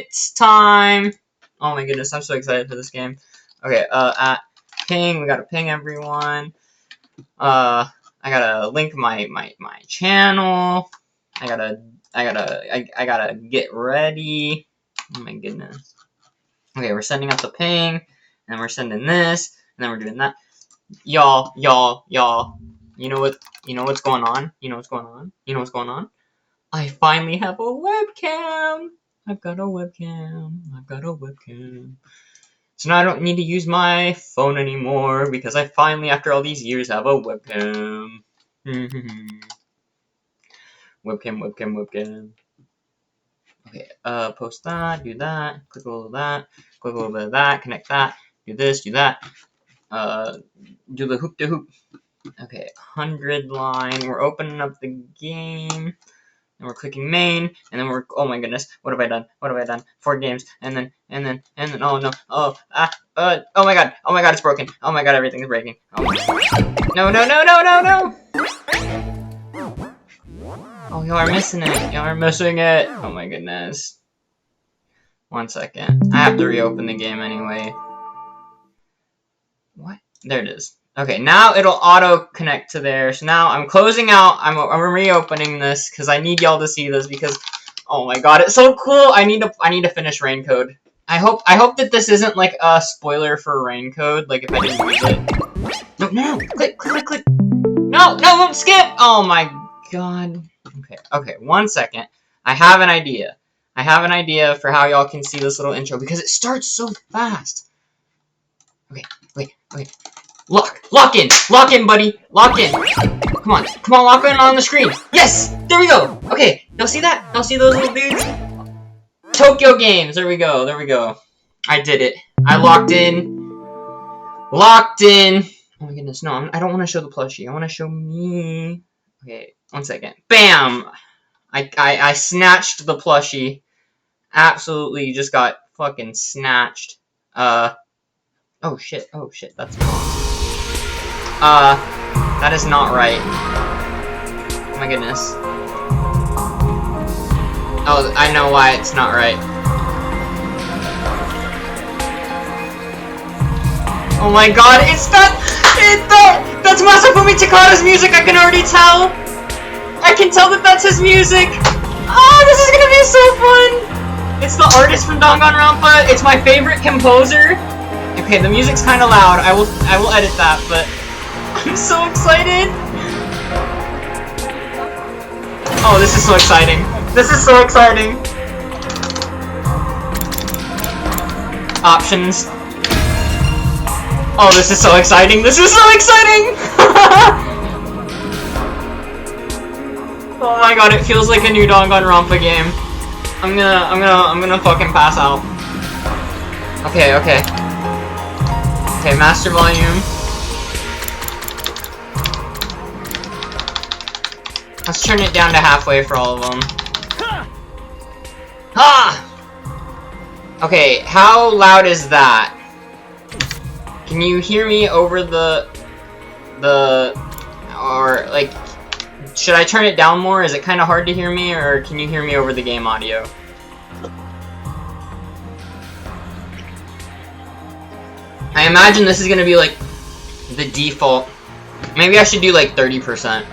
It's time. Oh my goodness, I'm so excited for this game. Okay, at ping, we gotta ping everyone. I gotta link my channel. I gotta get ready. Oh my goodness. Okay, we're sending out the ping, and then we're sending this, and then we're doing that. Y'all. You know what's going on? You know what's going on? I finally have a webcam. I've got a webcam. So now I don't need to use my phone anymore because I finally, after all these years, have a webcam. Webcam. Okay, post that, do that, click a little of that, click a little bit of that, connect that, do this, do that, do the hoop de hoop. Okay, 100 line, we're opening up the game, and we're clicking main, and then we're, oh my goodness, what have I done, 4 games, and then, oh no, oh my god, it's broken, oh my god, everything is breaking, oh. No. Oh, y'all are missing it. Oh my goodness. 1 second. I have to reopen the game anyway. What? There it is. Okay, now it'll auto-connect to there. So now I'm closing out. I'm reopening this because I need y'all to see this because, oh my god, it's so cool. I need to finish Raincode. I hope that this isn't like a spoiler for Raincode. Like if I didn't use it. No. Click. No, don't skip. Oh my god. Okay, 1 second. I have an idea for how y'all can see this little intro because it starts so fast. Okay, wait. Lock in, buddy. Lock in. Come on, lock in on the screen. Yes, there we go. Okay, y'all see that? Y'all see those little dudes? Tokyo Games. There we go. I did it. I locked in. Oh my goodness, no, I don't want to show the plushie. I want to show me. Okay, 1 second. Bam! I snatched the plushie. Absolutely just got fucking snatched. Oh shit, that's wrong. That is not right. Oh my goodness. Oh, I know why it's not right. Oh my god, that's Masafumi Takada's music, I can already tell! I can tell that that's his music! Oh, this is gonna be so fun! It's the artist from Danganronpa, it's my favorite composer. Okay, the music's kinda loud, I will edit that, but I'm so excited! Oh, this is so exciting. Options. Oh, this is so exciting! Oh my god, it feels like a new Danganronpa game. I'm gonna fucking pass out. Okay, master volume. Let's turn it down to halfway for all of them. Ha! Okay, how loud is that? Can you hear me over or like, should I turn it down more? Is it kind of hard to hear me, or can you hear me over the game audio? I imagine this is gonna be like the default. Maybe I should do like 30%.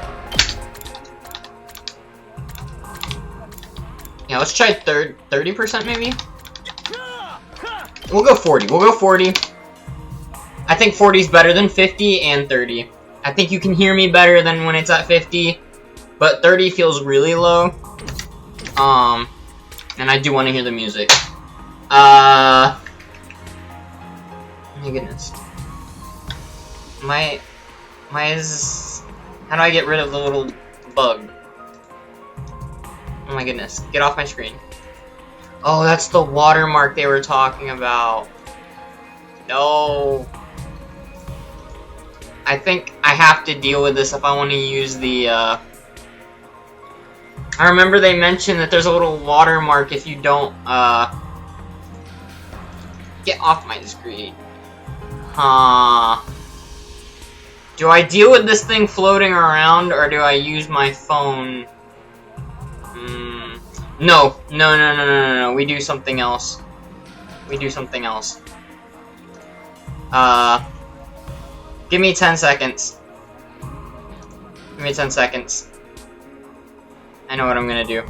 Yeah, let's try 30% maybe? We'll go 40. I think 40 is better than 50 and 30. I think you can hear me better than when it's at 50, but 30 feels really low. And I do want to hear the music. My goodness. How do I get rid of the little bug? Oh my goodness, get off my screen. Oh, that's the watermark they were talking about. No. I think I have to deal with this if I want to use the, I remember they mentioned that there's a little watermark if you don't, get off my screen. Huh. Do I deal with this thing floating around, or do I use my phone? No. No. We do something else. We do something else. Give me 10 seconds. Give me 10 seconds. I know what I'm gonna do.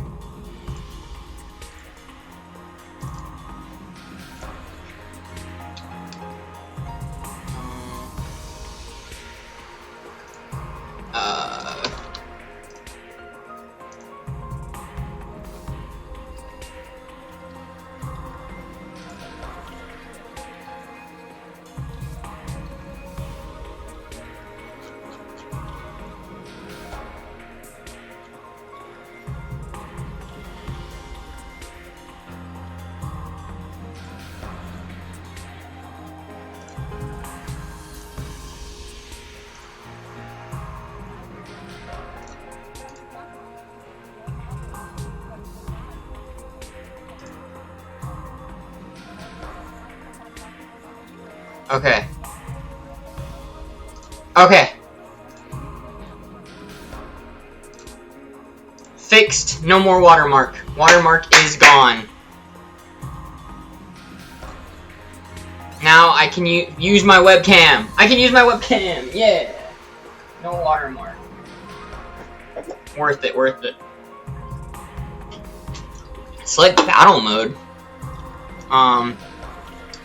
Okay. Okay. Fixed. No more watermark. Watermark is gone. Now I can use my webcam. I can use my webcam. Yeah. No watermark. Worth it. Worth it. Select battle mode.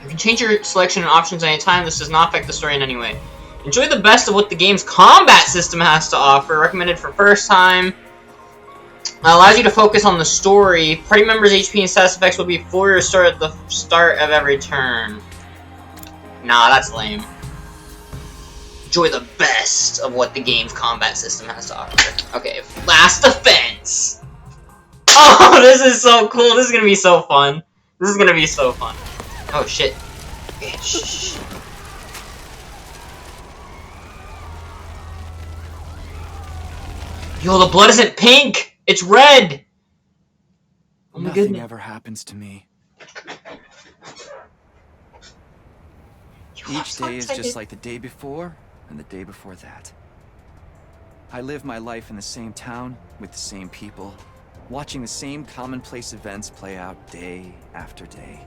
You can change your selection and options anytime. This does not affect the story in any way. Enjoy the best of what the game's combat system has to offer. Recommended for first time. Allows you to focus on the story. Party members' HP and status effects will be fully restored at the start of every turn. Nah, that's lame. Enjoy the best of what the game's combat system has to offer. Okay, last defense. Oh, this is so cool. This is gonna be so fun. This is gonna be so fun. Oh shit. Okay, shh. Yo, the blood isn't pink! It's red! Oh my goodness. Nothing ever happens to me. Each day is just like the day before and the day before that. I live my life in the same town with the same people, watching the same commonplace events play out day after day.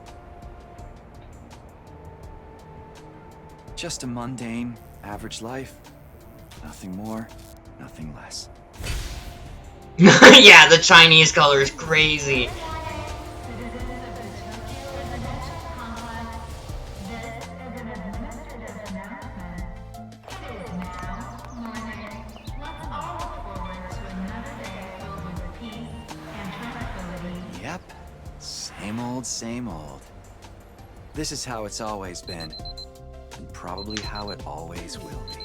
Just a mundane, average life. Nothing more, nothing less. Yeah, the Chinese color is crazy. Yep, same old. This is how it's always been, and probably how it always will be.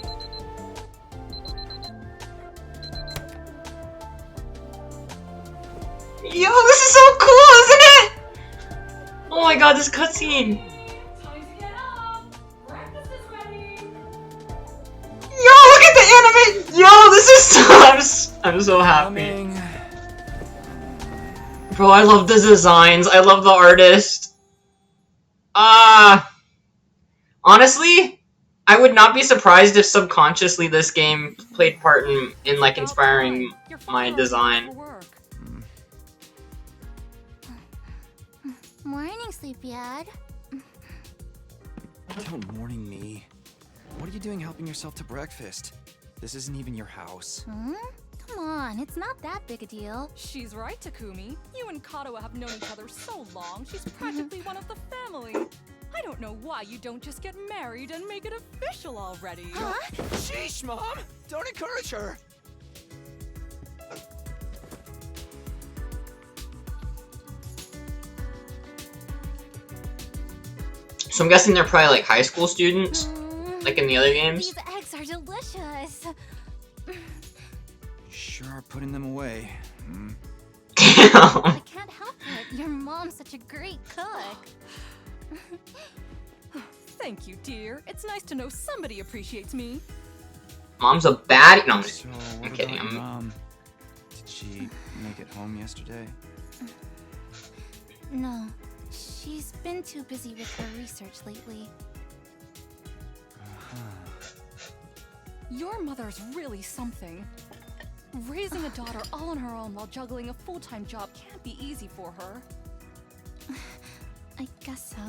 Yo, this is so cool, isn't it? Oh my god, this cutscene. Time to get up. Breakfast is ready. Yo, look at the anime. Yo, this is so. I'm so happy. Coming. Bro, I love the designs. I love the artist. Honestly, I would not be surprised if subconsciously this game played part in like inspiring my design. Morning, Sleepyhead. Don't morning me. What are you doing helping yourself to breakfast? This isn't even your house. Come on, it's not that big a deal. She's right, Takumi. You and Kato have known each other so long, she's practically one of the family. I don't know why you don't just get married and make it official already. Huh? Sheesh, Mom! Don't encourage her! So I'm guessing they're probably like high school students, like in the other games. These eggs are delicious. Sure are putting them away. I can't help it. Your mom's such a great cook. Thank you, dear. It's nice to know somebody appreciates me. Mom's a baddie. No, So, what I'm kidding. about your mom? Did she make it home yesterday? No, she's been too busy with her research lately. Your mother's really something. Raising a daughter all on her own while juggling a full-time job can't be easy for her. I guess so.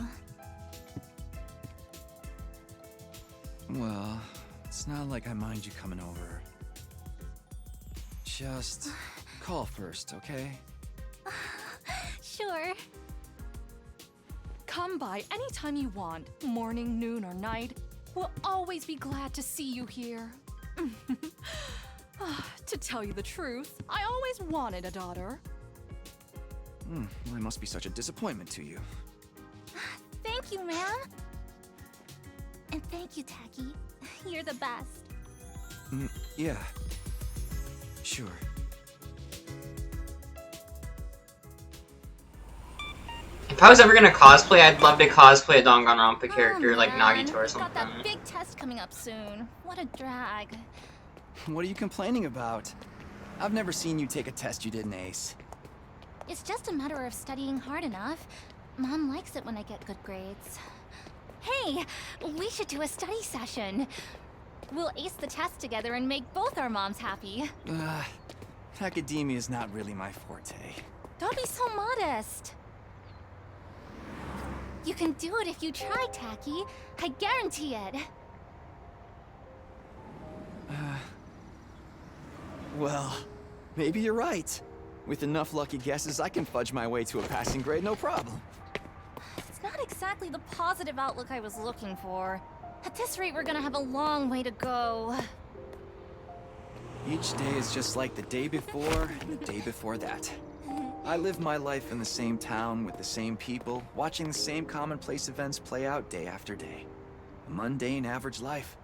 Well, it's not like I mind you coming over. Just call first, okay? Sure. Come by anytime you want, morning, noon, or night. We'll always be glad to see you here. To tell you the truth, I always wanted a daughter. Well, I must be such a disappointment to you. Thank you, ma'am. And thank you, Tacky. You're the best. Yeah. Sure. If I was ever gonna cosplay, I'd love to cosplay a Danganronpa character like man. Nagito or Got that something. big test coming up soon. What a drag. What are you complaining about? I've never seen you take a test you didn't ace. It's just a matter of studying hard enough. Mom likes it when I get good grades. Hey, we should do a study session. We'll ace the test together and make both our moms happy. Academia is not really my forte. Don't be so modest. You can do it if you try, Tacky. I guarantee it. Well, maybe you're right. With enough lucky guesses, I can fudge my way to a passing grade, no problem. It's not exactly the positive outlook I was looking for. At this rate, we're gonna have a long way to go. Each day is just like the day before and the day before that. I live my life in the same town with the same people, watching the same commonplace events play out day after day. A mundane, average life.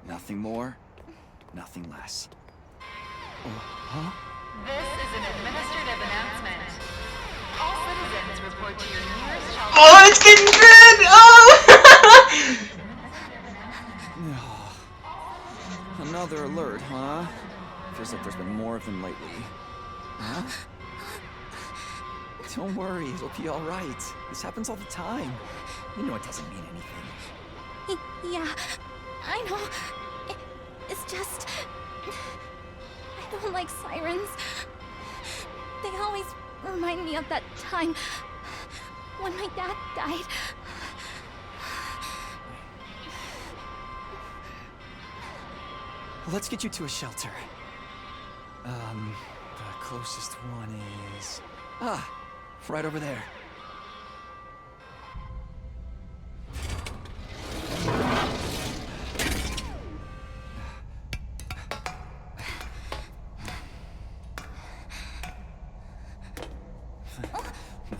Nothing more, nothing less. Huh? This is an administrative announcement. All citizens report to your nearest shelter. Oh, it's getting good! Oh! Another alert, huh? Feels like there's been more of them lately. Huh? Don't worry, it'll be alright. This happens all the time. You know it doesn't mean anything. Yeah, I know. It's just... I don't like sirens. They always remind me of that time when my dad died. Let's get you to a shelter. The closest one is... right over there.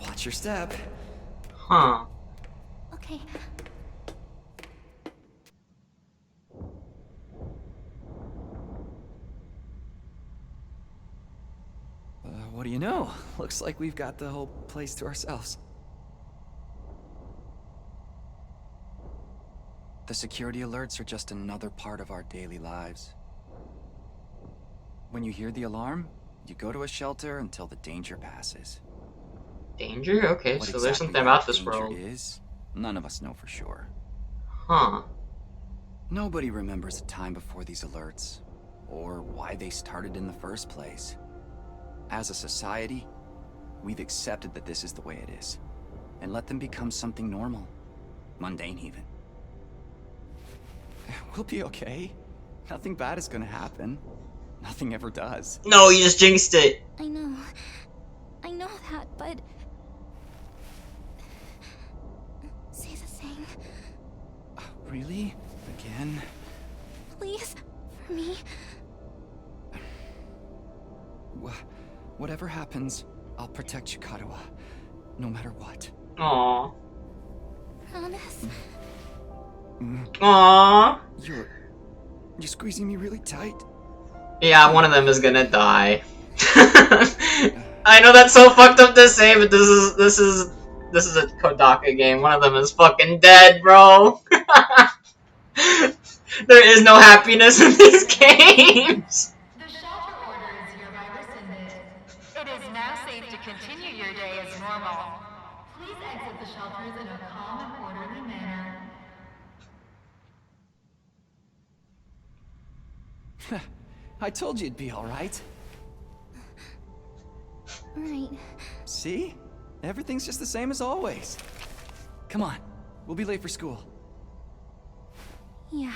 Watch your step. Huh. Okay. What do you know? Looks like we've got the whole place to ourselves. The security alerts are just another part of our daily lives. When you hear the alarm, you go to a shelter until the danger passes. Danger? Okay, What so there's exactly something that about this danger world. is, none of us know for sure. Huh. Nobody remembers a time before these alerts, or why they started in the first place. As a society, we've accepted that this is the way it is, and let them become something normal. Mundane, even. We'll be okay. Nothing bad is gonna happen. Nothing ever does. No, you just jinxed it. I know that, but... Say the thing, Really? Again? please, for me. Whatever happens, I'll protect you, Kadoa. No matter what. Aww. Promise? Aww. You're squeezing me really tight. Yeah, one of them is gonna die. I know that's so fucked up to say, but this is a Kodaka game. One of them is fucking dead, bro. There is no happiness in these games. The shelter order is hereby rescinded. It is now safe to continue your day as normal. Please exit the shelters in a calm and orderly manner. I told you it'd be alright. Right. See? Everything's just the same as always. Come on, we'll be late for school. Yeah.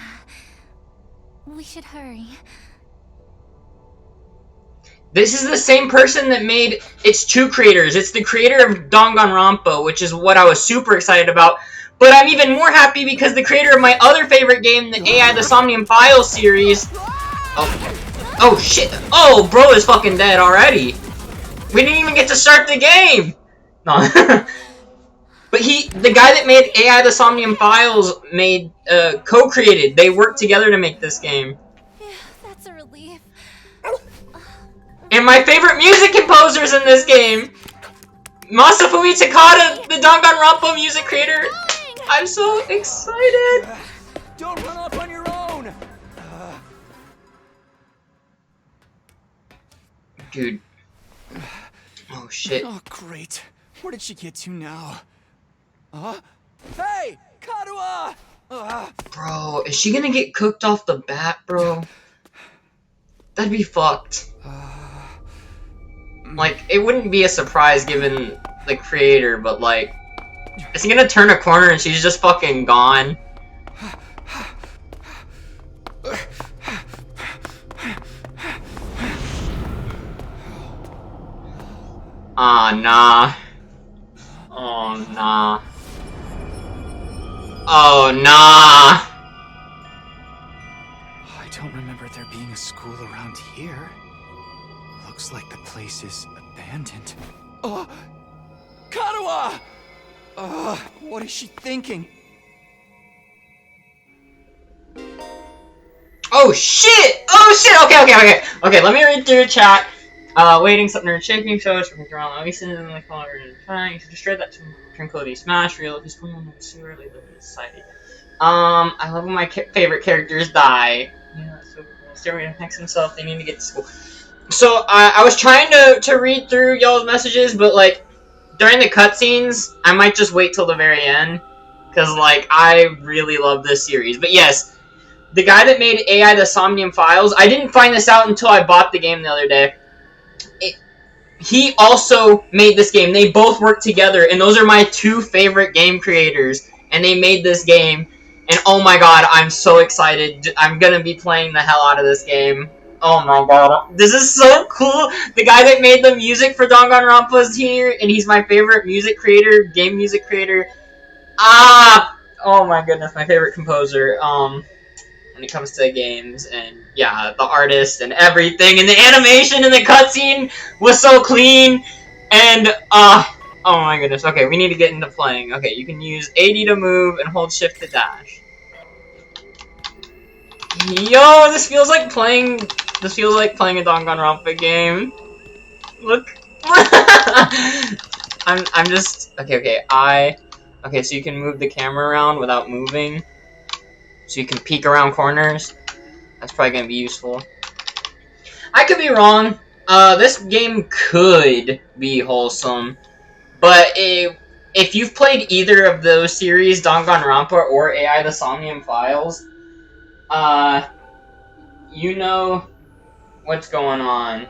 We should hurry. This is the same person that made... It's two creators. It's the creator of Danganronpa, which is what I was super excited about. But I'm even more happy because the creator of my other favorite game, the AI The Somnium Files series... Oh, shit. Oh, bro is fucking dead already. We didn't even get to start the game. No. But the guy that made AI The Somnium Files made, co-created. They worked together to make this game. Yeah, that's a relief. And my favorite music composers in this game, Masafumi Takada, the Danganronpa music creator. I'm so excited. Don't run off on your own! Dude. Oh, shit. Oh, great. Where did she get to now? Hey! Karuha! Bro, is she gonna get cooked off the bat, bro? That'd be fucked. Like, it wouldn't be a surprise given the creator, but like... Is he gonna turn a corner and she's just fucking gone? Ah, nah. Oh, nah. Oh, nah. I don't remember there being a school around here. Looks like the place is abandoned. Oh! Karuha! What is she thinking? Oh shit! Oh shit! Okay, let me read through the chat. Waiting, something or shaking, shows from around. Let me send in the color and trying to destroy that tranquility. Smash, real, he's pulling on the sewer, live in society. I love when my favorite characters die. Yeah, that's so cool. Stereo next himself, they need to get to school. So, I was trying to read through y'all's messages, but like, during the cutscenes, I might just wait till the very end. Because, like, I really love this series. But yes, the guy that made AI The Somnium Files, I didn't find this out until I bought the game the other day. He also made this game. They both worked together, and those are my two favorite game creators. And they made this game, and oh my god, I'm so excited. I'm gonna be playing the hell out of this game. Oh my god, this is so cool. The guy that made the music for Danganronpa is here, and he's my favorite music creator, game music creator. Oh my goodness, my favorite composer. When it comes to games, and yeah, the artist and everything, and the animation and the cutscene was so clean, and oh my goodness. Okay, we need to get into playing. Okay, you can use AD to move and hold shift to dash. Yo, this feels like playing a Danganronpa game. Look. I'm just okay, okay, so you can move the camera around without moving. So you can peek around corners. That's probably gonna be useful. I could be wrong. This game could be wholesome, but if you've played either of those series, Danganronpa or AI The Somnium Files, you know what's going on.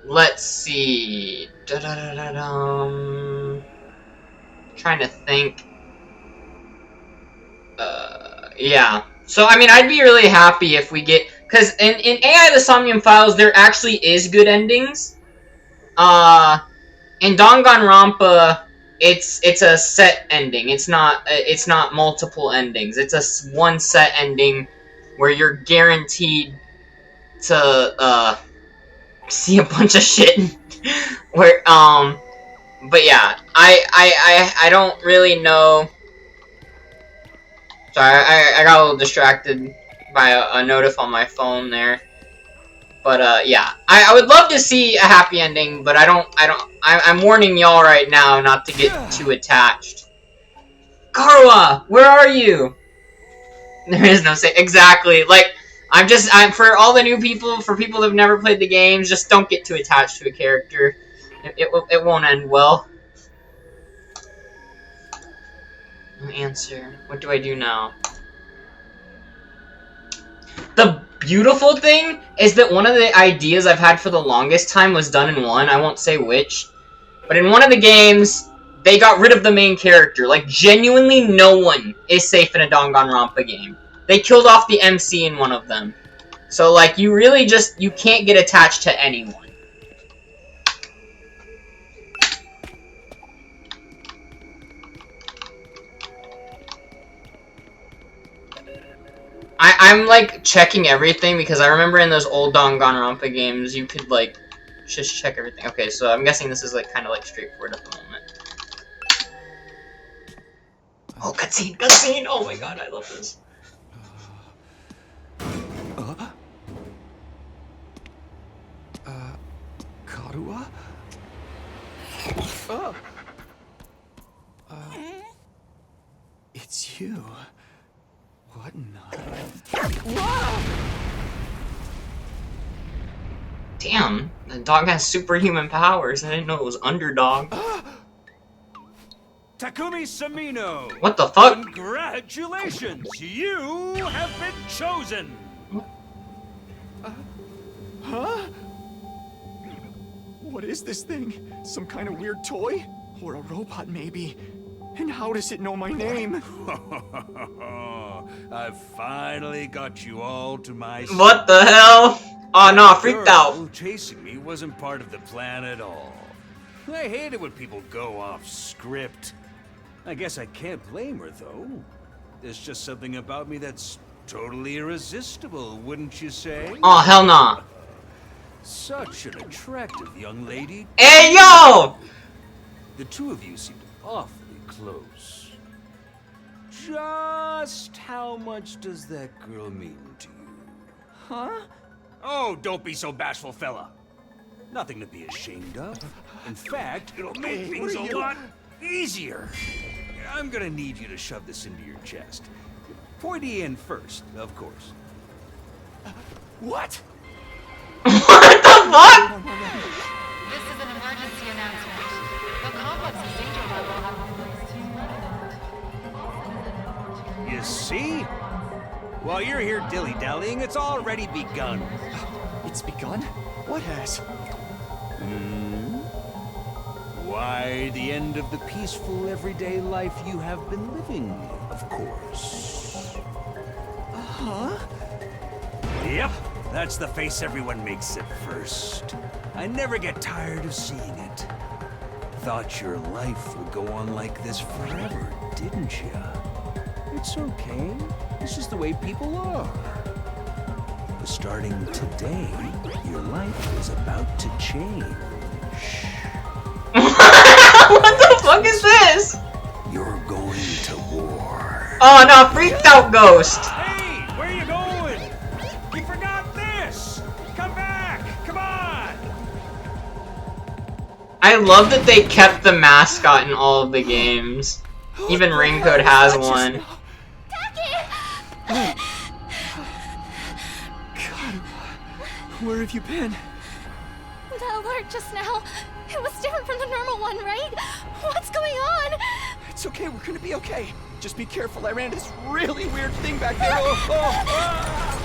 Let's see. Trying to think. Yeah. So, I mean, I'd be really happy if we get... Because in AI The Somnium Files, there actually is good endings. In Danganronpa, it's a set ending. It's not multiple endings. It's a one set ending where you're guaranteed to, see a bunch of shit. Where, but yeah, I don't really know. Sorry, I got a little distracted by a notif on my phone there. But, yeah. I would love to see a happy ending, but I'm warning y'all right now not to get too attached. Karuha, where are you? There is no say. Exactly. Like, I'm for all the new people, for people that have never played the games, just don't get too attached to a character. It won't end well. Answer. What do I do now? The beautiful thing is that one of the ideas I've had for the longest time was done in one. I won't say which. But in one of the games, they got rid of the main character. Like, genuinely no one is safe in a Danganronpa game. They killed off the MC in one of them. So, like, you really just, you can't get attached to anyone. I'm like checking everything because I remember in those old Danganronpa games you could like just check everything. Okay, so I'm guessing this is like kind of like straightforward at the moment. Oh, cutscene, cutscene! Oh my god, I love this. Karua? It's you. What in the... Damn, the dog has superhuman powers. I didn't know it was Underdog. Takumi Samino! What the fuck? Congratulations! You have been chosen! Huh? What is this thing? Some kind of weird toy? Or a robot, maybe? And how does it know my name? I've finally got you all to myself. What the hell? Oh no, I freaked out. Girl chasing me wasn't part of the plan at all. I hate it when people go off script. I guess I can't blame her, though. There's just something about me that's totally irresistible, wouldn't you say? Oh hell nah. Such an attractive young lady. Hey yo! The two of you seem awfully close. Just how much does that girl mean to you? Huh? Oh, don't be so bashful, fella. Nothing to be ashamed of. In fact, it'll make Hey, things what a are you- lot easier. I'm gonna need you to shove this into your chest. Pointy end first, of course. What? What the fuck? This is an emergency announcement. The complex's danger level has been raised to 11. You see? While you're here dilly-dallying, it's already begun. It's begun? What has? Why, the end of the peaceful, everyday life you have been living, of course. Huh? Yep, that's the face everyone makes at first. I never get tired of seeing it. Thought your life would go on like this forever, didn't you? It's okay. This is the way people are. But starting today, your life is about to change. What the fuck is this? You're going to war. Oh no, freaked out ghost. Hey, where you going? You forgot this! Come back! Come on! I love that they kept the mascot in all of the games. Even Raincoat has one. God, where have you been? The alert just now. It was different from the normal one, right? What's going on? It's okay, we're gonna be okay. Just be careful, I ran into this really weird thing back there. Oh, oh, ah!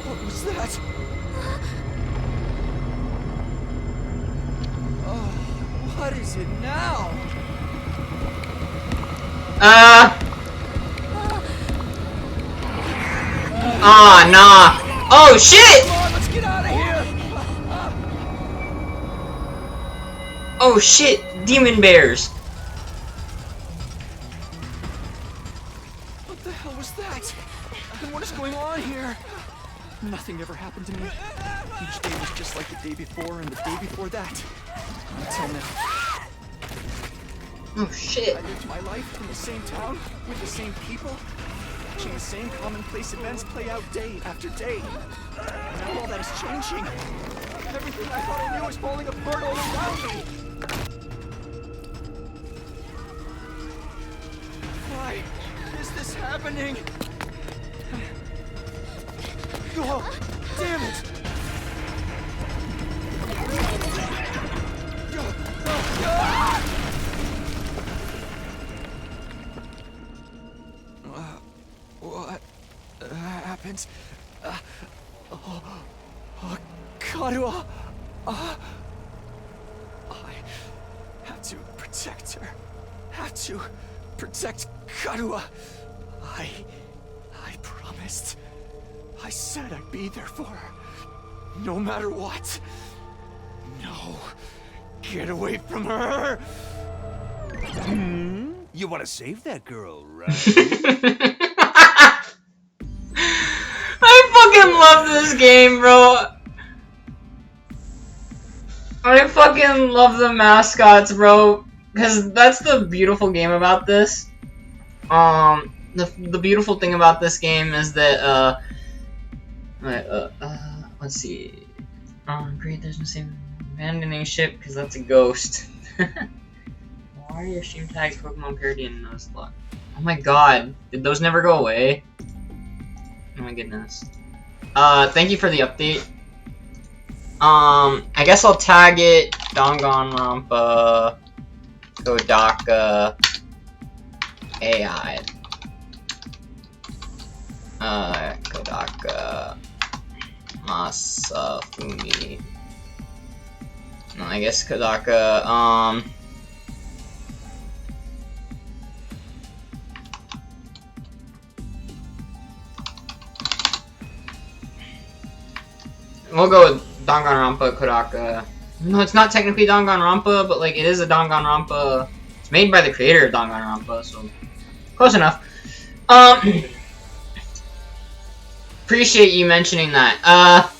What was that? Oh, what is it now? Nah. Oh shit! Come on, let's get out of here! Oh shit, demon bears. What the hell was that? And what is going on here? Nothing ever happened to me. Each day was just like the day before and the day before that. Until now. Oh shit. I lived my life in the same town, with the same people, watching the same commonplace events play out day after day. And now all that is changing. Everything I thought I knew is falling apart all around me. Why is this happening? Oh, damn it! and Karua. I have to protect her. Have to protect Karua. I promised. I said I'd be there for her. No matter what. No. Get away from her! You want to save that girl, right? I fucking love this game, bro. I fucking love the mascots, bro. Because that's the beautiful game about this. The beautiful thing about this game is that, let's see. Great, there's no same abandoning ship, because that's a ghost. Why are your stream tags Pokemon parody and Nuzlocke? Oh my god, did those never go away? Oh my goodness. Thank you for the update. I guess I'll tag it Danganronpa, Kodaka, AI. Kodaka, Masafumi. No, I guess Kodaka, we'll go with Danganronpa, Kodaka. No, it's not technically Danganronpa, but like it is a Danganronpa. It's made by the creator of Danganronpa, so close enough. Appreciate you mentioning that.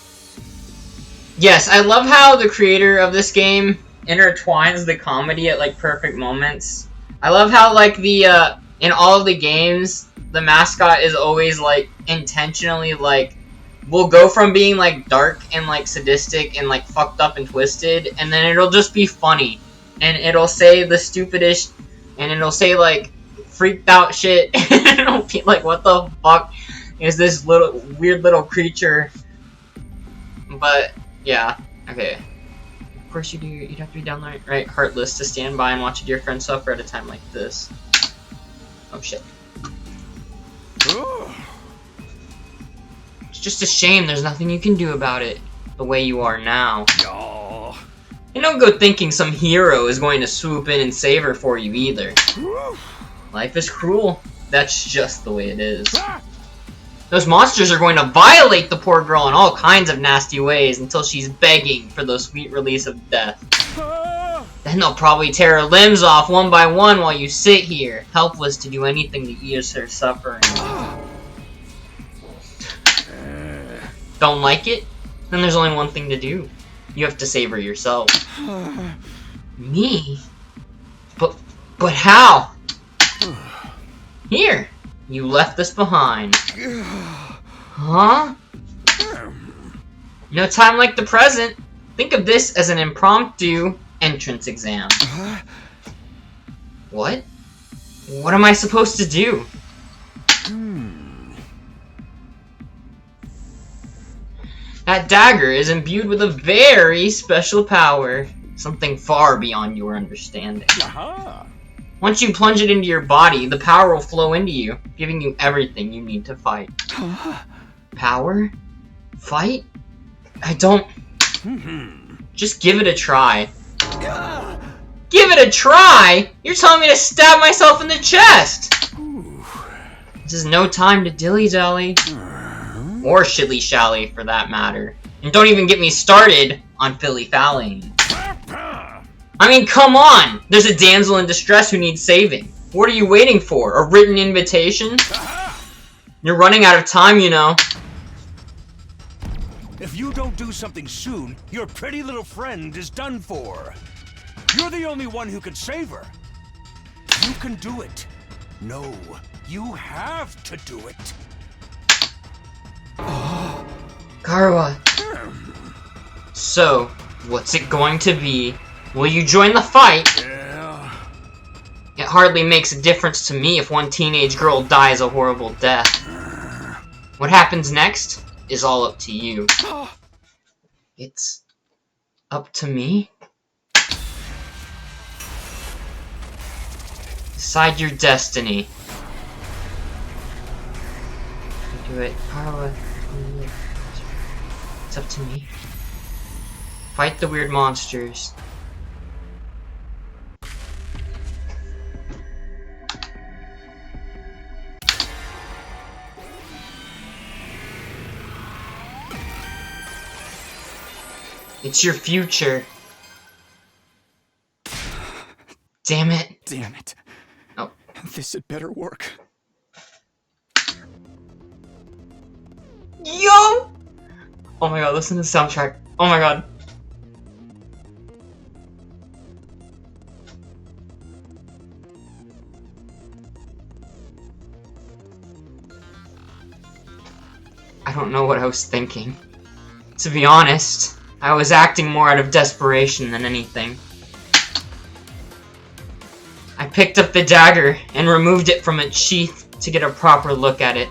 Yes, I love how the creator of this game intertwines the comedy at like perfect moments. I love how like the in all of the games, the mascot is always like intentionally like will go from being like dark and like sadistic and like fucked up and twisted, and then it'll just be funny, and it'll say the stupidest, and it'll say like freaked out shit, and it'll be like, what the fuck is this little weird little creature? But yeah, okay. Of course you do. You'd have to be down the right heartless to stand by and watch a dear friend suffer at a time like this. Oh shit. It's just a shame there's nothing you can do about it the way you are now. Oh. And don't go thinking some hero is going to swoop in and save her for you either. Life is cruel. That's just the way it is. Those monsters are going to violate the poor girl in all kinds of nasty ways until she's begging for the sweet release of death. Then they'll probably tear her limbs off one by one while you sit here, helpless to do anything to ease her suffering. Don't like it? Then there's only one thing to do. You have to save her yourself. Me? But how? Here, you left this behind. Huh? No time like the present. Think of this as an impromptu entrance exam. What? What am I supposed to do? That dagger is imbued with a very special power. Something far beyond your understanding. Once you plunge it into your body, the power will flow into you, giving you everything you need to fight. Power? Fight? I don't... Just give it a try. Give it a try? You're telling me to stab myself in the chest! This is no time to dilly-dally. Or shilly-shally, for that matter. And don't even get me started on filly-fallying. I mean, come on! There's a damsel in distress who needs saving. What are you waiting for? A written invitation? You're running out of time, you know. If you don't do something soon, your pretty little friend is done for. You're the only one who can save her. You can do it. No, you have to do it. Karua. So, what's it going to be? Will you join the fight? Yeah. It hardly makes a difference to me if one teenage girl dies a horrible death. What happens next is all up to you. It's up to me? Decide your destiny. do it. It's up to me. Fight the weird monsters. It's your future. Damn it. Damn it. Oh. This had better work. Yo! Oh my god, listen to the soundtrack. Oh my god. I don't know what I was thinking. To be honest, I was acting more out of desperation than anything. I picked up the dagger and removed it from its sheath to get a proper look at it.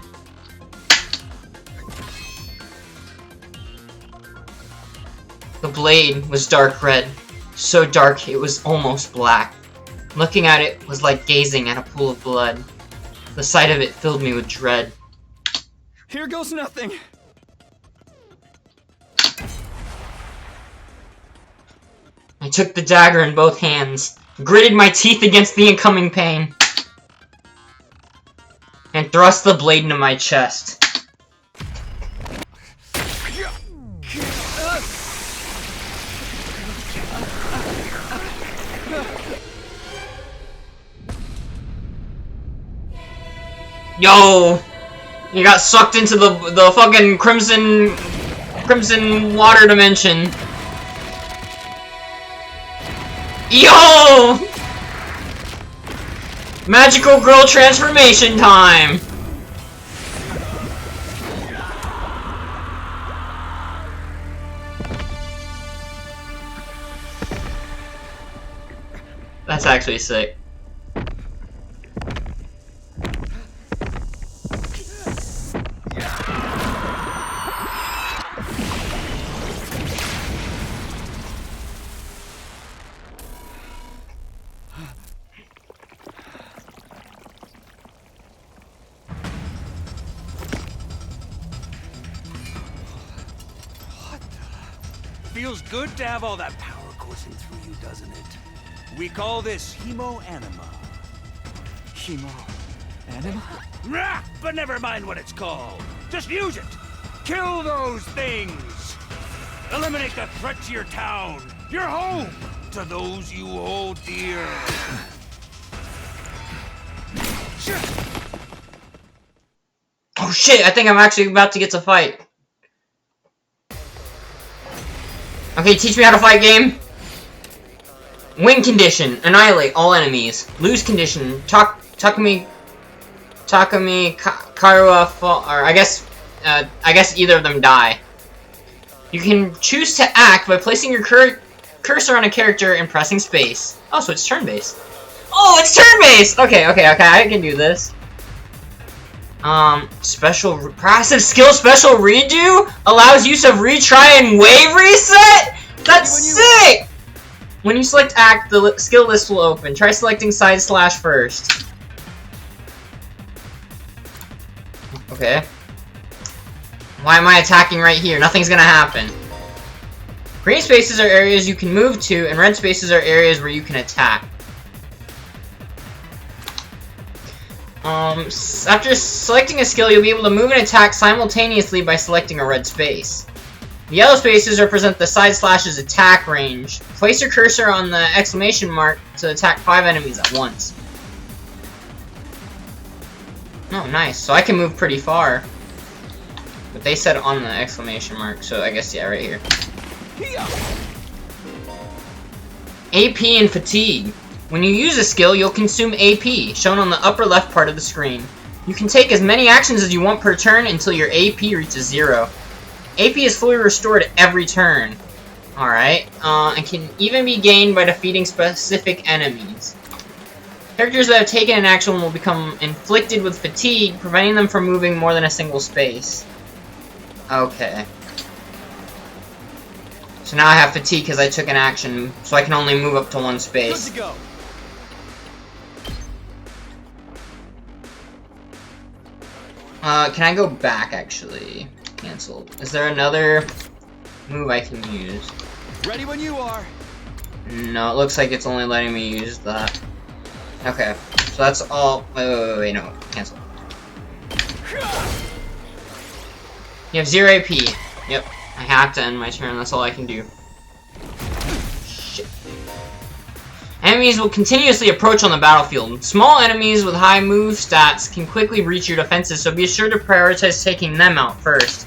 The blade was dark red, so dark it was almost black. Looking at it was like gazing at a pool of blood. The sight of it filled me with dread. Here goes nothing. I took the dagger in both hands, gritted my teeth against the incoming pain, and thrust the blade into my chest. Yo! You got sucked into the fucking crimson water dimension. Yo! Magical girl transformation time! That's actually sick. Feels good to have all that power coursing through you, doesn't it? We call this hemo-anima. Hemo-anima? Rah! But never mind what it's called. Just use it! Kill those things! Eliminate the threat to your town, your home, to those you hold dear. Oh shit, I think I'm actually about to get to fight. Okay, teach me how to fight, game. Win condition, annihilate all enemies. Lose condition, Takumi Karua fall, or I guess either of them die. You can choose to act by placing your cursor on a character and pressing space. Oh, so it's turn-based. Oh, it's turn-based! Okay, I can do this. Passive skill special redo allows use of retry and wave reset? That's sick! When you select act, the skill list will open. Try selecting side slash first. Okay. Why am I attacking right here? Nothing's gonna happen. Green spaces are areas you can move to, and red spaces are areas where you can attack. After selecting a skill, you'll be able to move and attack simultaneously by selecting a red space. The yellow spaces represent the side slash's attack range. Place your cursor on the exclamation mark to attack 5 enemies at once. Oh, nice. So I can move pretty far. But they said on the exclamation mark, so I guess, yeah, right here. AP and fatigue. When you use a skill, you'll consume AP, shown on the upper left part of the screen. You can take as many actions as you want per turn until your AP reaches 0. AP is fully restored every turn. Alright, and can even be gained by defeating specific enemies. Characters that have taken an action will become inflicted with fatigue, preventing them from moving more than a single space. Okay. So now I have fatigue because I took an action, so I can only move up to 1 space. Good to go. Can I go back, actually? Cancel. Is there another move I can use? Ready when you are. No, it looks like it's only letting me use that. Okay, so that's all. Wait, no. Cancel. You have 0 AP. Yep. I have to end my turn. That's all I can do. Shit. Enemies will continuously approach on the battlefield. Small enemies with high move stats can quickly breach your defenses, so be sure to prioritize taking them out first.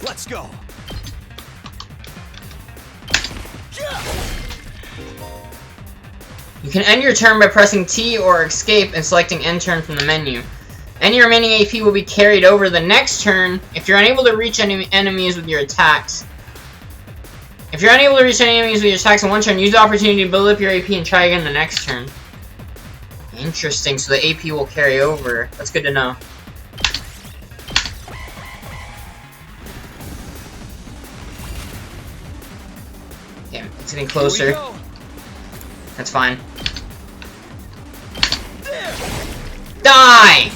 Let's go. You can end your turn by pressing T or escape and selecting end turn from the menu. Any remaining AP will be carried over the next turn if you're unable to reach any enemies with your attacks. If you're unable to reach any enemies with your attacks in one turn, use the opportunity to build up your AP and try again the next turn. Interesting, so the AP will carry over. That's good to know. Damn, it's getting closer. That's fine. Die!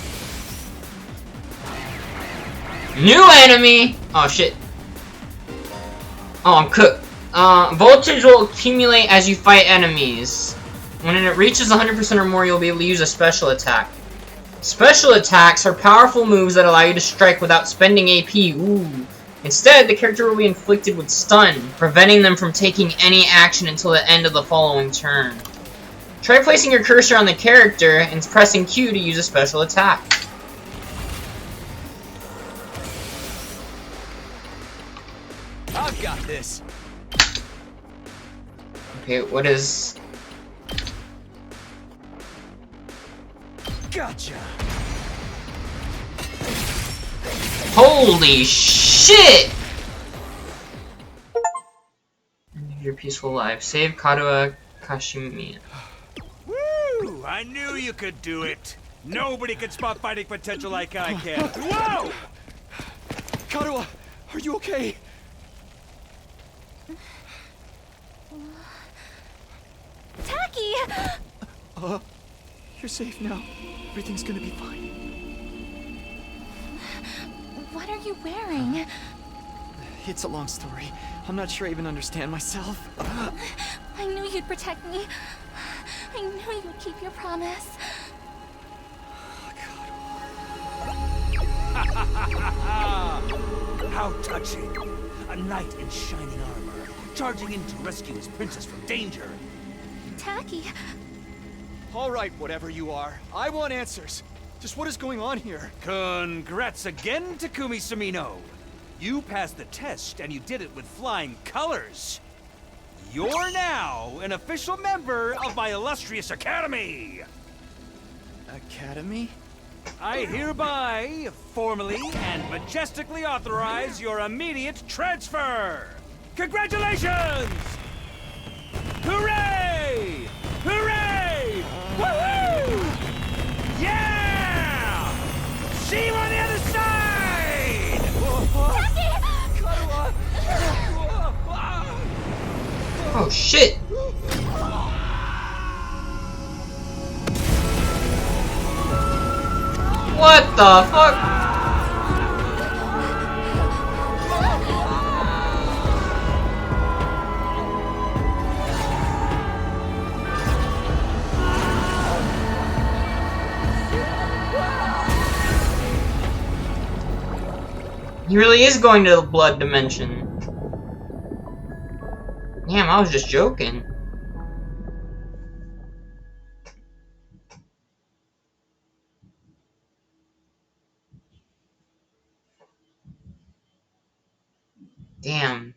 New enemy! Oh shit. Oh, I'm cooked. Voltage will accumulate as you fight enemies. When it reaches 100% or more, you'll be able to use a special attack. Special attacks are powerful moves that allow you to strike without spending AP. Ooh. Instead, the character will be inflicted with stun, preventing them from taking any action until the end of the following turn. Try placing your cursor on the character and pressing Q to use a special attack. I've got this. Okay, what is... Gotcha. Holy shit! End your peaceful life. Save Kadoa Kashimiya. Woo! I knew you could do it. Nobody can spot fighting potential like I can. Whoa! Kadoa, are you okay? Tacky! You're safe now. Everything's gonna be fine. What are you wearing? It's a long story. I'm not sure I even understand myself. I knew you'd protect me. I knew you'd keep your promise. How touching! A knight in shining armor, charging in to rescue his princess from danger. Tacky, All right, whatever you are. I want answers. Just what is going on here? Congrats again, Takumi Sumino. You passed the test, and you did it with flying colors. You're now an official member of my illustrious academy. Academy? I hereby, formally and majestically authorize your immediate transfer. Congratulations! Hooray! Hooray! Woohoo! Yeah! See you on the other side! Oh shit! What the fuck? He really is going to the blood dimension. Damn, I was just joking. Damn.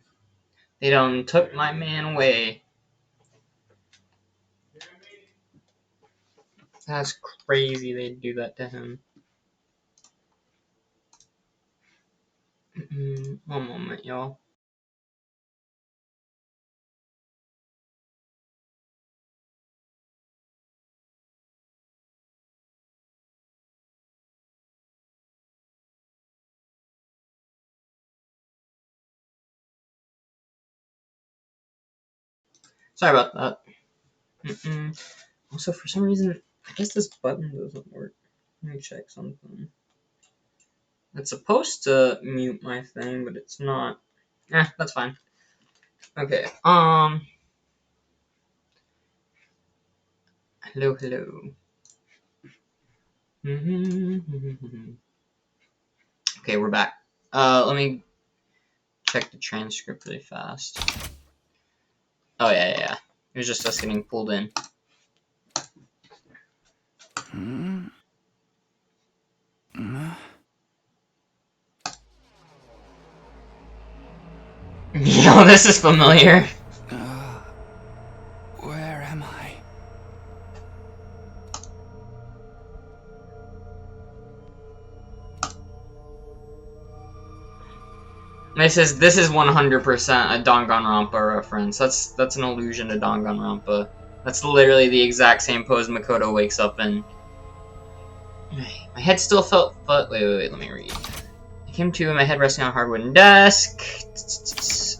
They done took my man away. That's crazy they'd do that to him. One moment, y'all. Sorry about that. Also, for some reason, I guess this button doesn't work. Let me check something. It's supposed to mute my thing, but it's not. That's fine. Okay, hello. Okay, we're back. Let me check the transcript really fast. Oh, yeah. It was just us getting pulled in. Yo, this is familiar. Where am I? This is 100% a Danganronpa reference. That's an allusion to Danganronpa. That's literally the exact same pose Makoto wakes up in. My head still felt wait, let me read. I came to my head resting on a hard wooden desk.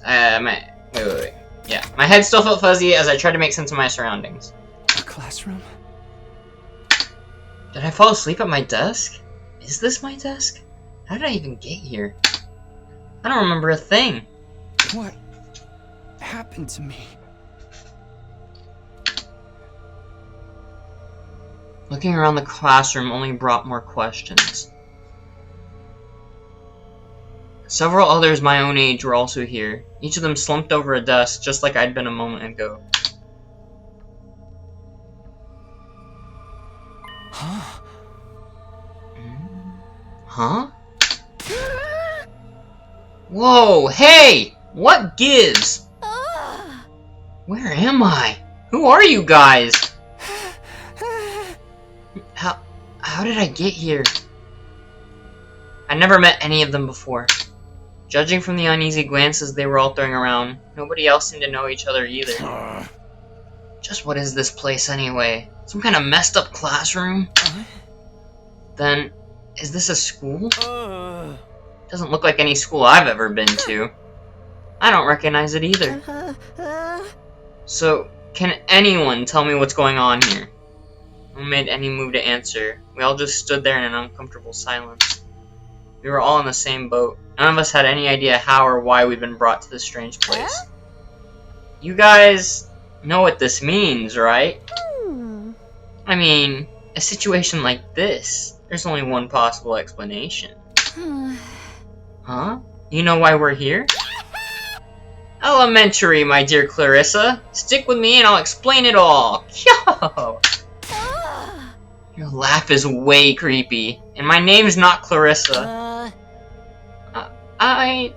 Wait. Yeah, my head still felt fuzzy as I tried to make sense of my surroundings. A classroom? Did I fall asleep at my desk? Is this my desk? How did I even get here? I don't remember a thing. What happened to me? Looking around the classroom only brought more questions. Several others my own age were also here, each of them slumped over a desk just like I'd been a moment ago. Huh? Huh? Whoa, hey! What gives? Where am I? Who are you guys? How did I get here? I never met any of them before. Judging from the uneasy glances they were all throwing around, nobody else seemed to know each other either. Just what is this place anyway? Some kind of messed up classroom? Then, is this a school? Doesn't look like any school I've ever been to. I don't recognize it either. So, can anyone tell me what's going on here? No one made any move to answer. We all just stood there in an uncomfortable silence. We were all in the same boat. None of us had any idea how or why we'd been brought to this strange place. You guys know what this means, right? I mean, a situation like this, there's only one possible explanation. Huh? You know why we're here? Elementary, my dear Clarissa. Stick with me and I'll explain it all. Yo! Your laugh is way creepy. And my name's not Clarissa. I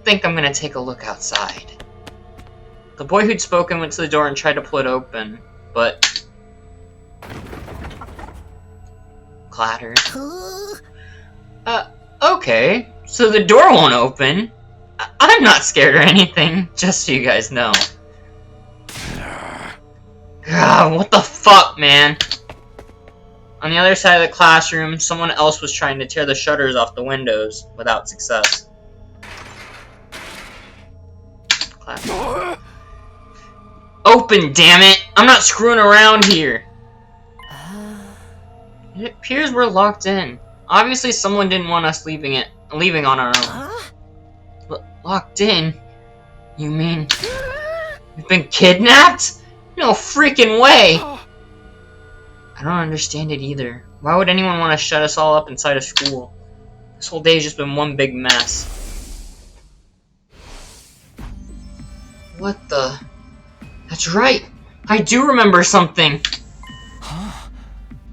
think I'm gonna take a look outside. The boy who'd spoken went to the door and tried to pull it open, but... clattered. Okay. So the door won't open. I'm not scared or anything, just so you guys know. God, what the fuck, man? On the other side of the classroom, someone else was trying to tear the shutters off the windows, without success. Open, damn it! I'm not screwing around here! It appears we're locked in. Obviously someone didn't want us leaving on our own. Locked in? You mean... we've been kidnapped? No freaking way! I don't understand it either. Why would anyone want to shut us all up inside a school? This whole day's just been one big mess. What the... That's right! I do remember something!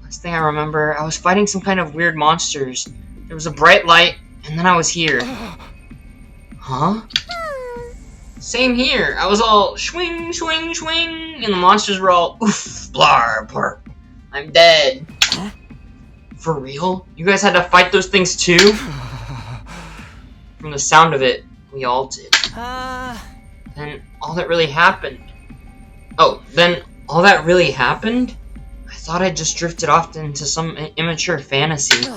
Last thing I remember, I was fighting some kind of weird monsters. There was a bright light, and then I was here. Huh? Same here. I was all swing, swing, swing, and the monsters were all oof, blar, blar. I'm dead. Huh? For real? You guys had to fight those things too? From the sound of it, we all did. Then all that really happened. Then all that really happened? I thought I just drifted off into some immature fantasy.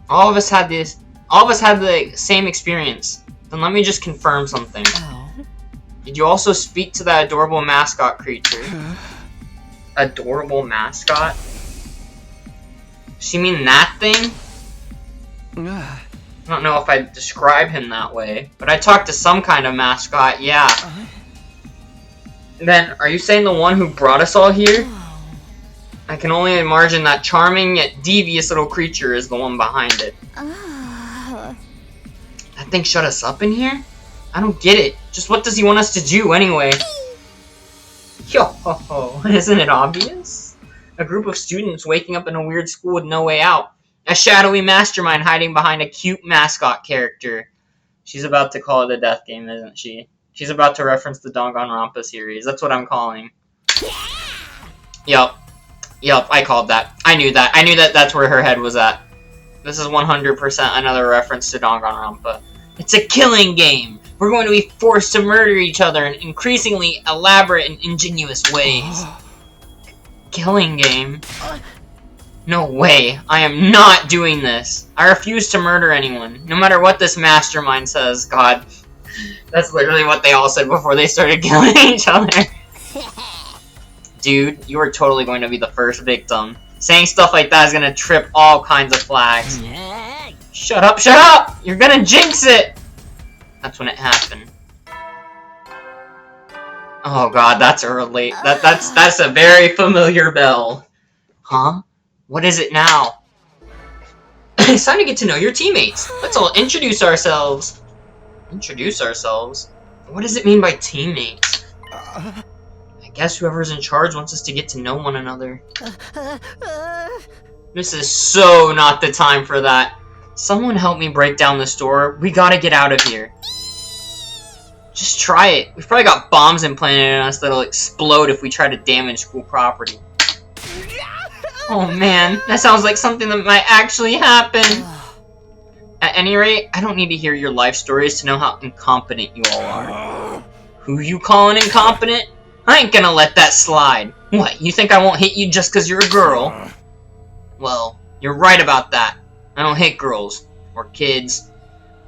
All of us had the same experience. Then let me just confirm something. Did you also speak to that adorable mascot creature? Adorable mascot? Does she mean that thing? I don't know if I'd describe him that way, but I talked to some kind of mascot, yeah. Then, are you saying the one who brought us all here? I can only imagine that charming yet devious little creature is the one behind it. That thing shut us up in here? I don't get it. Just what does he want us to do anyway? Yo ho ho, isn't it obvious? A group of students waking up in a weird school with no way out. A shadowy mastermind hiding behind a cute mascot character. She's about to call it a death game, isn't she? She's about to reference the Danganronpa series. That's what I'm calling. Yup, I called that. I knew that. I knew that that's where her head was at. This is 100% another reference to Danganronpa. It's a killing game! We're going to be forced to murder each other in increasingly elaborate and ingenious ways. Killing game? No way. I am not doing this. I refuse to murder anyone, no matter what this mastermind says. God, that's literally what they all said before they started killing each other. Dude, you are totally going to be the first victim. Saying stuff like that is going to trip all kinds of flags. Shut up, shut up! You're gonna jinx it! That's when it happened. Oh god, that's early. That's a very familiar bell. Huh? What is it now? It's time to get to know your teammates. Let's all introduce ourselves. Introduce ourselves? What does it mean by teammates? I guess whoever's in charge wants us to get to know one another. This is so not the time for that. Someone help me break down this door. We gotta get out of here. Just try it. We've probably got bombs implanted in us that'll explode if we try to damage school property. Oh man, that sounds like something that might actually happen. At any rate, I don't need to hear your life stories to know how incompetent you all are. Who you calling incompetent? I ain't gonna let that slide. What, you think I won't hit you just cause you're a girl? Well, you're right about that. I don't hit girls, or kids,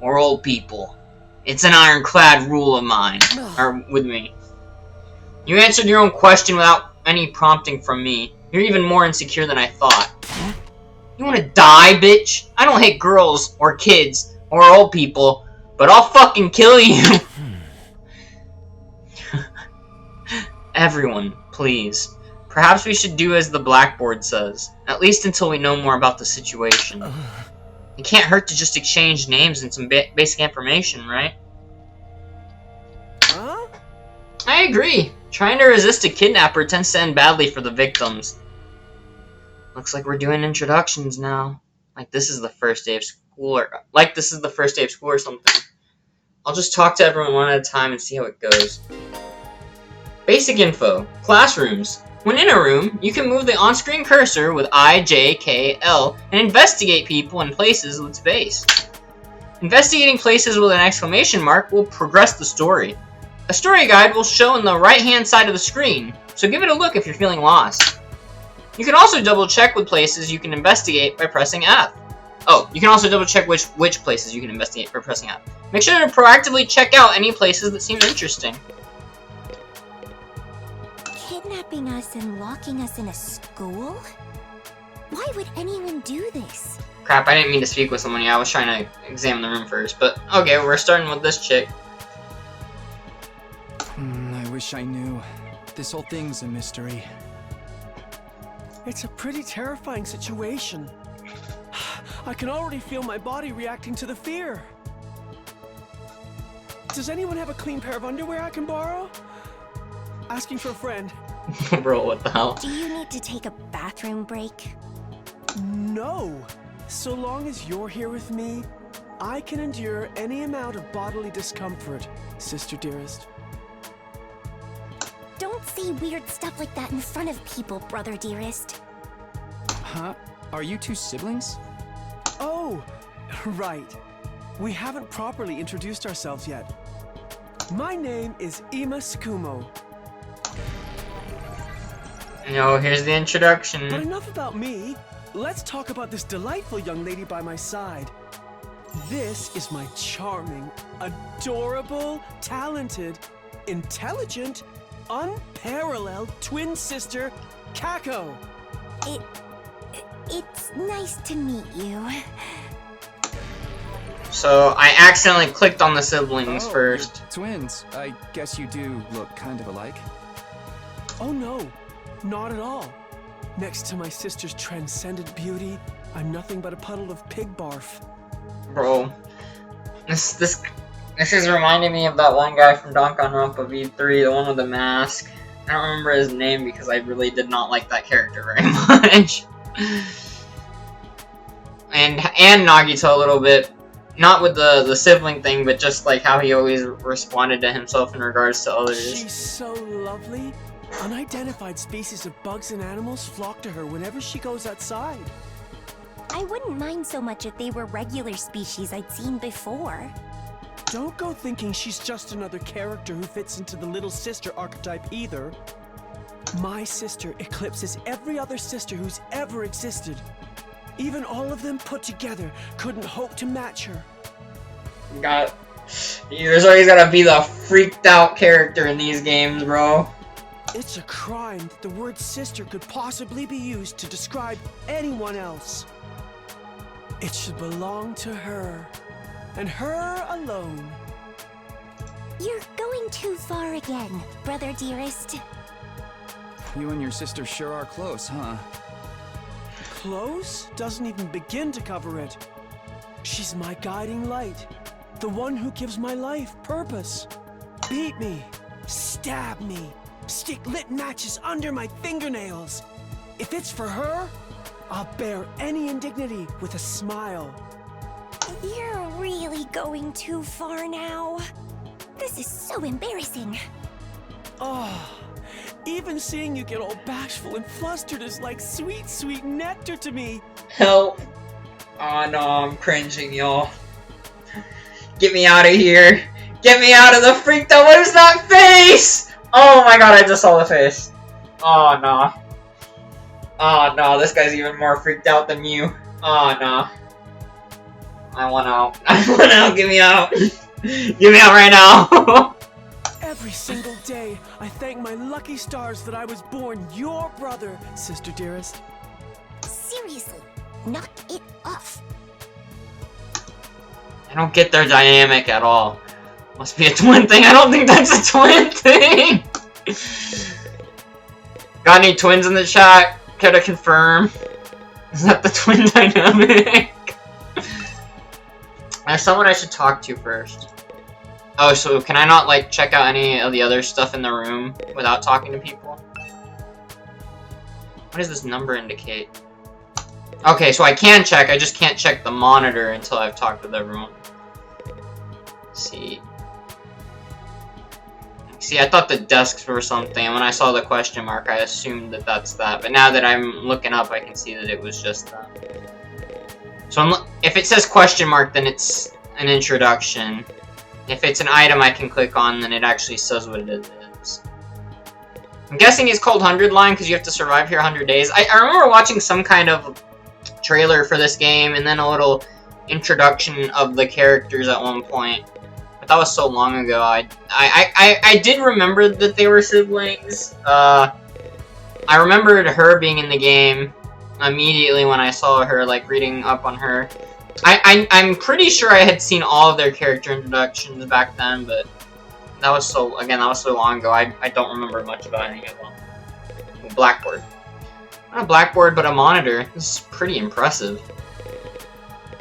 or old people. It's an ironclad rule of mine, or with me. You answered your own question without any prompting from me. You're even more insecure than I thought. You wanna die, bitch? I don't hit girls, or kids, or old people, but I'll fucking kill you! Everyone, please. Perhaps we should do as the blackboard says, at least until we know more about the situation. It can't hurt to just exchange names and some basic information, right? Huh? I agree. Trying to resist a kidnapper tends to end badly for the victims. Looks like we're doing introductions now. Like this is the first day of school, or something. I'll just talk to everyone one at a time and see how it goes. Basic info. Classrooms. When in a room, you can move the on-screen cursor with I, J, K, L, and investigate people and places with space. Investigating places with an exclamation mark will progress the story. A story guide will show on the right-hand side of the screen, so give it a look if you're feeling lost. You can also double-check with places you can investigate by pressing F. Oh, you can also double-check which places you can investigate by pressing F. Make sure to proactively check out any places that seem interesting. Kidnapping us and locking us in a school? Why would anyone do this? Crap, I didn't mean to speak with someone. Yeah, I was trying to examine the room first. But, okay, we're starting with this chick. I wish I knew. This whole thing's a mystery. It's a pretty terrifying situation. I can already feel my body reacting to the fear. Does anyone have a clean pair of underwear I can borrow? Asking for a friend. Bro, what the hell? Do you need to take a bathroom break? No. So long as you're here with me, I can endure any amount of bodily discomfort, sister dearest. Don't say weird stuff like that in front of people, brother dearest. Huh? Are you two siblings? Oh, right. We haven't properly introduced ourselves yet. My name is Ima Tsukumo. No, here's the introduction. But enough about me. Let's talk about this delightful young lady by my side. This is my charming, adorable, talented, intelligent, unparalleled twin sister, Kako. It's nice to meet you. So I accidentally clicked on the siblings Oh, first. you're twins. I guess you do look kind of alike. Oh no, not at all. Next to my sister's transcendent beauty, I'm nothing but a puddle of pig barf. Bro, this is reminding me of that one guy from Danganronpa V3, the one with the mask. I don't remember his name because I really did not like that character very much. and Nagito a little bit, not with the sibling thing, but just like how he always responded to himself in regards to others. She's so lovely. Unidentified species of bugs and animals flock to her whenever she goes outside. I wouldn't mind so much if they were regular species I'd seen before. Don't go thinking she's just another character who fits into the little sister archetype either. My sister eclipses every other sister who's ever existed. Even all of them put together couldn't hope to match her. There's always gotta be the freaked out character in these games, bro. It's a crime that the word sister could possibly be used to describe anyone else. It should belong to her, and her alone. You're going too far again, brother dearest. You and your sister sure are close, huh? Close doesn't even begin to cover it. She's my guiding light, the one who gives my life purpose. Beat me, stab me, stick lit matches under my fingernails. If it's for her, I'll bear any indignity with a smile. You're really going too far now. This is so embarrassing. Oh, even seeing you get all bashful and flustered is like sweet, sweet nectar to me. Help. Oh no, I'm cringing, y'all. Get me out of here. Get me out of the freaked out. What is that face? Oh my god, I just saw the face. Oh no. Oh no, this guy's even more freaked out than you. Oh no. I want out. I want out. Get me out. Get me out right now. Every single day, I thank my lucky stars that I was born your brother, sister dearest. Seriously, knock it off. I don't get their dynamic at all. Must be a twin thing. I don't think that's a twin thing. Got any twins in the chat? Care to confirm? Is that the twin dynamic? There's someone I should talk to first. Oh, so can I not, like, check out any of the other stuff in the room without talking to people? What does this number indicate? Okay, so I can check, I just can't check the monitor until I've talked with everyone. Let's see. See, I thought the desks were something, and when I saw the question mark, I assumed that that's that. But now that I'm looking up, I can see that it was just that. So if it says question mark, then it's an introduction. If it's an item I can click on, then it actually says what it is. I'm guessing it's called 100 Line because you have to survive here 100 days. I remember watching some kind of trailer for this game and then a little introduction of the characters at one point. But that was so long ago. I did remember that they were siblings. I remembered her being in the game immediately when I saw her, like, reading up on her. I'm pretty sure I had seen all of their character introductions back then, but that was so long ago, I don't remember much about any of them. Blackboard. Not a blackboard, but a monitor. This is pretty impressive.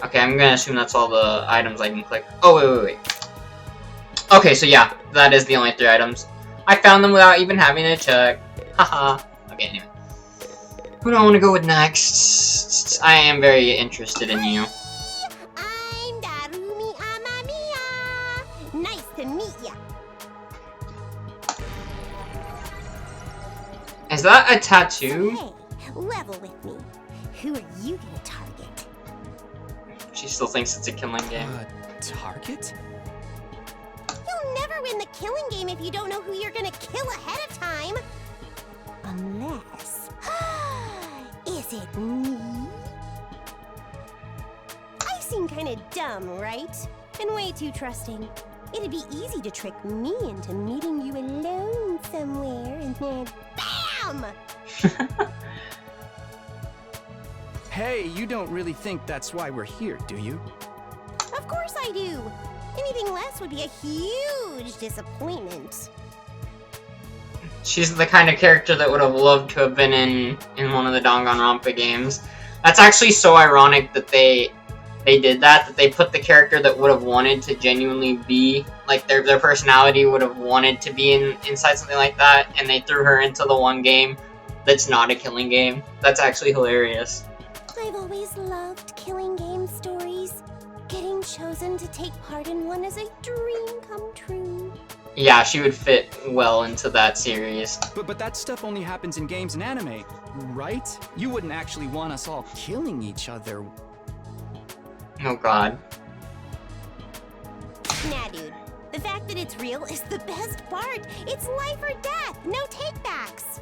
Okay, I'm gonna assume that's all the items I can click. Oh, wait. Okay, so yeah, that is the only 3 items. I found them without even having to check. Haha. Okay, anyway. Who do I want to go with next? I am very interested in you. I'm Darumi Amamiya. Nice to meet ya. Is that a tattoo? Hey, level with me. Who are you gonna target? She still thinks it's a killing game. Target? You'll never win the killing game if you don't know who you're gonna kill ahead of time. Unless... Is it me? I seem kinda dumb, right? And way too trusting. It'd be easy to trick me into meeting you alone somewhere and then BAM! Hey, you don't really think that's why we're here, do you? Of course I do. Anything less would be a huge disappointment. She's the kind of character that would have loved to have been in one of the Danganronpa games. That's actually so ironic that they did that they put the character that would have wanted to genuinely be, like, their personality would have wanted to be inside something like that, and they threw her into the one game that's not a killing game. That's actually hilarious. I've always loved killing game stories. Getting chosen to take part in one is a dream come true. Yeah, she would fit well into that series. But that stuff only happens in games and anime, right? You wouldn't actually want us all killing each other. Oh god. Nah, dude. The fact that it's real is the best part. It's life or death, no takebacks.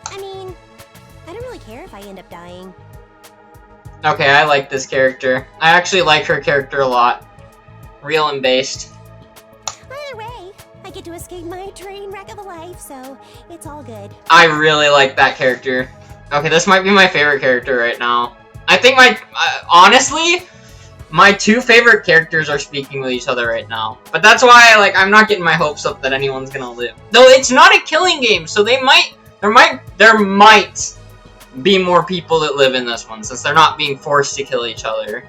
I mean, I don't really care if I end up dying. Okay, I like this character. I actually like her character a lot. Real and based. Either way, I get to escape my train wreck of a life, so it's all good. I really like that character. Okay, this might be my favorite character right now. I think honestly, my two favorite characters are speaking with each other right now. But that's why, like, I'm not getting my hopes up that anyone's gonna live. Though it's not a killing game, so there might be more people that live in this one, since they're not being forced to kill each other.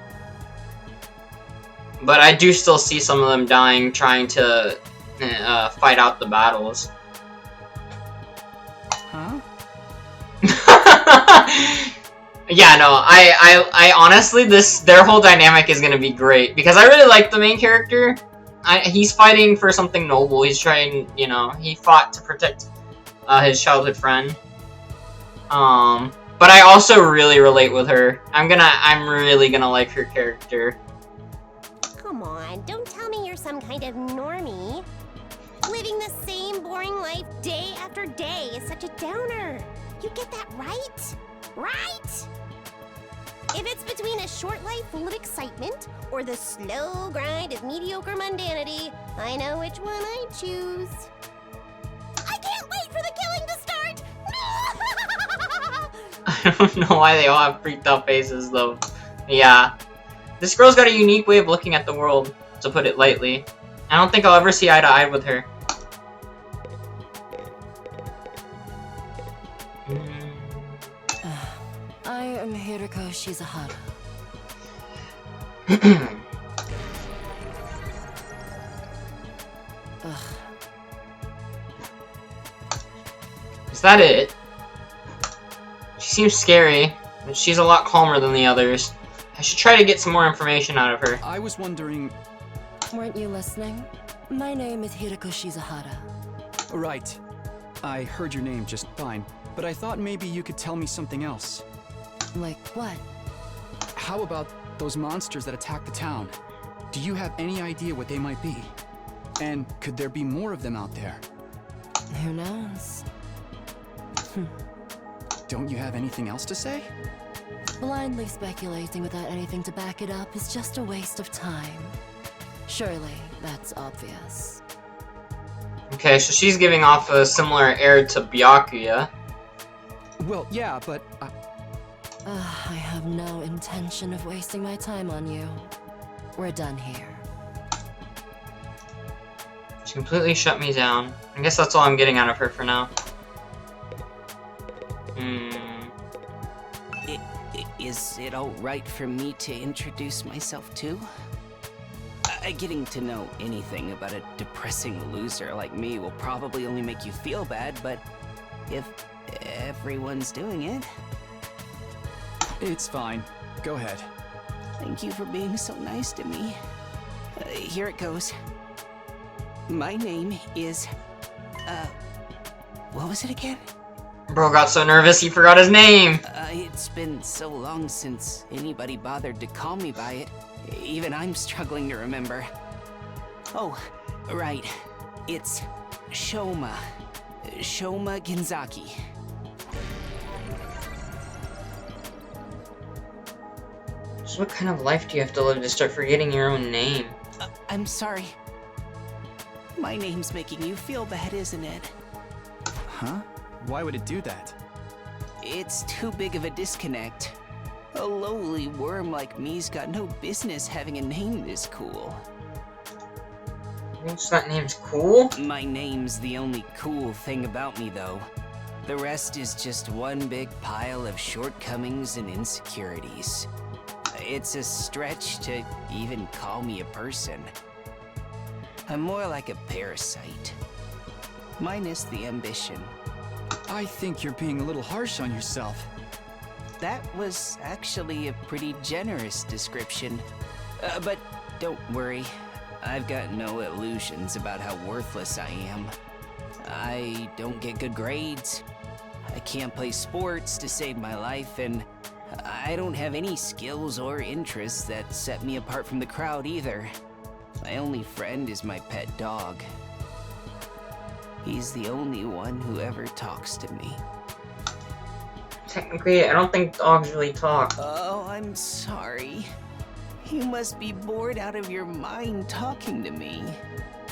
But I do still see some of them dying trying to fight out the battles. Huh? Yeah, no, I honestly, their whole dynamic is gonna be great, because I really like the main character. He's fighting for something noble. He's trying, you know, he fought to protect his childhood friend. But I also really relate with her. I'm really gonna like her character. Come on, don't tell me you're some kind of normie. Living the same boring life day after day is such a downer. You get that right? Right? If it's between a short life full of excitement or the slow grind of mediocre mundanity, I know which one I choose. I can't wait for the killing to start! I don't know why they all have freaked out faces, though. Yeah. This girl's got a unique way of looking at the world, to put it lightly. I don't think I'll ever see eye to eye with her. I am Hiriko Shizuhara. Is that it? She seems scary, but she's a lot calmer than the others. I should try to get some more information out of her. I was wondering... Weren't you listening? My name is Hiriko Shizuhara. Right. I heard your name just fine, but I thought maybe you could tell me something else. Like what? How about those monsters that attacked the town? Do you have any idea what they might be? And could there be more of them out there? Who knows? Don't you have anything else to say? Blindly speculating without anything to back it up is just a waste of time. Surely, that's obvious. Okay, so she's giving off a similar air to Byakuya. Well, yeah, but... I have no intention of wasting my time on you. We're done here. She completely shut me down. I guess that's all I'm getting out of her for now. Is it alright for me to introduce myself too? Getting to know anything about a depressing loser like me will probably only make you feel bad, but if everyone's doing it... It's fine. Go ahead. Thank you for being so nice to me. Here it goes. My name is... what was it again? Bro got so nervous he forgot his name. It's been so long since anybody bothered to call me by it. Even I'm struggling to remember. Oh, right. It's Shoma. Shoma Genzaki. So what kind of life do you have to live to start forgetting your own name? I'm sorry. My name's making you feel bad, isn't it? Huh? Why would it do that? It's too big of a disconnect. A lowly worm like me's got no business having a name this cool. Thinks that name's cool? My name's the only cool thing about me, though. The rest is just one big pile of shortcomings and insecurities. It's a stretch to even call me a person. I'm more like a parasite. Minus the ambition. I think you're being a little harsh on yourself. That was actually a pretty generous description. But don't worry. I've got no illusions about how worthless I am. I don't get good grades. I can't play sports to save my life, and I don't have any skills or interests that set me apart from the crowd either. My only friend is my pet dog. He's the only one who ever talks to me. Technically, I don't think dogs really talk. Oh, I'm sorry. You must be bored out of your mind talking to me.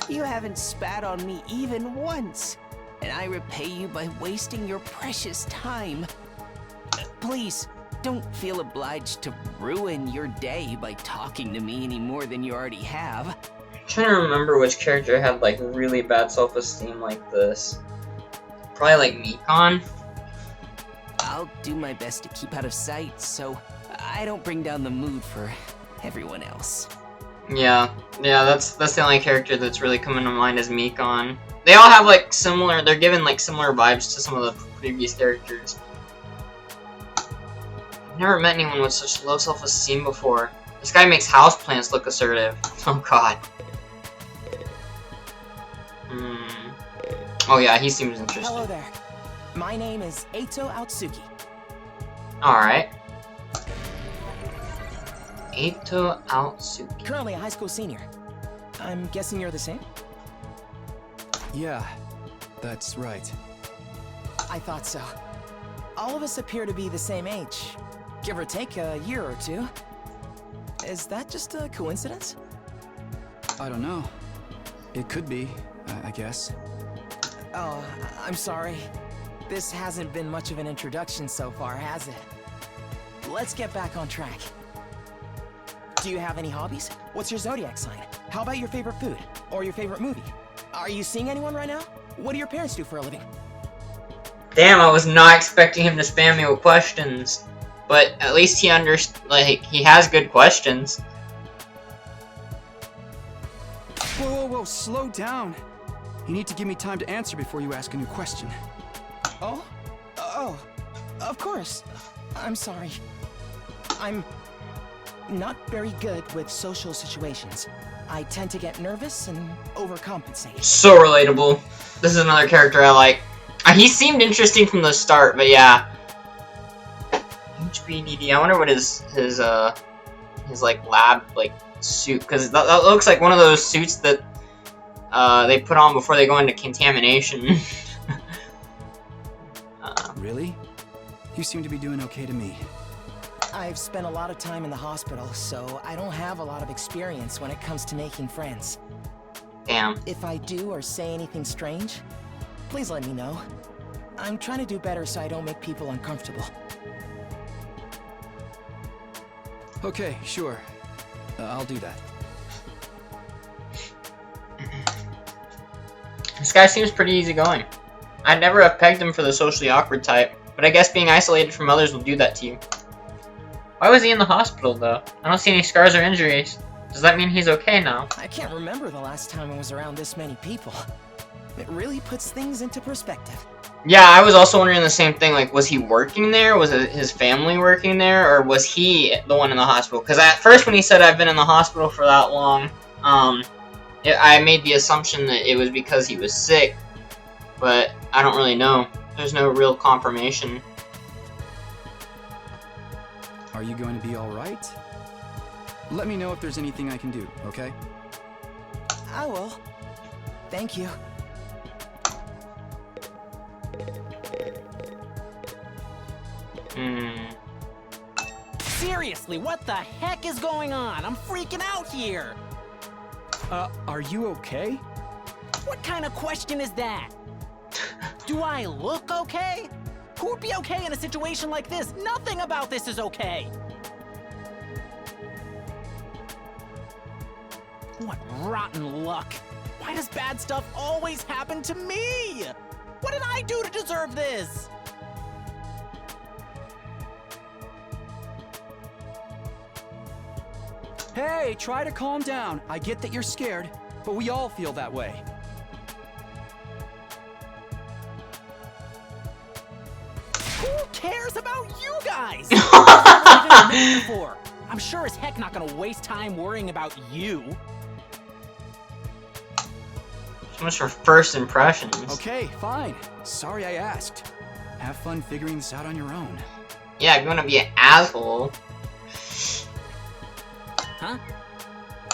You haven't spat on me even once, and I repay you by wasting your precious time. Please, don't feel obliged to ruin your day by talking to me any more than you already have. I'm trying to remember which character had like really bad self-esteem like this. Probably like Mikon. I'll do my best to keep out of sight so I don't bring down the mood for everyone else. Yeah, that's the only character that's really coming to mind is Mikon. They all have like similar, they're given like similar vibes to some of the previous characters. I've never met anyone with such low self-esteem before. This guy makes houseplants look assertive. Oh god. Oh yeah, he seems interesting. Hello there. My name is Eito Aotsuki. Alright. Eito Aotsuki. Currently a high school senior. I'm guessing you're the same? Yeah, that's right. I thought so. All of us appear to be the same age. Give or take a year or two. Is that just a coincidence? I don't know. It could be, I guess. Oh, I'm sorry. This hasn't been much of an introduction so far, has it? Let's get back on track. Do you have any hobbies? What's your zodiac sign? How about your favorite food? Or your favorite movie? Are you seeing anyone right now? What do your parents do for a living? Damn, I was not expecting him to spam me with questions. But at least he he has good questions. Whoa, slow down. You need to give me time to answer before you ask a new question. Oh, of course. I'm sorry. I'm not very good with social situations. I tend to get nervous and overcompensate. So relatable. This is another character I like. He seemed interesting from the start, but yeah. HBDD. I wonder what his like lab like suit, because that looks like one of those suits that they put on before they go into contamination. Really? You seem to be doing okay to me. I've spent a lot of time in the hospital, so I don't have a lot of experience when it comes to making friends. Damn. If I do or say anything strange, please let me know. I'm trying to do better so I don't make people uncomfortable. Okay, sure. I'll do that. This guy seems pretty easygoing. I'd never have pegged him for the socially awkward type, but I guess being isolated from others will do that to you. Why was he in the hospital, though? I don't see any scars or injuries. Does that mean he's okay now? I can't remember the last time I was around this many people. It really puts things into perspective. Yeah, I was also wondering the same thing. Like, was he working there? Was his family working there? Or was he the one in the hospital? Because at first when he said, I've been in the hospital for that long, I made the assumption that it was because he was sick. But I don't really know. There's no real confirmation. Are you going to be alright? Let me know if there's anything I can do, okay? I will. Thank you. Seriously, what the heck is going on? I'm freaking out here! Are you okay? What kind of question is that? Do I look okay? Who would be okay in a situation like this? Nothing about this is okay! What rotten luck. Why does bad stuff always happen to me? What did I do to deserve this? Hey, try to calm down. I get that you're scared, but we all feel that way. Who cares about you guys? I've never met before. I'm sure as heck not gonna waste time worrying about you. So much for first impressions. Okay, fine. Sorry I asked. Have fun figuring this out on your own. Yeah, you're gonna be an asshole. Huh?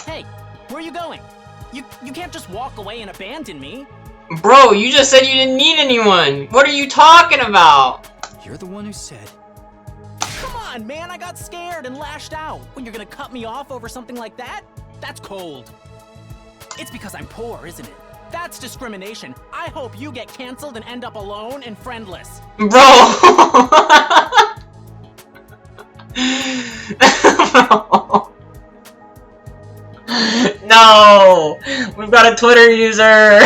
Hey, where are you going? You can't just walk away and abandon me. Bro, you just said you didn't need anyone. What are you talking about? You're the one who said. Come on, man, I got scared and lashed out. When you're gonna cut me off over something like that? That's cold. It's because I'm poor, isn't it? That's discrimination. I hope you get canceled and end up alone and friendless. Bro! No! We've got a Twitter user!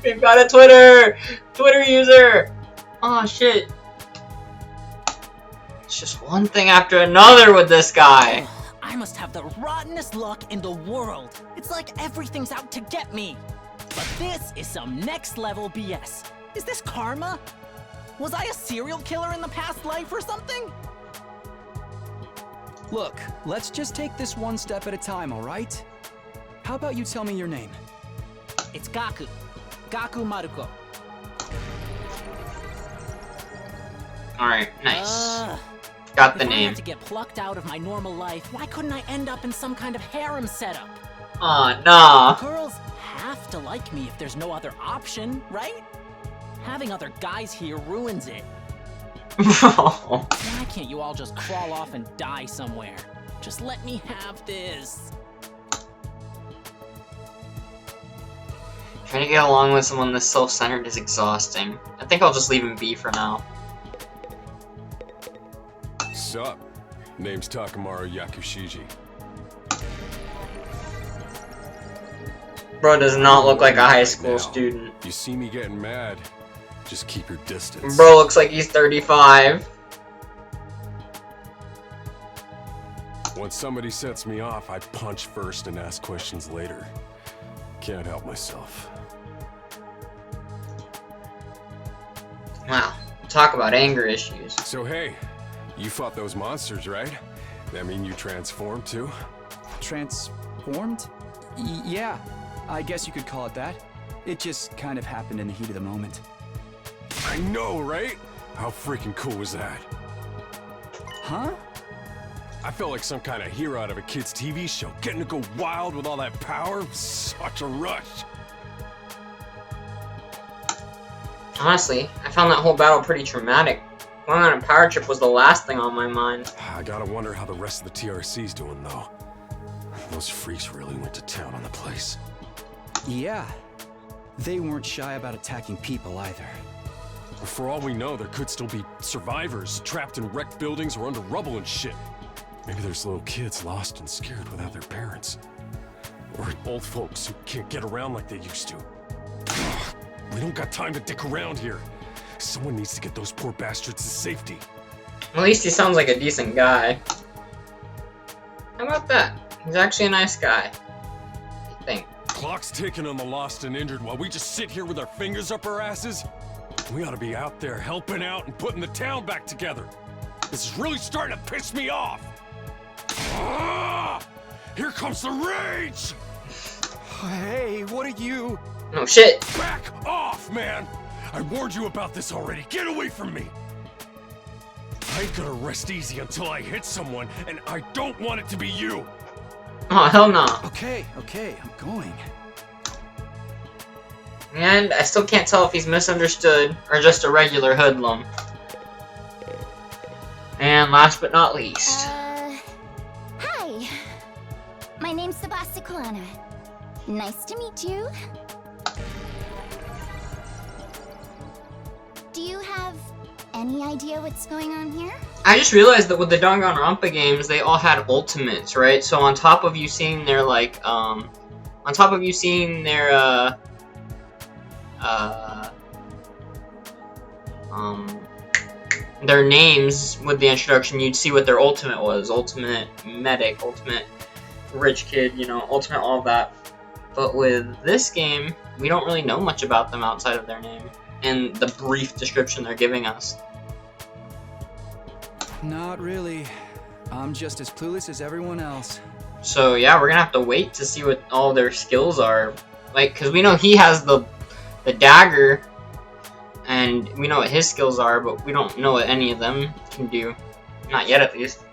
We've got a Twitter user! Oh shit. It's just one thing after another with this guy. I must have the rottenest luck in the world. It's like everything's out to get me. But this is some next level BS. Is this karma? Was I a serial killer in the past life or something? Look, let's just take this one step at a time, alright? How about you tell me your name? It's Gaku. Gaku Maruko. Alright, nice. Got the If I name. had to get plucked out of my normal life, why couldn't I end up in some kind of harem setup? Aw, nah. Girls have to like me if there's no other option, right? Having other guys here ruins it. Bro. Why can't you all just crawl off and die somewhere? Just let me have this. Trying to get along with someone this self-centered is exhausting. I think I'll just leave him be for now. Sup? Name's Takamaru Yakushiji. Bro does not look like a high school student. You see me getting mad, just keep your distance. Bro looks like he's 35. When somebody sets me off, I punch first and ask questions later. Can't help myself. Wow. Talk about anger issues. So hey, you fought those monsters, right? That mean you transformed too? Transformed? Yeah, I guess you could call it that. It just kind of happened in the heat of the moment. I know, right? How freaking cool was that? Huh? I felt like some kind of hero out of a kid's TV show, getting to go wild with all that power. Such a rush. Honestly, I found that whole battle pretty traumatic. Going on a power trip was the last thing on my mind. I gotta wonder how the rest of the TRC's doing, though. Those freaks really went to town on the place. Yeah. They weren't shy about attacking people either. For all we know, there could still be survivors trapped in wrecked buildings or under rubble and shit. Maybe there's little kids lost and scared without their parents. Or old folks who can't get around like they used to. Ugh, we don't got time to dick around here. Someone needs to get those poor bastards to safety. At least he sounds like a decent guy. How about that? He's actually a nice guy. I think. Clock's ticking on the lost and injured while we just sit here with our fingers up our asses. We ought to be out there helping out and putting the town back together. This is really starting to piss me off. Ah! Here comes the rage! Hey, what are you? Oh shit. Back off, man! I warned you about this already. Get away from me! I ain't gonna rest easy until I hit someone, and I don't want it to be you! Oh, hell no. Okay, I'm going. And I still can't tell if he's misunderstood or just a regular hoodlum. And last but not least. Hi. My name's Sebasticulana. Nice to meet you. Do you have any Any idea what's going on here? I just realized that with the Danganronpa games, they all had ultimates, right? So on top of you seeing their like, on top of you seeing their names with the introduction, you'd see what their ultimate was. Ultimate medic, ultimate rich kid, you know, ultimate all of that. But with this game, we don't really know much about them outside of their name and the brief description they're giving us. Not really. I'm just as clueless as everyone else. So yeah, we're gonna have to wait to see what all their skills are. Like, cause we know he has the dagger, and we know what his skills are, but we don't know what any of them can do. Not yet, at least.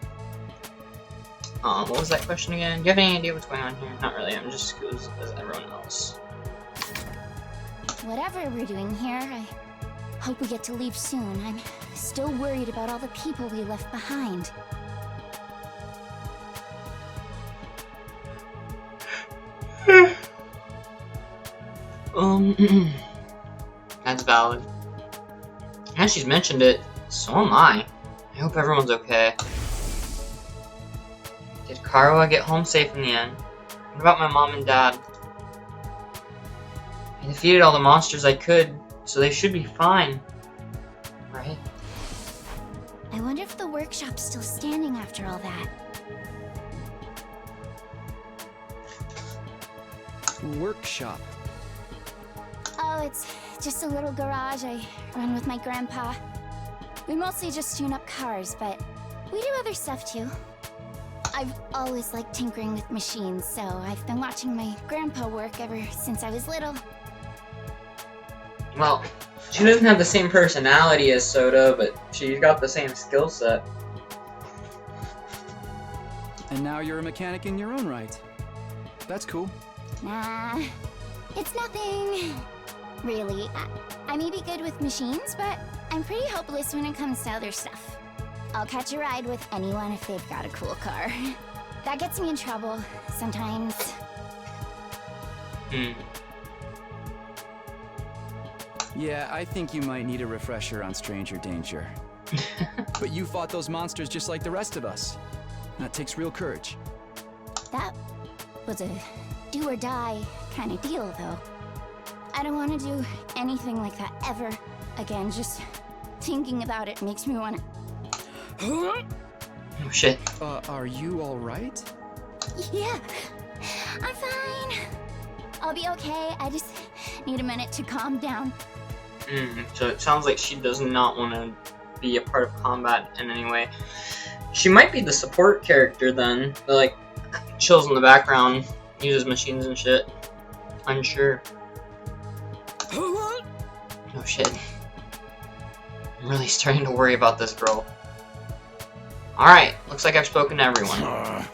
What was that question again? Do you have any idea what's going on here? Not really. I'm just as good as everyone else. Whatever we're doing here, I hope we get to leave soon. I'm still worried about all the people we left behind. That's valid. And she's mentioned it, so am I. I hope everyone's okay. Did Karawa get home safe in the end? What about my mom and dad? I defeated all the monsters I could, so they should be fine. Right? I wonder if the workshop's still standing after all that. Workshop. Oh, it's just a little garage I run with my grandpa. We mostly just tune up cars, but we do other stuff too. I've always liked tinkering with machines, so I've been watching my grandpa work ever since I was little. Well, she doesn't have the same personality as Soda, but she's got the same skill set. And now you're a mechanic in your own right. That's cool. Nah, it's nothing. Really, I may be good with machines, but I'm pretty hopeless when it comes to other stuff. I'll catch a ride with anyone if they've got a cool car. That gets me in trouble sometimes. Yeah, I think you might need a refresher on stranger danger. But you fought those monsters just like the rest of us. That takes real courage. That was a do or die kind of deal, though. I don't want to do anything like that ever again. Just thinking about it makes me want to... Oh shit. Are you alright? Yeah, I'm fine. I'll be okay. I just need a minute to calm down. So it sounds like she does not want to be a part of combat in any way. She might be the support character then, that like chills in the background, uses machines and shit. Unsure. Oh shit. I'm really starting to worry about this girl. Alright, looks like I've spoken to everyone.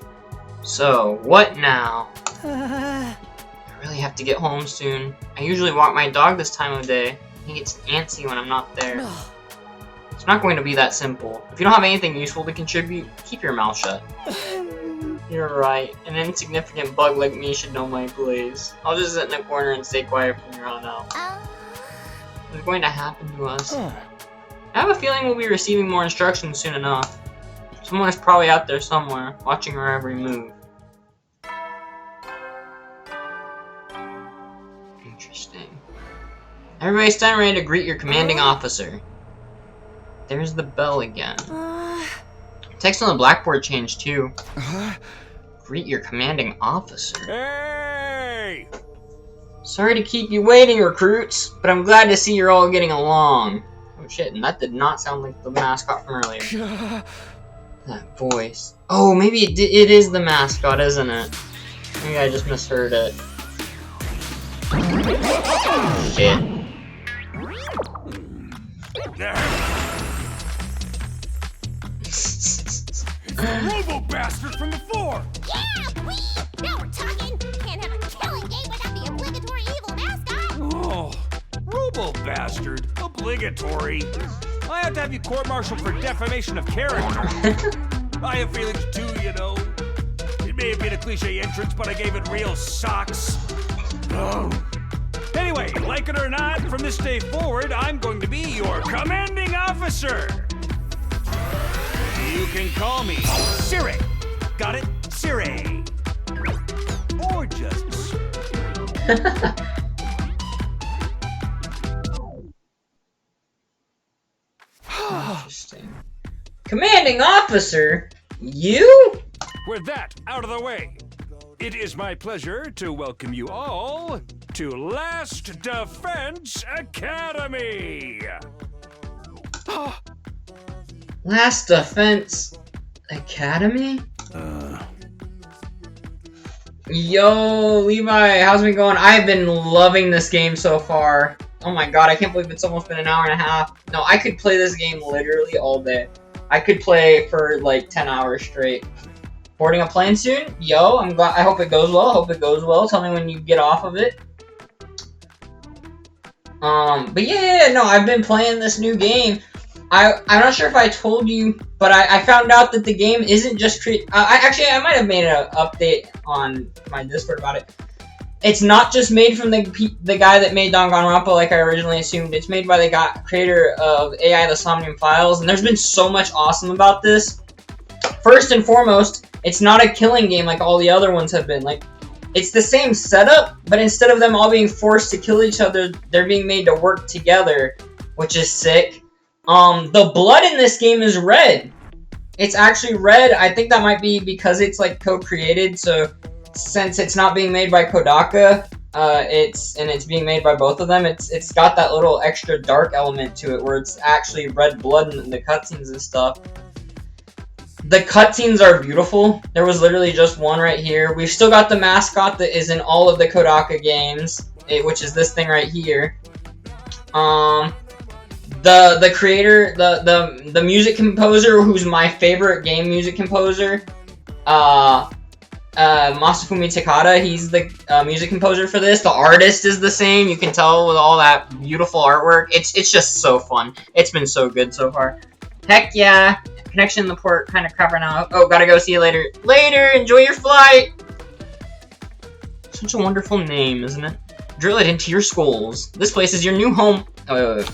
So, what now? I really have to get home soon. I usually walk my dog this time of day. He gets antsy when I'm not there. It's not going to be that simple. If you don't have anything useful to contribute, keep your mouth shut. You're right. An insignificant bug like me should know my place. I'll just sit in the corner and stay quiet from here on out. What's going to happen to us? I have a feeling we'll be receiving more instructions soon enough. Someone is probably out there somewhere, watching our every move. Interesting. Everybody stand ready to greet your commanding officer. There's the bell again. Text on the blackboard changed too. Greet your commanding officer. Hey! Sorry to keep you waiting, recruits, but I'm glad to see you're all getting along. Oh shit, and that did not sound like the mascot from earlier. That voice. Oh, maybe it is the mascot, isn't it? Maybe I just misheard it. Shit. Robo bastard from before! Yeah, wee! Now we're talking! Can't have a killing game without the obligatory evil mascot! Oh, Robo bastard. Obligatory. I have to have you court-martialed for defamation of character. I have feelings too, you know. It may have been a cliche entrance, but I gave it real socks. Anyway, boy. Like it or not, from this day forward, I'm going to be your commanding officer. You can call me Siri. Got it? Siri. Or just... Interesting. Commanding officer? You? With that out of the way, it is my pleasure to welcome you all to Last Defense Academy. Last Defense Academy? Yo, Levi, how's it going? I've been loving this game so far. Oh my god, I can't believe it's almost been an hour and a half. No, I could play this game literally all day. I could play for like 10 hours straight. Boarding a plane soon? Yo, I hope it goes well. Tell me when you get off of it. But yeah, no, I've been playing this new game. I'm not sure if I told you, but I found out that the game isn't just I might have made an update on my Discord about it. It's not just made from the guy that made Danganronpa like I originally assumed. It's made by the creator of AI The Somnium Files, and there's been so much awesome about this. First and foremost, it's not a killing game like all the other ones have been. Like, it's the same setup, but instead of them all being forced to kill each other, they're being made to work together, which is sick. The blood in this game is red. It's actually red. I think that might be because it's like co-created, so since it's not being made by Kodaka, it's being made by both of them, it's got that little extra dark element to it where it's actually red blood in the cutscenes and stuff. The cutscenes are beautiful. There was literally just one right here. We've still got the mascot that is in all of the Kodaka games, which is this thing right here. The creator, the music composer, who's my favorite game music composer, Masafumi Takada, he's the music composer for this. The artist is the same. You can tell with all that beautiful artwork. It's just so fun. It's been so good so far. Heck yeah. Connection in the port kind of crapping out. Oh, gotta go. See you later. Later. Enjoy your flight. Such a wonderful name, isn't it? Drill it into your skulls. This place is your new home. Oh, wait.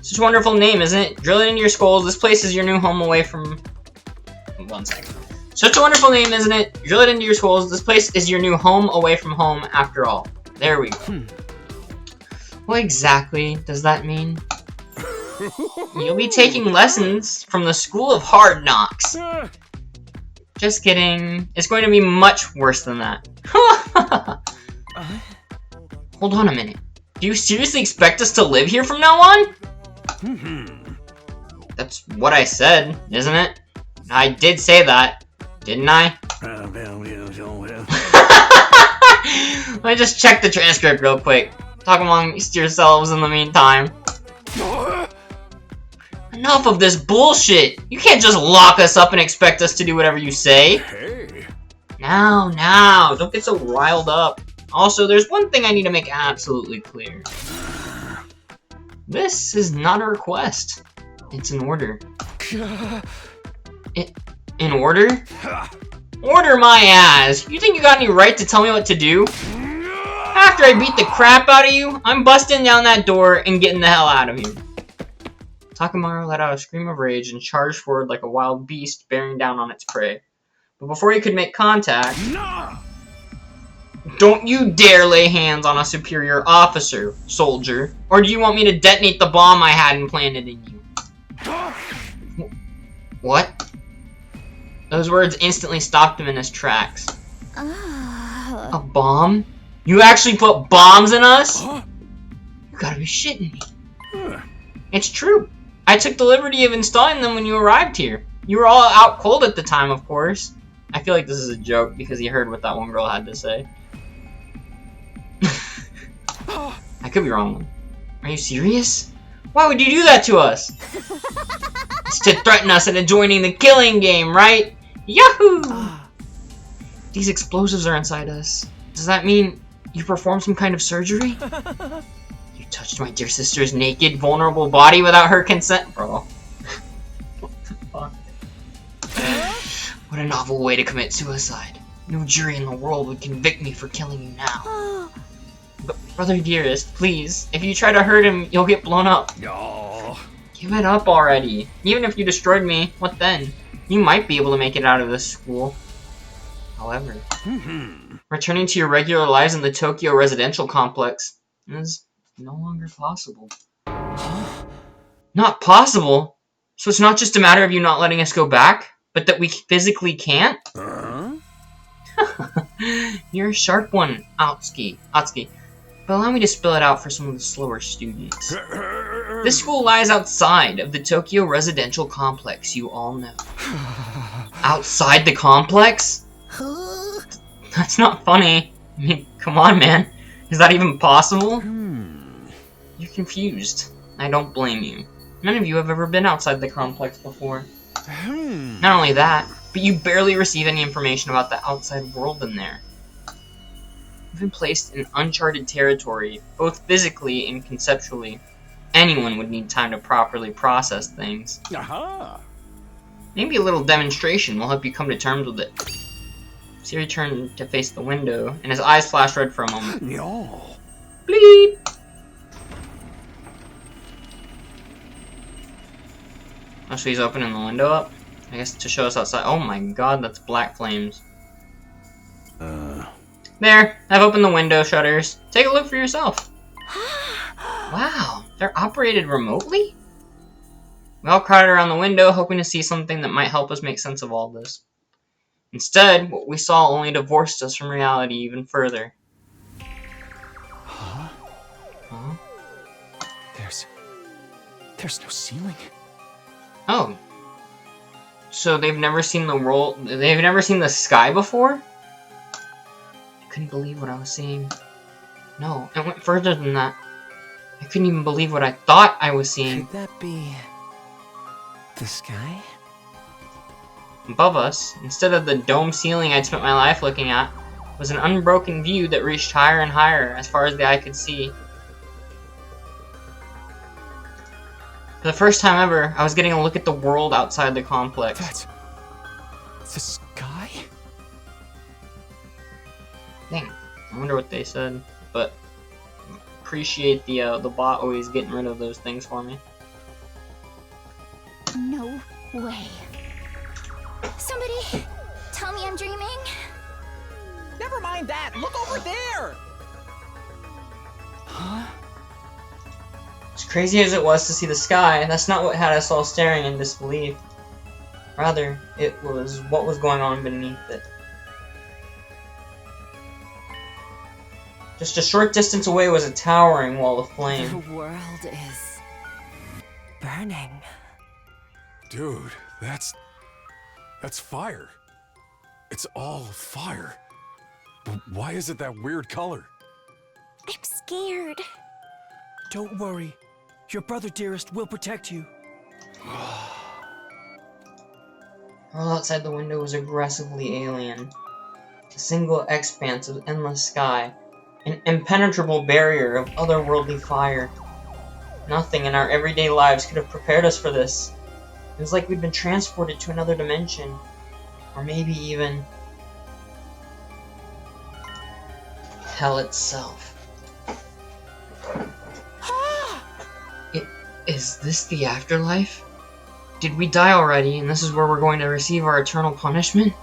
Such a wonderful name, isn't it? Drill it into your skulls. This place is your new home away from... 1 second. Such a wonderful name, isn't it? Drill it into your skulls. This place is your new home away from home after all. There we go. What exactly does that mean? You'll be taking lessons from the School of Hard Knocks. Just kidding. It's going to be much worse than that. Hold on a minute. Do you seriously expect us to live here from now on? That's what I said, isn't it? I did say that, didn't I? Let me just check the transcript real quick. Talk amongst yourselves in the meantime. Enough of this bullshit! You can't just lock us up and expect us to do whatever you say. Hey. Now, don't get so riled up. Also, there's one thing I need to make absolutely clear. This is not a request. It's an order. In order? Order my ass! You think you got any right to tell me what to do? After I beat the crap out of you, I'm busting down that door and getting the hell out of here. Takamaru let out a scream of rage and charged forward like a wild beast bearing down on its prey. But before he could make contact... No! Don't you dare lay hands on a superior officer, soldier. Or do you want me to detonate the bomb I had implanted in you? What? Those words instantly stopped him in his tracks. A bomb? You actually put bombs in us? You gotta be shitting me. It's true. I took the liberty of installing them when you arrived here. You were all out cold at the time, of course. I feel like this is a joke because he heard what that one girl had to say. I could be wrong. Are you serious? Why would you do that to us? It's to threaten us into joining the killing game, right? Yahoo! These explosives are inside us. Does that mean you performed some kind of surgery? You touched my dear sister's naked, vulnerable body without her consent? Bro. What the fuck? What a novel way to commit suicide. No jury in the world would convict me for killing you now. Brother dearest, please. If you try to hurt him, you'll get blown up. Oh. Give it up already. Even if you destroyed me, what then? You might be able to make it out of this school. However, returning to your regular lives in the Tokyo residential complex is no longer possible. Not possible? So it's not just a matter of you not letting us go back, but that we physically can't? You're a sharp one, Atsuki. But allow me to spell it out for some of the slower students. This school lies outside of the Tokyo residential complex, you all know. Outside the complex? That's not funny. I mean, come on, man. Is that even possible? You're confused. I don't blame you. None of you have ever been outside the complex before. Not only that, but you barely receive any information about the outside world in there. You've been placed in uncharted territory, both physically and conceptually. Anyone would need time to properly process things. Maybe a little demonstration will help you come to terms with it. Siri turned to face the window, and his eyes flashed red for a moment. Bleep! Oh, so he's opening the window up? I guess to show us outside. Oh my god, that's black flames. There, I've opened the window shutters. Take a look for yourself. Wow, they're operated remotely? We all crowded around the window, hoping to see something that might help us make sense of all this. Instead, what we saw only divorced us from reality even further. Huh? There's no ceiling. Oh. So they've never seen the world. They've never seen the sky before? I couldn't believe what I was seeing. No, it went further than that. I couldn't even believe what I thought I was seeing. Could that be the sky? Above us, instead of the dome ceiling I'd spent my life looking at, was an unbroken view that reached higher and higher as far as the eye could see. For the first time ever, I was getting a look at the world outside the complex. That's the sky? Dang, I wonder what they said, but appreciate the bot always getting rid of those things for me. No way. Somebody, tell me I'm dreaming. Never mind that. Look over there. Huh? As crazy as it was to see the sky, that's not what had us all staring in disbelief. Rather, it was what was going on beneath it. Just a short distance away was a towering wall of flame. The world is burning. Dude, that's fire. It's all fire. But why is it that weird color? I'm scared. Don't worry. Your brother dearest will protect you. All outside the window was aggressively alien. A single expanse of endless sky. An impenetrable barrier of otherworldly fire. Nothing in our everyday lives could have prepared us for this. It was like we'd been transported to another dimension. Or maybe even hell itself. Is this the afterlife? Did we die already, and this is where we're going to receive our eternal punishment?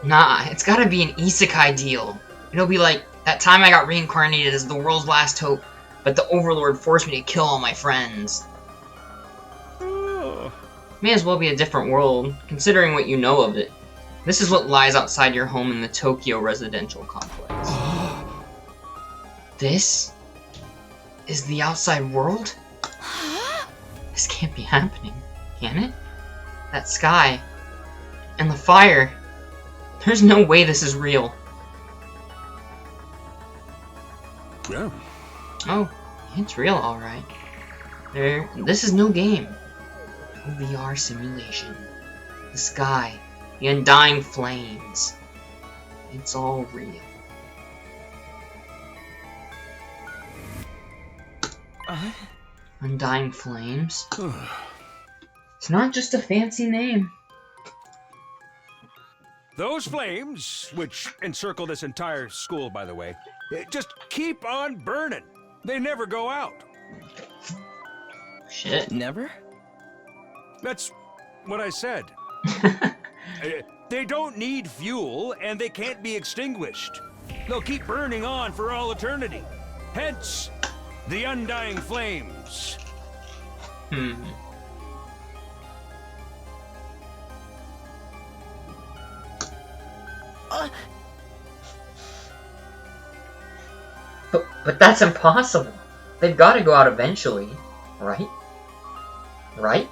Nah, it's gotta be an isekai deal. It'll be like, that time I got reincarnated as the world's last hope, but the Overlord forced me to kill all my friends. May as well be a different world, considering what you know of it. This is what lies outside your home in the Tokyo residential complex. This is the outside world? This can't be happening, can it? That sky, and the fire. There's no way this is real. Yeah. Oh, it's real, alright. This is no game. No VR simulation. The sky, the undying flames. It's all real. Undying Flames? It's not just a fancy name. those flames, which encircle this entire school, by the way, just keep on burning. They never go out. Shit. Never? That's what I said. They don't need fuel, and they can't be extinguished. They'll keep burning on for all eternity. Hence, the undying flames. But that's impossible. They've got to go out eventually, right? Right?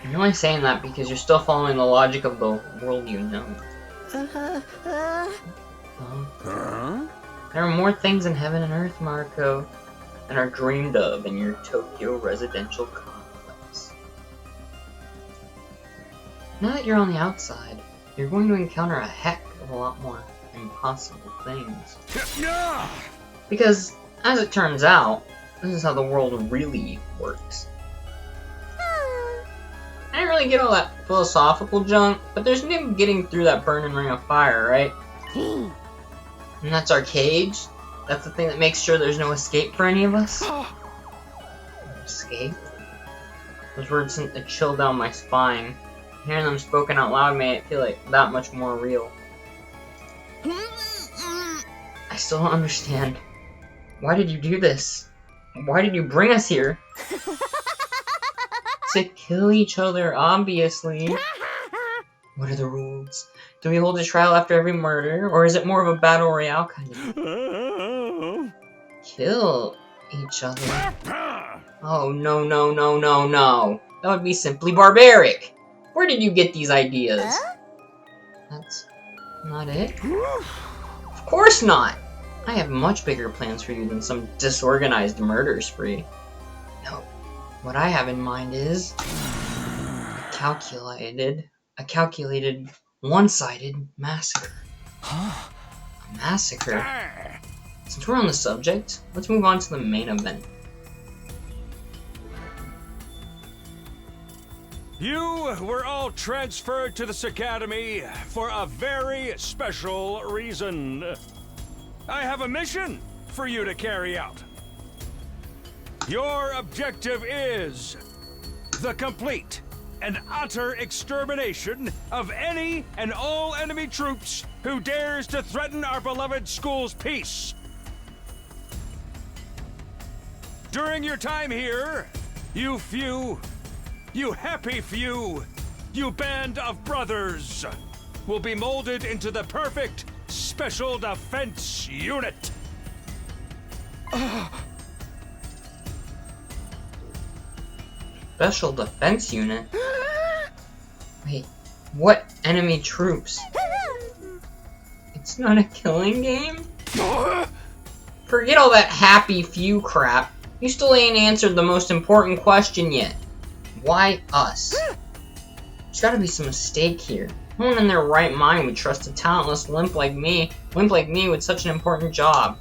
You're only saying that because you're still following the logic of the world you know. There are more things in heaven and earth, Marco, than are dreamed of in your Tokyo residential complex. Now that you're on the outside, you're going to encounter a heck of a lot more impossible things. Because, as it turns out, this is how the world really works. I didn't really get all that philosophical junk, but there's no getting through that burning ring of fire, right? And that's our cage? That's the thing that makes sure there's no escape for any of us? Escape? Those words sent a chill down my spine. Hearing them spoken out loud made it feel like that much more real. I still don't understand. Why did you do this? Why did you bring us here? To kill each other, obviously. What are the rules? Do we hold a trial after every murder, or is it more of a battle royale kind of? Kill each other? Oh, no, no, no, no, no. That would be simply barbaric. Where did you get these ideas? That's not it? Of course not! I have much bigger plans for you than some disorganized murder spree. No. What I have in mind is a calculated, one-sided massacre. A massacre? Since we're on the subject, let's move on to the main event. You were all transferred to this academy for a very special reason. I have a mission for you to carry out. Your objective is the complete and utter extermination of any and all enemy troops who dares to threaten our beloved school's peace. During your time here, you happy few, you band of brothers, will be molded into the perfect special defense unit. Special defense unit? Wait, what enemy troops? It's not a killing game? Forget all that happy few crap. You still ain't answered the most important question yet. Why us? There's gotta be some mistake here. No one in their right mind would trust a talentless limp like me with such an important job.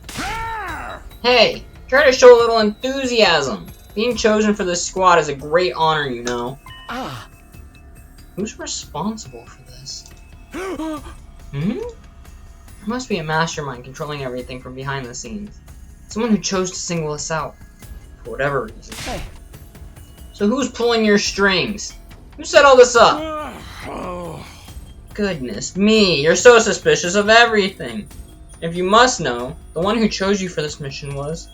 Hey, try to show a little enthusiasm. Being chosen for this squad is a great honor, you know. Who's responsible for this? There must be a mastermind controlling everything from behind the scenes. Someone who chose to single us out. For whatever reason. So who's pulling your strings? Who set all this up? Goodness me, you're so suspicious of everything. If you must know, the one who chose you for this mission was...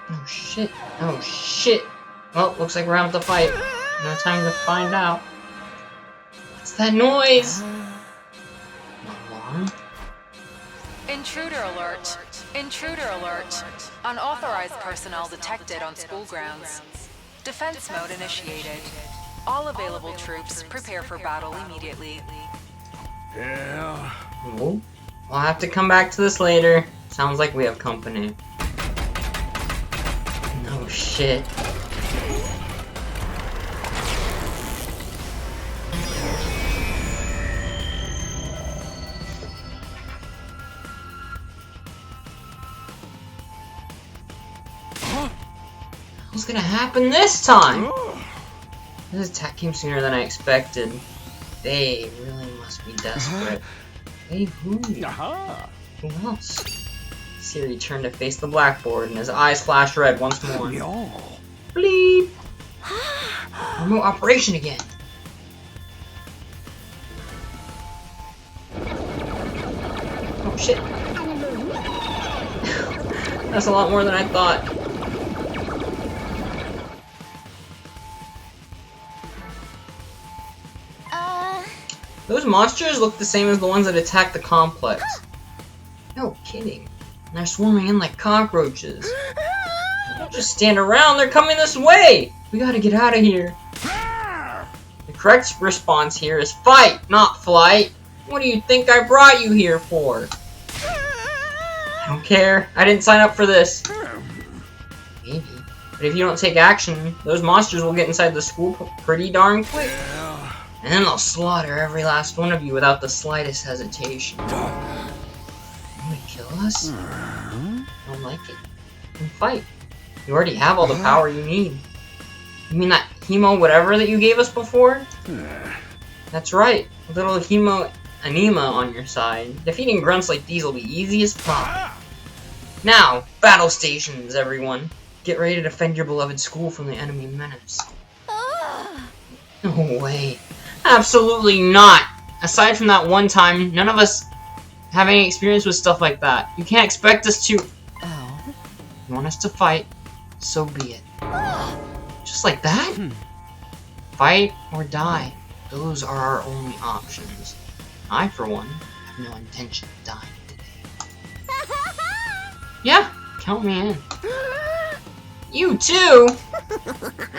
Oh shit, oh shit. Well, looks like we're out to fight. No time to find out. What's that noise? Alarm? Intruder alert. Intruder alert. Unauthorized personnel detected on school grounds. Defense mode initiated. All available troops prepare for battle immediately. Yeah. Oh, I'll have to come back to this later. Sounds like we have company. No shit. What's gonna happen this time? This attack came sooner than I expected. They really must be desperate. Hey, who? Who else? Siri turned to face the blackboard, and his eyes flashed red once more. Bleep! Remote operation again. Oh shit! That's a lot more than I thought. Those monsters look the same as the ones that attacked the complex. No kidding. And they're swarming in like cockroaches. Don't just stand around, they're coming this way! We gotta get out of here. The correct response here is fight, not flight. What do you think I brought you here for? I don't care. I didn't sign up for this. Maybe. But if you don't take action, those monsters will get inside the school pretty darn quick. And then they'll slaughter every last one of you without the slightest hesitation. You wanna kill us? I don't like it. Then fight. You already have all the power you need. You mean that hemo whatever that you gave us before? That's right. A little hemo anema on your side. Defeating grunts like these will be easy as pie. Now, battle stations, everyone. Get ready to defend your beloved school from the enemy menace. No way. Absolutely not! Aside from that one time, none of us have any experience with stuff like that. You can't expect us to... Oh. You want us to fight? So be it. Just like that? Fight or die. Those are our only options. I, for one, have no intention of dying today. Yeah, count me in. You too?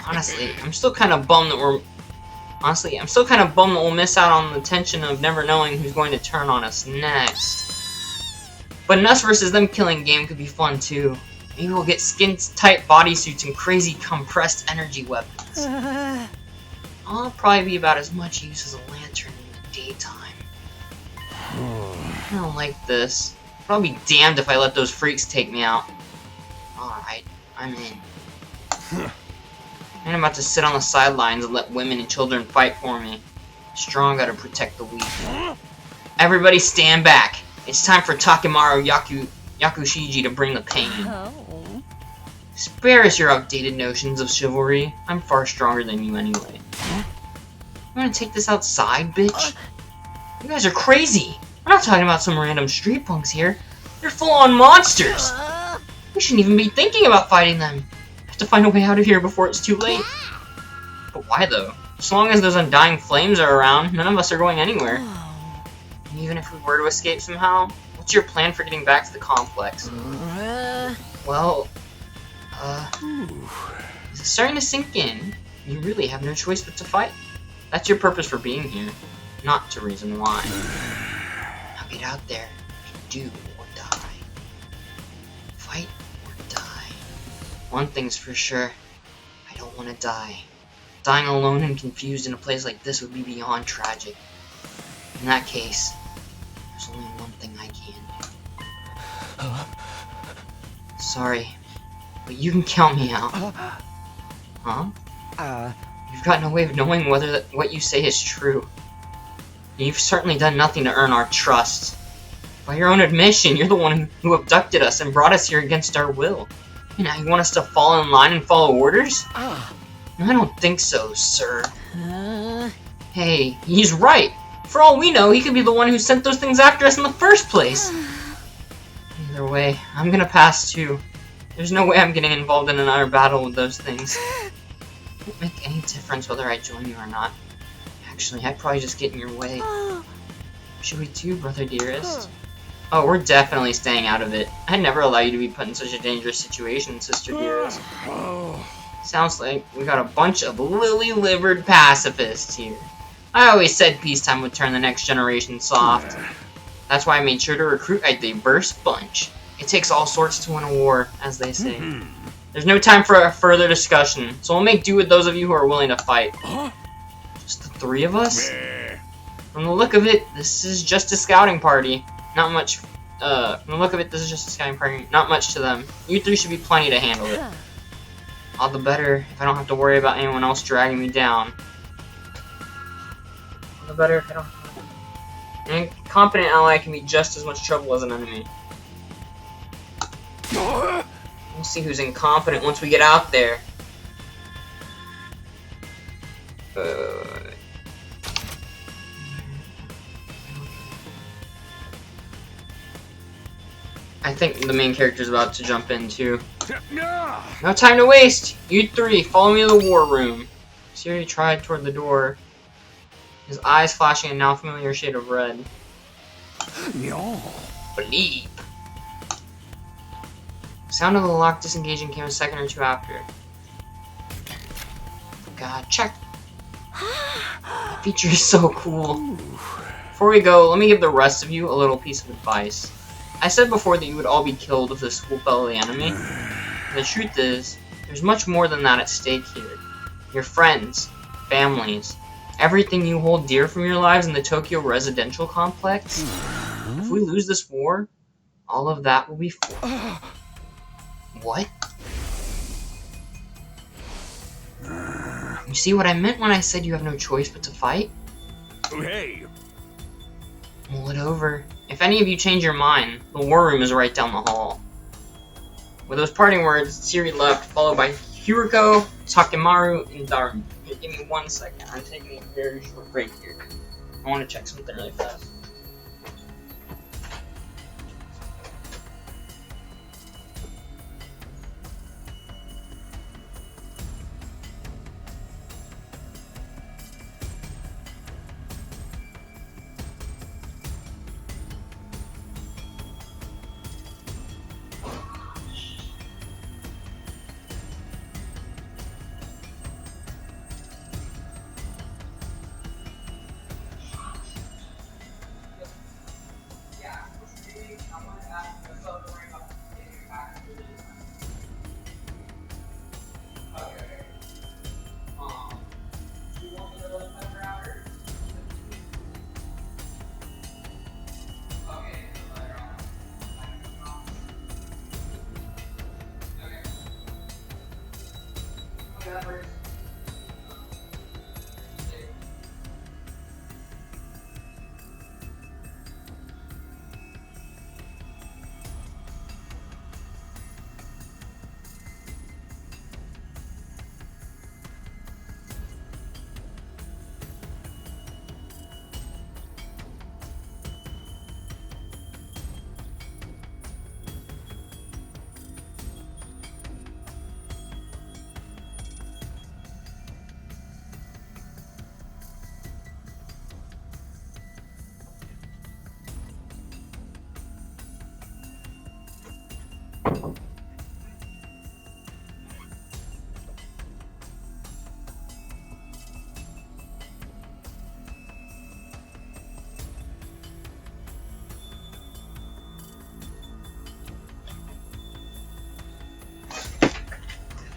Honestly, I'm still kind of bummed that we'll miss out on the tension of never knowing who's going to turn on us next. But an us versus them killing game could be fun too. Maybe we'll get skin-tight bodysuits and crazy compressed energy weapons. I'll probably be about as much use as a lantern in the daytime. I don't like this. But I'll be damned if I let those freaks take me out. Alright, I'm in. I'm about to sit on the sidelines and let women and children fight for me. Strong gotta protect the weak. Everybody stand back. It's time for Takemaru Yakushiji to bring the pain. Spare us your outdated notions of chivalry. I'm far stronger than you anyway. You wanna take this outside, bitch? You guys are crazy. We're not talking about some random street punks here. They're full-on monsters. We shouldn't even be thinking about fighting them. I have to find a way out of here before it's too late. But why though? As long as those undying flames are around, none of us are going anywhere. And even if we were to escape somehow, what's your plan for getting back to the complex? Well, it's starting to sink in. You really have no choice but to fight. That's your purpose for being here, not to reason why. Now get out there and do or die. Fight or die. One thing's for sure, I don't want to die. Dying alone and confused in a place like this would be beyond tragic. In that case, there's only one thing I can do. Sorry, but you can count me out. Huh? You've got no way of knowing whether what you say is true. You've certainly done nothing to earn our trust. By your own admission, you're the one who abducted us and brought us here against our will. And now you want us to fall in line and follow orders? I don't think so, sir. Hey, he's right. For all we know, he could be the one who sent those things after us in the first place. Either way, I'm gonna pass too. There's no way I'm getting involved in another battle with those things. It won't make any difference whether I join you or not. Actually, I'd probably just get in your way. Should we do, brother dearest? Oh, we're definitely staying out of it. I'd never allow you to be put in such a dangerous situation, sister dearest. Sounds like we got a bunch of lily-livered pacifists here. I always said peacetime would turn the next generation soft. That's why I made sure to recruit a diverse bunch. It takes all sorts to win a war, as they say. There's no time for a further discussion, so we'll make do with those of you who are willing to fight. Just the three of us? From the look of it, this is just a scouting party. Not much, from the look of it, this is just a scouting party. Not much to them. You three should be plenty to handle it. all the better if I don't have to worry about anyone else dragging me down. All the better if I don't. An incompetent ally can be just as much trouble as an enemy. We'll see who's incompetent once we get out there. I think the main character's about to jump in too. No time to waste! You three, follow me to the war room. Siri tried toward the door, his eyes flashing a now familiar shade of red. No. Believe. Sound of the lock disengaging came a second or two after. God, check. That feature is so cool. Before we go, let me give the rest of you a little piece of advice. I said before that you would all be killed if the school fell to the enemy. The truth is, there's much more than that at stake here. Your friends, families, everything you hold dear from your lives in the Tokyo residential complex. If we lose this war, all of that will be for. What? You see what I meant when I said you have no choice but to fight? Hey! Mull it over. If any of you change your mind, the war room is right down the hall. With those parting words, Siri left, followed by Hiriko, Takemaru, and Daru. Here, give me 1 second. I'm taking a very short break here. I want to check something really fast.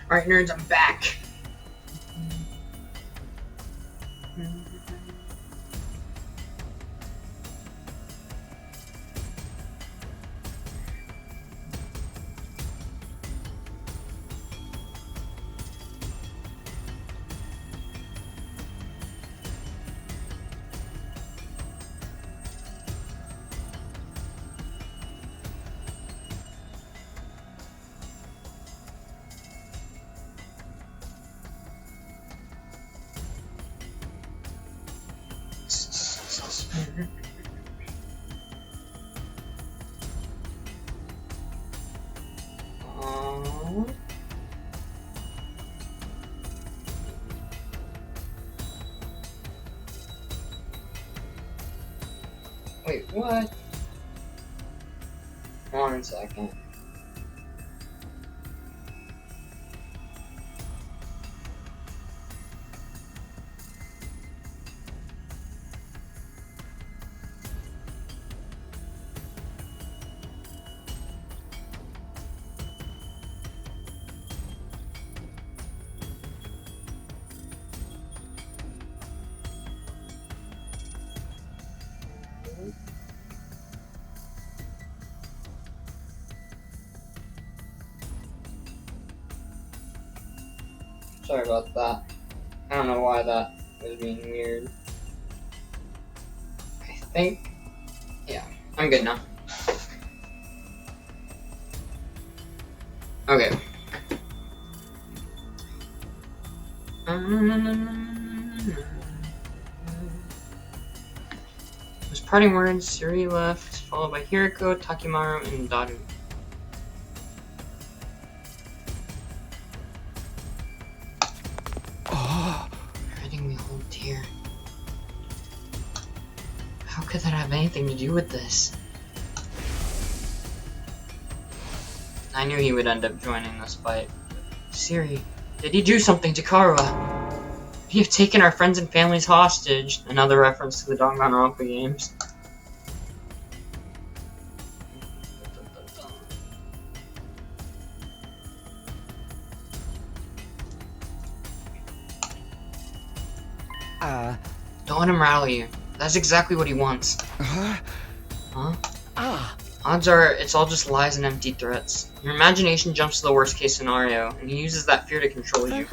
Alright, nerds, I'm back. Wait, what? 1 second. Sorry about that. I don't know why that was being weird. I think... Yeah, I'm good now. Okay. Those parting words, Suri left, followed by Hiriko, Takimaru, and Daru. Everything we hold dear. How could that have anything to do with this? I knew he would end up joining this fight. Siri, did he do something to Karua? Could he have taken our friends and families hostage? Another reference to the Danganronpa games. Don't let him rattle you. That's exactly what he wants. Huh? Odds are, it's all just lies and empty threats. Your imagination jumps to the worst case scenario, and he uses that fear to control you.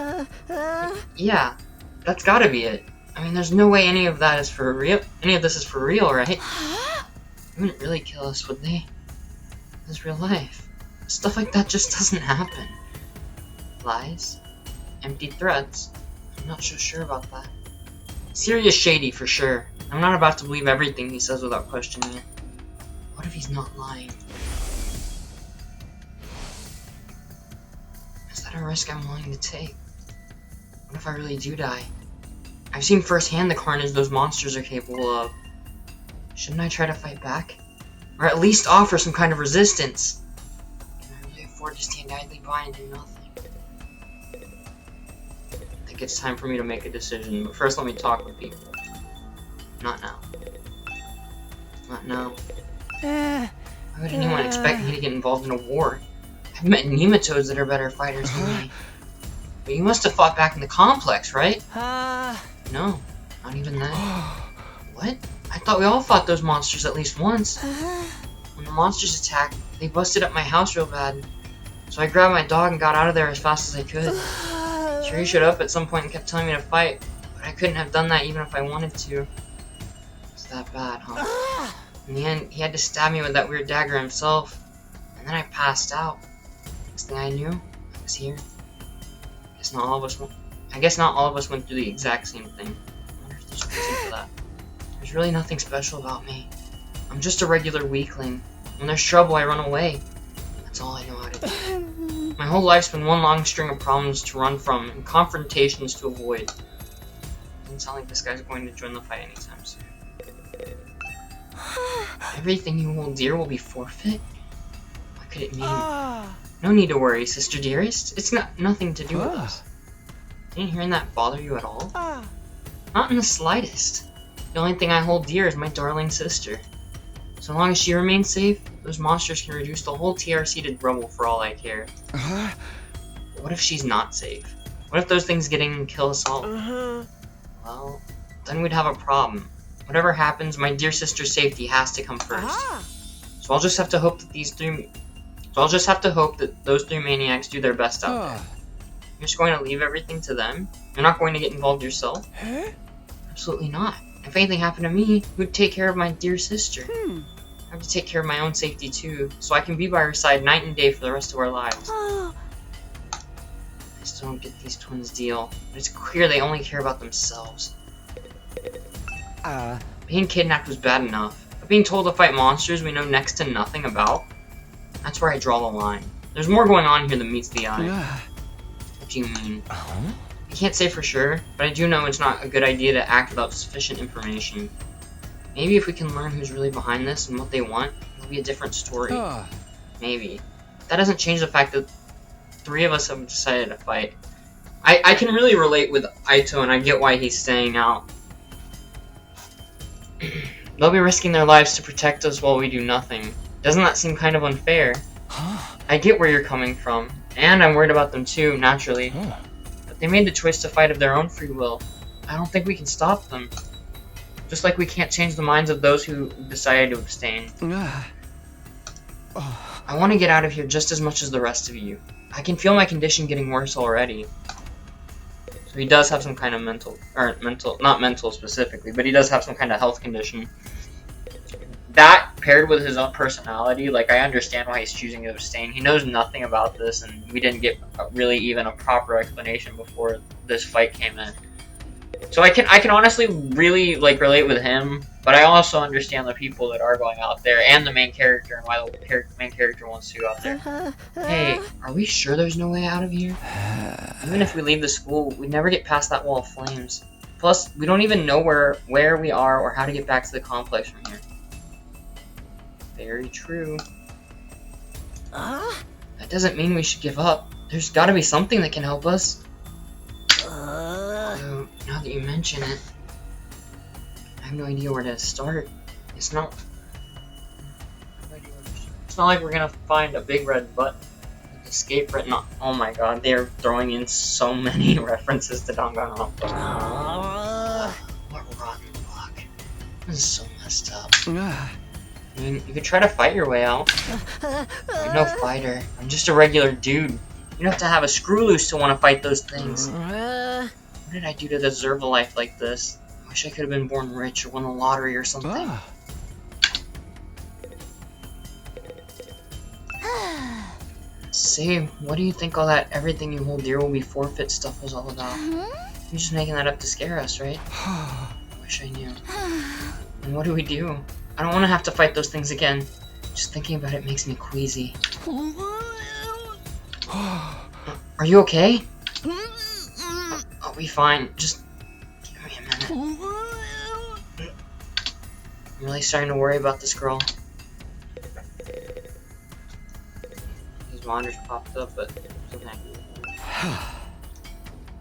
Yeah, that's gotta be it. I mean, there's no way any of that is for real. Any of this is for real, right? They wouldn't really kill us, would they? This is real life. Stuff like that just doesn't happen. Lies? Empty threats? I'm not so sure about that. Siri is shady, for sure. I'm not about to believe everything he says without questioning it. What if he's not lying? Is that a risk I'm willing to take? What if I really do die? I've seen firsthand the carnage those monsters are capable of. Shouldn't I try to fight back? Or at least offer some kind of resistance? Can I really afford to stand idly by and do nothing? I think it's time for me to make a decision, but first let me talk with people. Not now. Not now. Why would anyone expect me to get involved in a war? I've met nematodes that are better fighters than me. But you must have fought back in the complex, right? No, not even that. What? I thought we all fought those monsters at least once. When the monsters attacked, they busted up my house real bad. So I grabbed my dog and got out of there as fast as I could. Shuri showed up at some point and kept telling me to fight, but I couldn't have done that even if I wanted to. It's that bad, huh? In the end, he had to stab me with that weird dagger himself, and then I passed out. Next thing I knew, I was here. I guess not all of us went through the exact same thing. I wonder if there's a reason for that. There's really nothing special about me. I'm just a regular weakling. When there's trouble, I run away. That's all I know how to do. My whole life's been one long string of problems to run from and confrontations to avoid. Doesn't sound like this guy's going to join the fight anytime soon. Everything you hold dear will be forfeit? What could it mean? No need to worry, sister dearest. It's nothing to do with us. Didn't hearing that bother you at all? Not in the slightest. The only thing I hold dear is my darling sister. So long as she remains safe, those monsters can reduce the whole TRC to rubble for all I care. What if she's not safe? What if those things get in and kill us all? Well, then we'd have a problem. Whatever happens, my dear sister's safety has to come first. So I'll just have to hope that those three maniacs do their best out there. You're just going to leave everything to them? You're not going to get involved yourself? Absolutely not. If anything happened to me, who'd take care of my dear sister? I have to take care of my own safety too, so I can be by her side night and day for the rest of our lives. I still don't get these twins' deal, but it's clear they only care about themselves. Being kidnapped was bad enough, but being told to fight monsters we know next to nothing about, that's where I draw the line. There's more going on here than meets the eye. What do you mean? I can't say for sure, but I do know it's not a good idea to act without sufficient information. Maybe if we can learn who's really behind this and what they want, it'll be a different story. Maybe. That doesn't change the fact that three of us have decided to fight. I can really relate with Aito, and I get why he's staying out. They'll be risking their lives to protect us while we do nothing. Doesn't that seem kind of unfair? I get where you're coming from, and I'm worried about them too, naturally. But they made the choice to fight of their own free will. I don't think we can stop them. Just like we can't change the minds of those who decided to abstain. I want to get out of here just as much as the rest of you. I can feel my condition getting worse already. So he does have some kind of not mental specifically, but he does have some kind of health condition. That, paired with his own personality, like, I understand why he's choosing to abstain. He knows nothing about this, and we didn't get really even a proper explanation before this fight came in. So I can honestly really, like, relate with him, but I also understand the people that are going out there, and the main character, and why the main character wants to go out there. Hey, are we sure there's no way out of here? Even if we leave the school, we'd never get past that wall of flames. Plus, we don't even know where we are or how to get back to the complex from here. Very true. That doesn't mean we should give up. There's gotta be something that can help us. Although, now that you mention it, I have no idea where to start. It's not like we're gonna find a big red button. Escape written on. Oh my god, they're throwing in so many references to Danganronpa. What rotten luck. This is so messed up. I mean, you could try to fight your way out. I'm no fighter. I'm just a regular dude. You don't have to have a screw loose to want to fight those things. What did I do to deserve a life like this? I wish I could have been born rich or won the lottery or something. Say, what do you think all that everything you hold dear will be forfeit stuff was all about? You're just making that up to scare us, right? I wish I knew. And what do we do? I don't want to have to fight those things again. Just thinking about it makes me queasy. Are you okay? I'll be fine. Just give me a minute. I'm really starting to worry about this girl. These monitors popped up, but it's okay.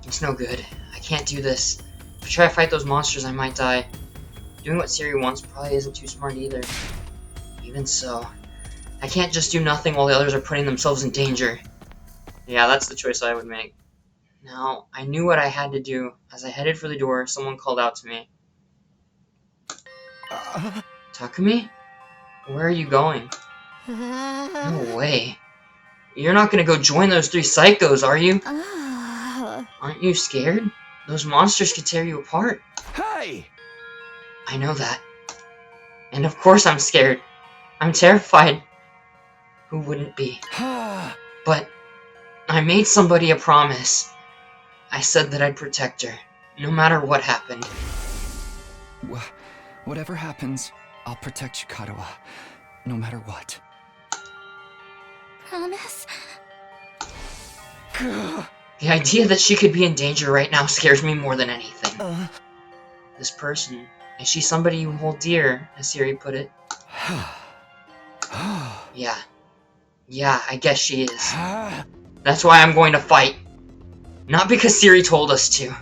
It's no good. I can't do this. If I try to fight those monsters, I might die. Doing what Siri wants probably isn't too smart either. Even so, I can't just do nothing while the others are putting themselves in danger. Yeah, that's the choice I would make. Now, I knew what I had to do. As I headed for the door, someone called out to me. Takumi? Where are you going? No way. You're not gonna go join those three psychos, are you? Aren't you scared? Those monsters could tear you apart. Hey! I know that. And of course I'm scared. I'm terrified. Who wouldn't be? But I made somebody a promise. I said that I'd protect her, no matter what happened. Whatever happens, I'll protect you, Katawa. No matter what. Promise? The idea that she could be in danger right now scares me more than anything. This person, is she somebody you hold dear, as Siri put it? Yeah. Yeah, I guess she is. That's why I'm going to fight. Not because Siri told us to,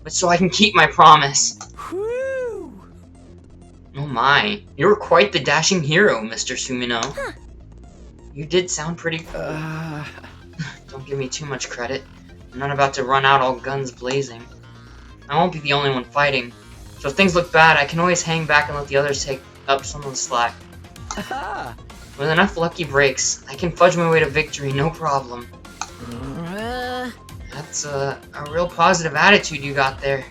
but so I can keep my promise. Oh my, you're quite the dashing hero, Mr. Sumino. You did sound pretty cool. Don't give me too much credit. I'm not about to run out all guns blazing. I won't be the only one fighting. So if things look bad, I can always hang back and let the others take up some of the slack. With enough lucky breaks, I can fudge my way to victory, no problem. That's a real positive attitude you got there.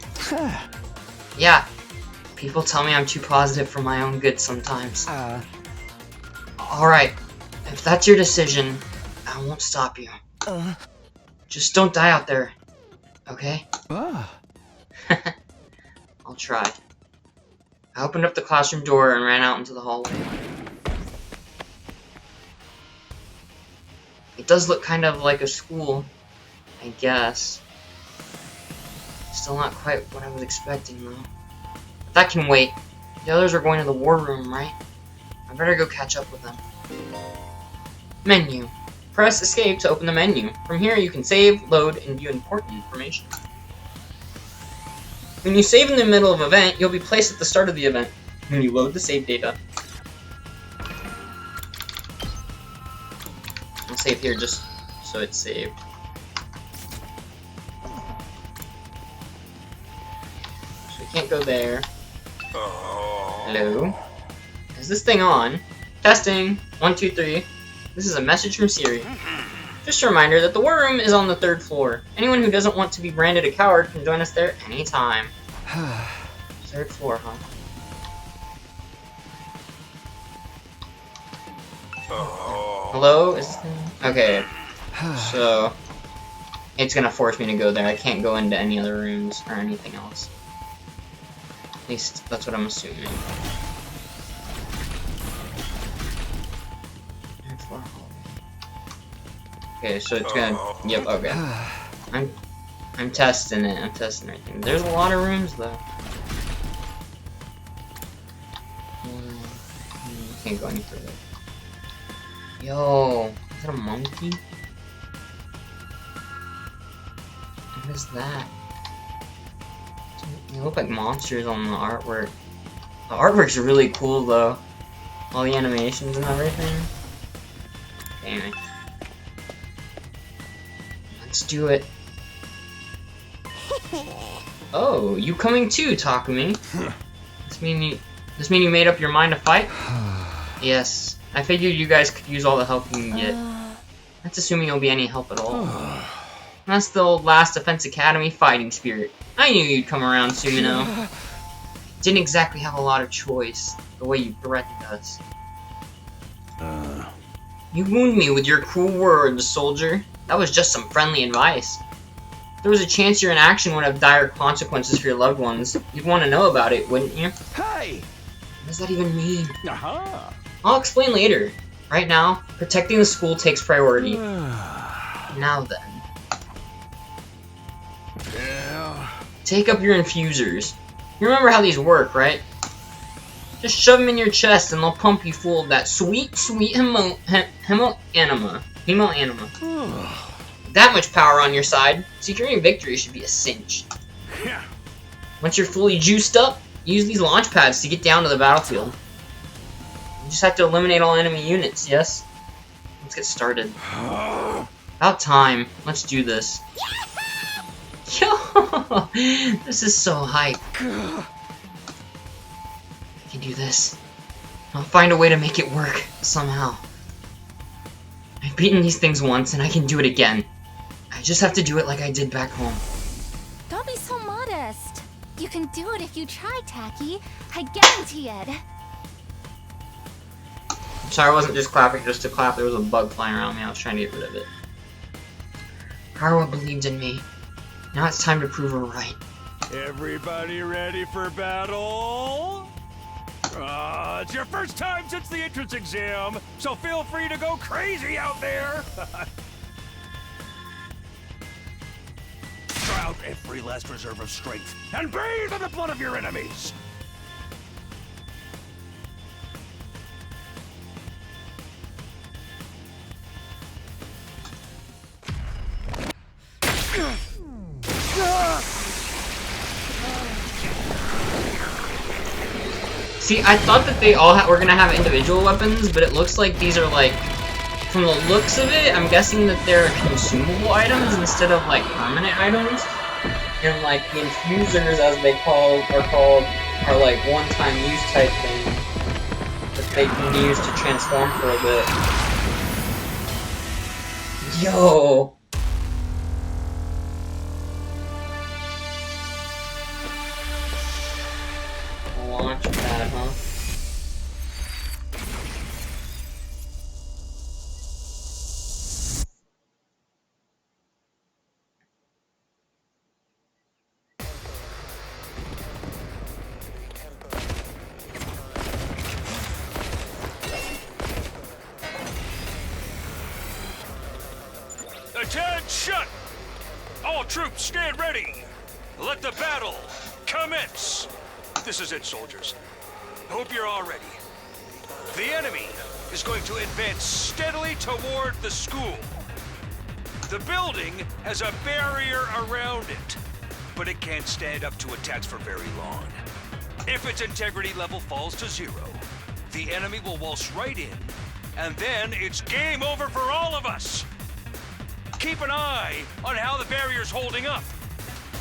Yeah, people tell me I'm too positive for my own good sometimes. Alright, if that's your decision, I won't stop you. Just don't die out there, okay? I'll try. I opened up the classroom door and ran out into the hallway. It does look kind of like a school, I guess. Still not quite what I was expecting, though. But that can wait. The others are going to the war room, right? I better go catch up with them. Menu. Press escape to open the menu. From here you can save, load, and view important information. When you save in the middle of an event, you'll be placed at the start of the event when you load the save data. I'll save here just so it's saved. So we can't go there. Hello? Is this thing on? Testing. 1, 2, 3. This is a message from Siri. Just a reminder that the War Room is on the 3rd floor. Anyone who doesn't want to be branded a coward can join us there anytime. 3rd floor, huh? Hello? Is this thing? Okay. So it's gonna force me to go there. I can't go into any other rooms or anything else. At least that's what I'm assuming. Okay, so it's gonna. Yep. Okay. I'm testing it. I'm testing everything. There's a lot of rooms though. Can't go any further. Yo, is that a monkey? What is that? They look like monsters on the artwork. The artwork's really cool though. All the animations and everything. Anyway. Let's do it. Oh, you coming too, Takumi? This mean you made up your mind to fight? Yes. I figured you guys could use all the help you can get. That's assuming you'll be any help at all. That's the old Last Defense Academy fighting spirit. I knew you'd come around, Sumino. Didn't exactly have a lot of choice, the way you threatened us. You wound me with your cruel words, soldier. That was just some friendly advice. If there was a chance your inaction would have dire consequences for your loved ones, you'd want to know about it, wouldn't you? Hey! What does that even mean? I'll explain later. Right now, protecting the school takes priority. Now then. Take up your infusers. You remember how these work, right? Just shove them in your chest and they'll pump you full of that sweet, sweet hemo-anima. That much power on your side, securing victory should be a cinch. Once you're fully juiced up, use these launch pads to get down to the battlefield. You just have to eliminate all enemy units, yes? Let's get started. About time. Let's do this. Yo! This is so hype. I can do this. I'll find a way to make it work, somehow. I've beaten these things once, and I can do it again. I just have to do it like I did back home. Don't be so modest. You can do it if you try, Taki. I guarantee it. I'm sorry I wasn't just clapping just to clap. There was a bug flying around me. I was trying to get rid of it. Karawa believed in me. Now it's time to prove her right. Everybody ready for battle? It's your first time since the entrance exam, so feel free to go crazy out there. Try out every last reserve of strength and bathe in the blood of your enemies. See, I thought that they all were gonna have individual weapons, but it looks like these are like, from the looks of it, I'm guessing that they're consumable items instead of like permanent items. And like the infusers, as they are like one-time use type thing that they can use to transform for a bit. Yo. Launch pad, huh? Attention! All troops stand ready. Let the battle commence. This is it, soldiers. Hope you're all ready. The enemy is going to advance steadily toward the school. The building has a barrier around it, but it can't stand up to attacks for very long. If its integrity level falls to 0, the enemy will waltz right in, and then it's game over for all of us. Keep an eye on how the barrier's holding up,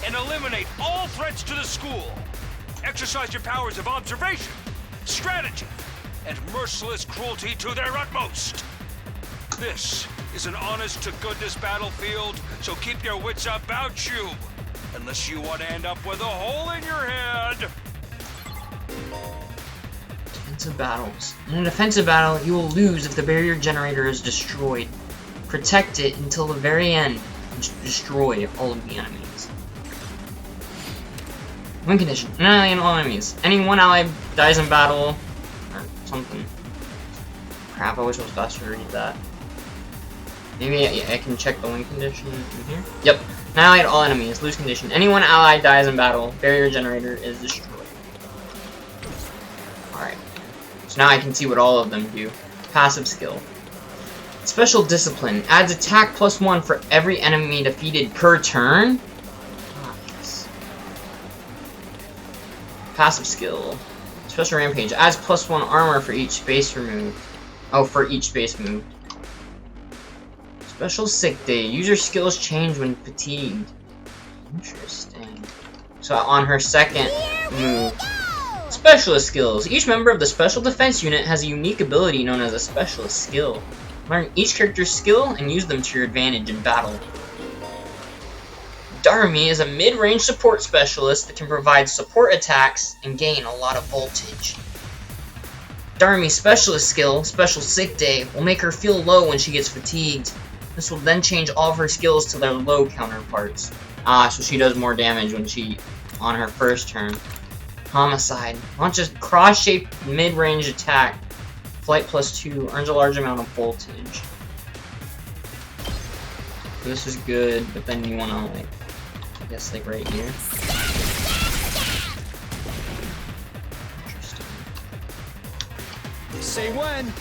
and eliminate all threats to the school. Exercise your powers of observation, strategy, and merciless cruelty to their utmost. This is an honest-to-goodness battlefield, so keep your wits about you. Unless you want to end up with a hole in your head. Defensive battles. In a defensive battle, you will lose if the barrier generator is destroyed. Protect it until the very end and destroy all of the enemies. Win condition. Annihilate all enemies. Any one ally dies in battle, or something. Crap, I wish I was faster to read that. Maybe I can check the win condition in here. Yep. Annihilate all enemies. Lose condition. Any one ally dies in battle, barrier generator is destroyed. Alright. So now I can see what all of them do. Passive skill. Special discipline. Adds attack +1 for every enemy defeated per turn. Ah, yes. Passive skill. Special rampage. Adds +1 armor for each space removed. Oh, for each space moved. Special sick day. User skills change when fatigued. Interesting. So on her second move. Specialist skills. Each member of the special defense unit has a unique ability known as a specialist skill. Learn each character's skill and use them to your advantage in battle. Darmy is a mid-range support specialist that can provide support attacks and gain a lot of voltage. Darmy's specialist skill, Special Sick Day, will make her feel low when she gets fatigued. This will then change all of her skills to their low counterparts. Ah, so she does more damage when she on her first turn. Homicide. Launches cross-shaped mid-range attack. Flight +2. Earns a large amount of voltage. This is good, but then you wanna, like, I guess, like, right here. Interesting. Say when.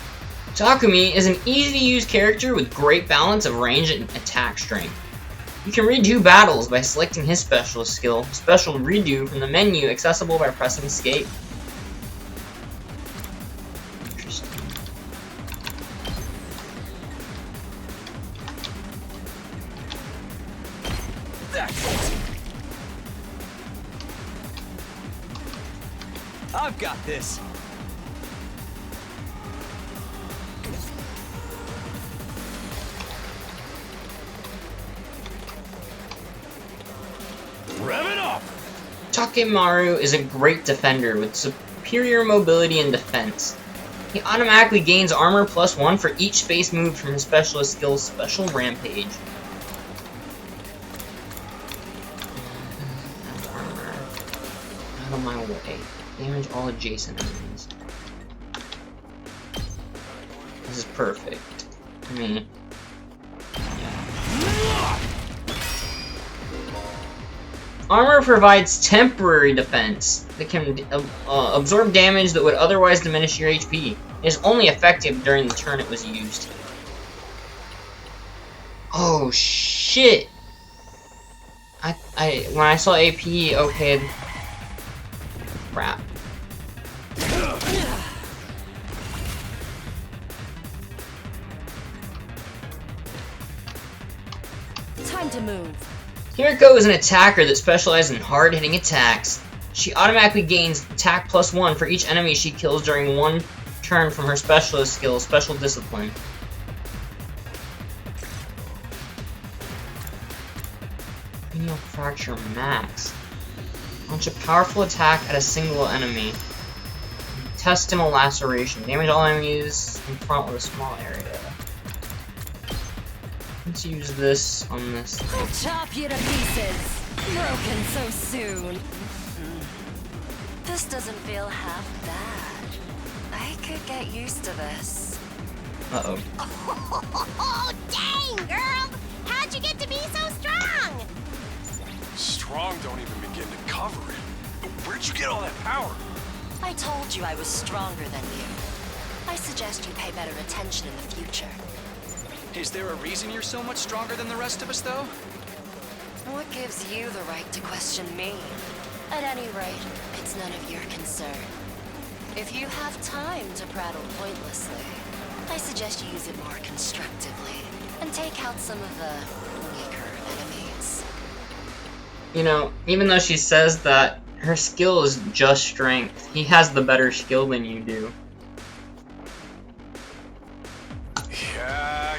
Takumi is an easy-to-use character with great balance of range and attack strength. You can redo battles by selecting his specialist skill, Special Redo, from the menu, accessible by pressing escape. Interesting. I've got this. Rev it up! Takemaru is a great defender with superior mobility and defense. He automatically gains armor +1 for each space moved from his specialist skill's Special Rampage. Armor. Out of my way. Damage all adjacent enemies. This is perfect. I mean, yeah. Armor provides temporary defense that can absorb damage that would otherwise diminish your HP. It is only effective during the turn it was used. Oh shit! When I saw AP, okay. Crap. Time to move. Hiriko is an attacker that specializes in hard-hitting attacks. She automatically gains attack +1 for each enemy she kills during one turn from her specialist skill, Special Discipline. Cranial Fracture Max. Launch a powerful attack at a single enemy. Intestinal Laceration. Damage all enemies in front with a small area. Let's use this on this thing. I'll chop you to pieces. Broken so soon. This doesn't feel half bad. I could get used to this. Uh-oh. Oh, dang, girl! How'd you get to be so strong? Strong don't even begin to cover it. Where'd you get all that power? I told you I was stronger than you. I suggest you pay better attention in the future. Is there a reason you're so much stronger than the rest of us, though? What gives you the right to question me? At any rate, it's none of your concern. If you have time to prattle pointlessly, I suggest you use it more constructively and take out some of the weaker enemies. You know, even though she says that her skill is just strength, he has the better skill than you do. Yeah,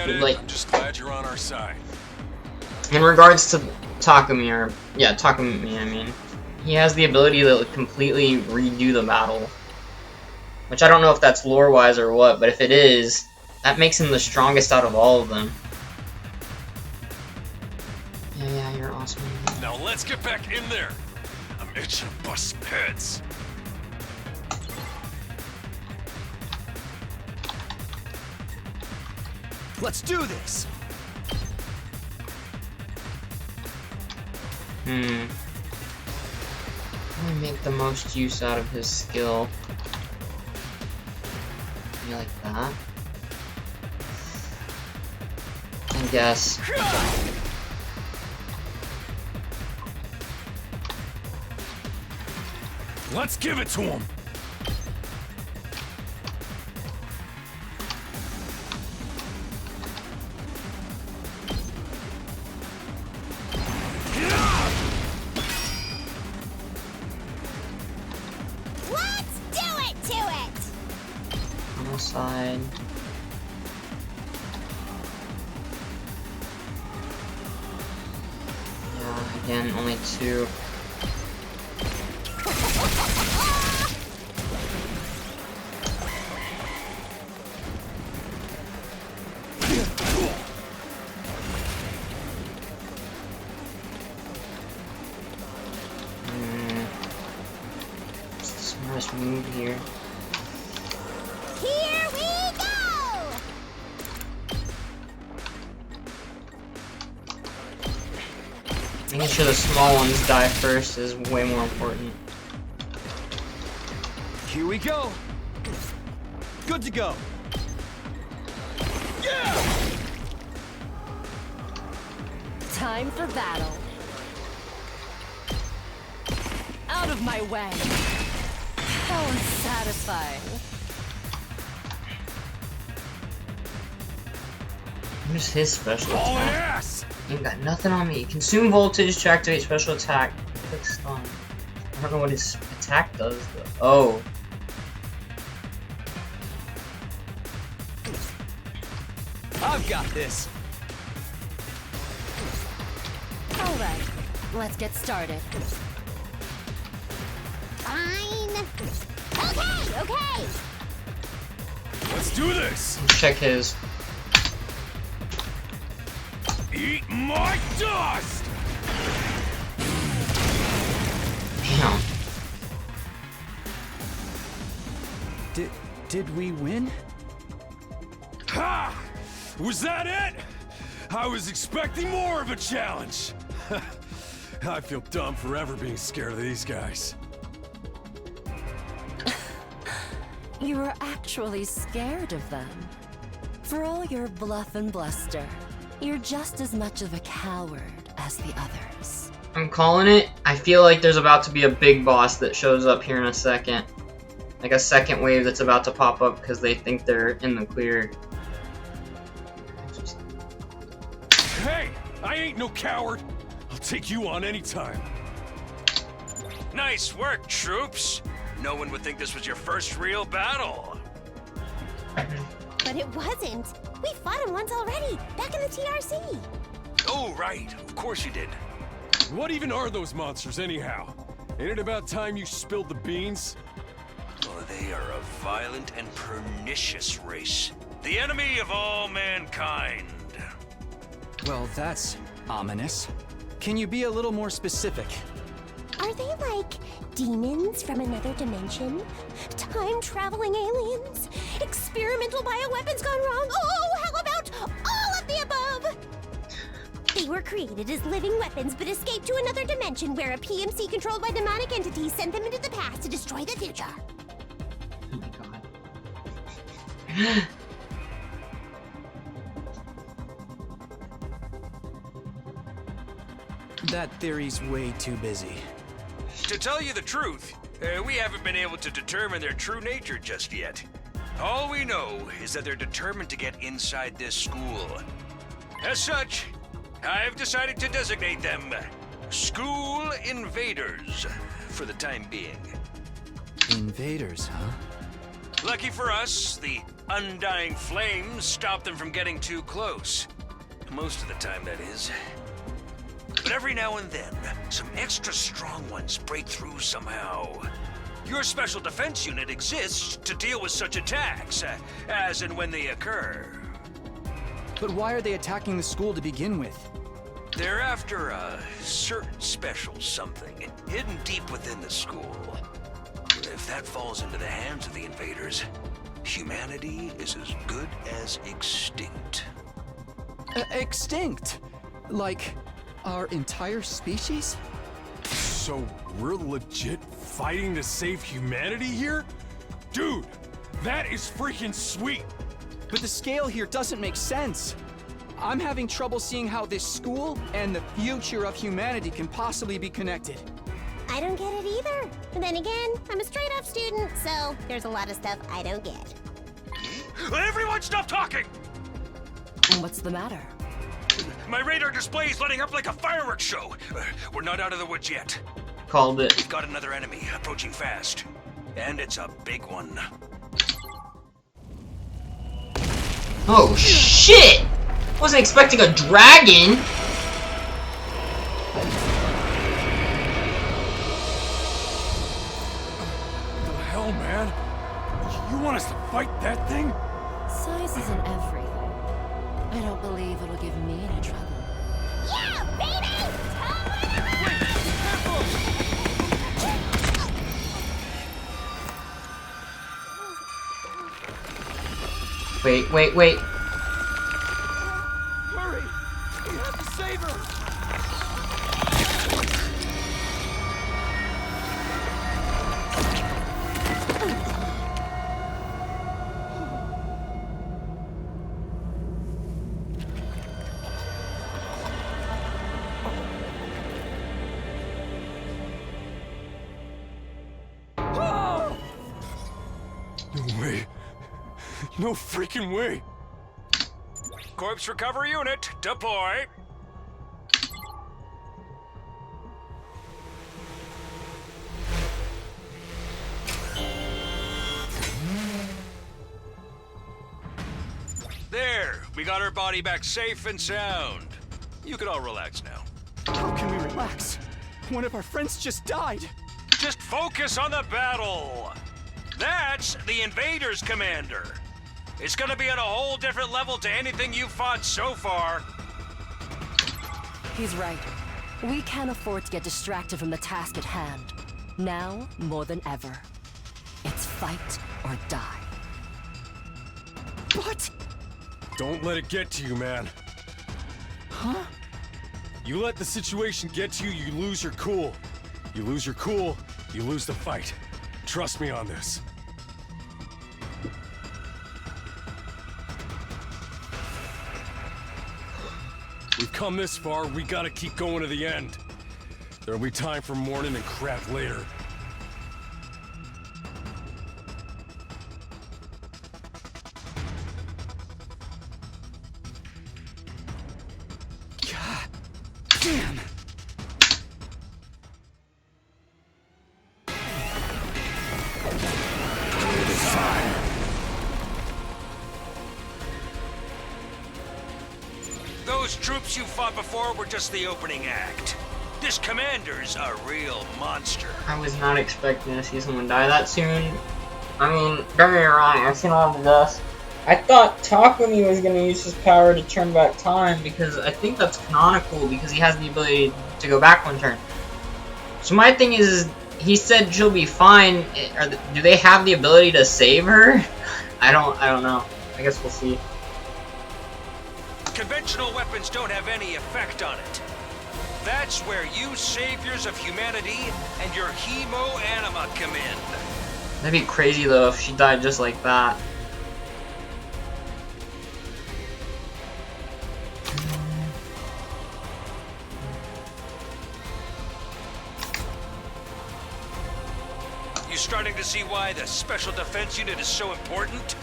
that it? like I'm just glad you're on our side. in regards to Takumi, or yeah, Takumi, I mean, he has the ability to completely redo the battle. Which I don't know if that's lore-wise or what, but if it is, that makes him the strongest out of all of them. Yeah, you're awesome. Now let's get back in there. I'm itching to bust heads. Let's do this. How do I make the most use out of his skill? Maybe like that? I guess. Let's give it to him. Let's do it to it! On the side. Yeah, again, only 2. What's the smartest move here? Here we go! Making sure the small ones die first is way more important. Here we go. Good to go. Time for battle. Out of my way. How unsatisfying. What is his special attack? Yes! Ain't got nothing on me. Consume voltage to activate special attack. Quick stun. I don't know what his attack does though. Oh. I've got this. Alright, let's get started. Fine. Okay, okay! Let's do this! Let's check his. Eat my dust! Damn. Did we win? Ha! Was that it? I was expecting more of a challenge. I feel dumb forever being scared of these guys. You were actually scared of them. For all your bluff and bluster, you're just as much of a coward as the others. I'm calling it. I feel like there's about to be a big boss that shows up here in a second. Like a second wave that's about to pop up because they think they're in the clear. Hey, I ain't no coward. I'll take you on anytime. Nice work, troops. No one would think this was your first real battle. But it wasn't. We fought him once already, back in the TRC. Oh, right. Of course you did. What even are those monsters anyhow? Ain't it about time you spilled the beans? Well, they are a violent and pernicious race. The enemy of all mankind. Well, that's ominous. Can you be a little more specific? Are they like demons from another dimension? Time-traveling aliens? Experimental bioweapons gone wrong? Oh, how about all of the above? They were created as living weapons but escaped to another dimension where a PMC controlled by demonic entities sent them into the past to destroy the future. Oh my god. That theory's way too busy. To tell you the truth, we haven't been able to determine their true nature just yet. All we know is that they're determined to get inside this school. As such, I've decided to designate them School Invaders for the time being. Invaders, huh? Lucky for us, the undying flames stop them from getting too close. Most of the time, that is. But every now and then, some extra strong ones break through somehow. Your special defense unit exists to deal with such attacks, as and when they occur. But why are they attacking the school to begin with? They're after a certain special something, hidden deep within the school. If that falls into the hands of the invaders, humanity is as good as extinct. Extinct? Like, our entire species? So we're legit fighting to save humanity here? Dude, that is freaking sweet! But the scale here doesn't make sense. I'm having trouble seeing how this school and the future of humanity can possibly be connected. I don't get it either. But then again, I'm a straight-up student, so there's a lot of stuff I don't get. Everyone stop talking! What's the matter? My radar display is lighting up like a fireworks show. We're not out of the woods yet. Called it. We've got another enemy approaching fast. And it's a big one. Oh shit! Wasn't expecting a dragon! The hell, man? You want us to fight that thing? Size isn't everything. I don't believe it'll give me any trouble. Yeah, baby! Wait. Hurry! We have to save her! No way. No freaking way. Corpse recovery unit, deploy. There, we got her body back safe and sound. You can all relax now. How can we relax? One of our friends just died. Just focus on the battle. That's the invaders, Commander. It's gonna be at a whole different level to anything you've fought so far. He's right. We can't afford to get distracted from the task at hand. Now, more than ever. It's fight or die. What? Don't let it get to you, man. Huh? You let the situation get to you, you lose your cool. You lose your cool, you lose the fight. Trust me on this. We've come this far, we gotta keep going to the end. There'll be time for mourning and crap later. God damn! Those troops you fought before were just the opening act. This commander's a real monster. I was not expecting to see someone die that soon. I mean, don't get me wrong, I've seen all of this. I thought Takumi was gonna use his power to turn back time because I think that's canonical because he has the ability to go back one turn. So my thing is he said she'll be fine. Do they have the ability to save her? I don't know. I guess we'll see. Conventional weapons don't have any effect on it. That's where you saviors of humanity and your hemo-anima come in. That'd be crazy though if she died just like that. You starting to see why the Special Defense Unit is so important?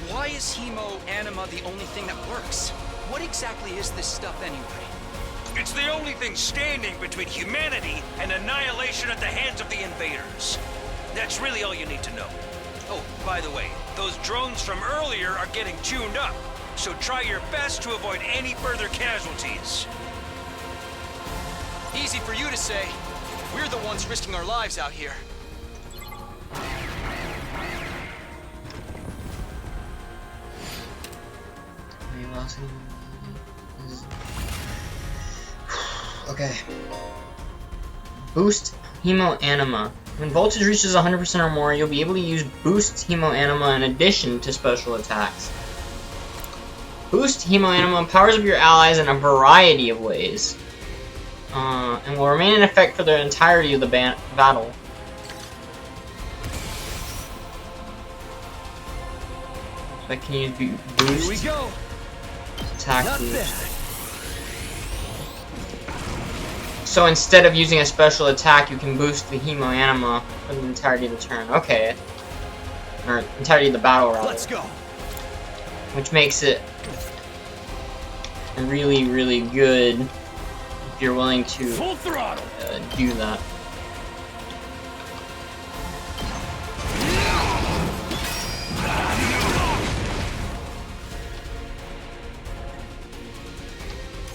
Why is hemo-anima the only thing that works? What exactly is this stuff anyway? It's the only thing standing between humanity and annihilation at the hands of the invaders. That's really all you need to know. Oh, by the way, those drones from earlier are getting tuned up, so try your best to avoid any further casualties. Easy for you to say. We're the ones risking our lives out here. Okay. Boost Hemoanima. When voltage reaches 100% or more, you'll be able to use Boost Hemoanima in addition to special attacks. Boost Hemoanima powers up your allies in a variety of ways, and will remain in effect for the entirety of the battle. So I can use Boost. Here we go. Attack Not boost. bad. So instead of using a special attack, you can boost the Hemoanima for the entirety of the turn. Okay. Or entirety of the battle, rather. Let's go. Which makes it really, really good if you're willing to Full throttle. Do that.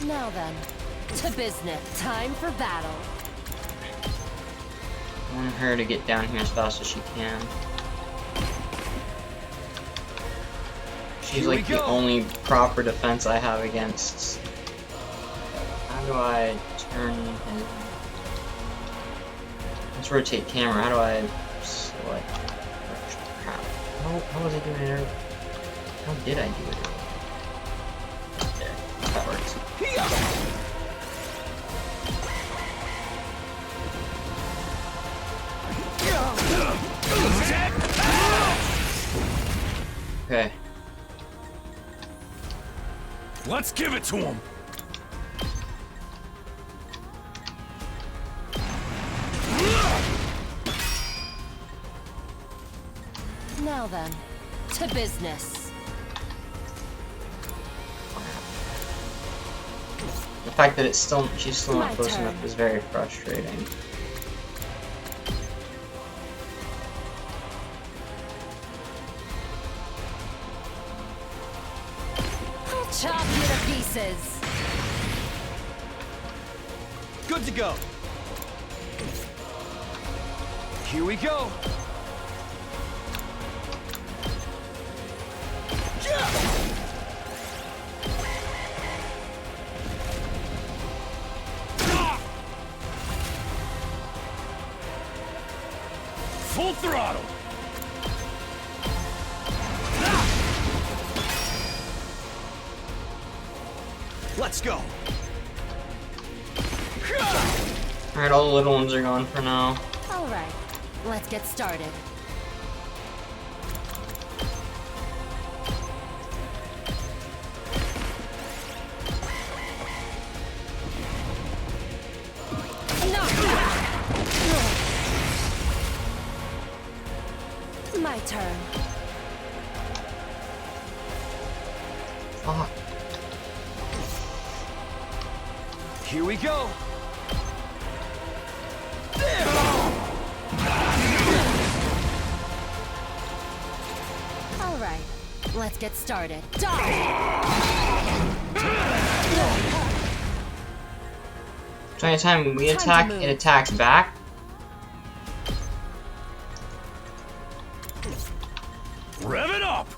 Now then, to business. Time for battle. I want her to get down here as fast as she can. She's Here we like the go. only proper defense I have against. How do I turn his... Let's rotate camera. How do I select... Crap. How was I doing it earlier? How did I do it earlier? There. That works. Okay. Let's give it to him. Now then, to business. The fact that she's still not My close turn. enough is very frustrating. I'll chop you to pieces. Good to go. Here we go. Full throttle. Let's go. Alright, all the little ones are gone for now. Alright, let's get started. My turn. Fuck. Here we go. Alright, let's get started. Dodge! So anytime we Time to attack, move. it attacks back. Rev it up.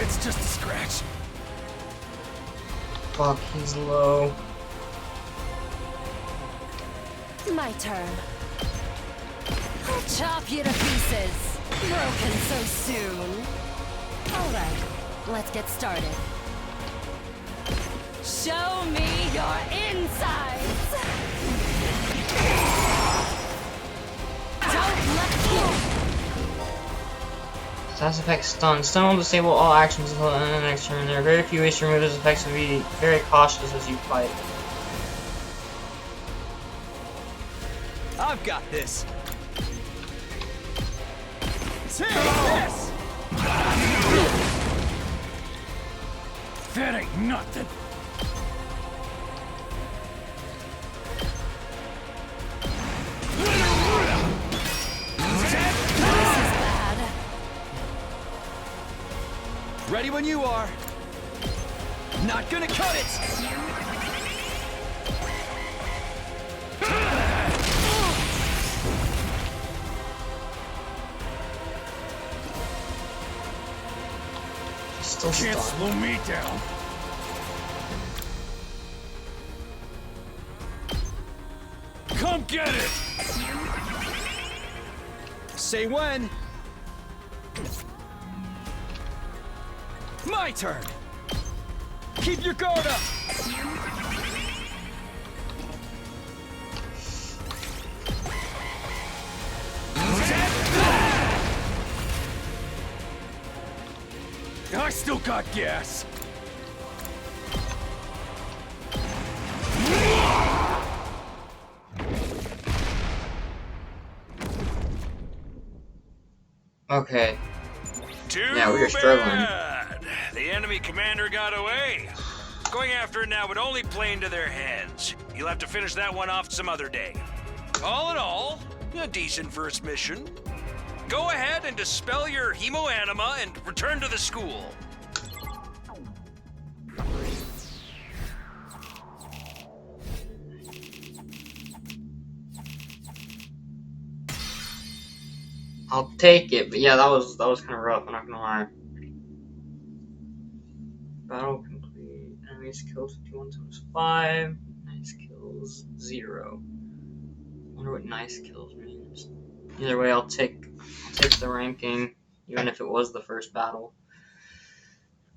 It's just a scratch. Fuck, he's low. My turn. I'll chop you to pieces. Broken so soon. Alright, let's get started. Show me your insides! Don't let go! Status effect stun. Stun will disable all actions until the end of the next turn. There are very few ways to remove this effect, so be very cautious as you fight. I've got this. Take this. That ain't nothing. Ready when you are. Not gonna cut it! Still Can't stunned. slow me down. Come get it! Say when. My turn. Keep your guard up. I still got gas. Okay. Too Yeah, we were struggling. bad. The enemy commander got away. Going after it now would only play into their hands. You'll have to finish that one off some other day. All in all, a decent first mission. Go ahead and dispel your hemoanima and return to the school. I'll take it, but yeah, that was kind of rough. I'm not gonna lie. Battle complete. Enemies kills 51 times 5. Nice kills 0. Wonder what nice kills means. Either way, I'll take the ranking, even if it was the first battle.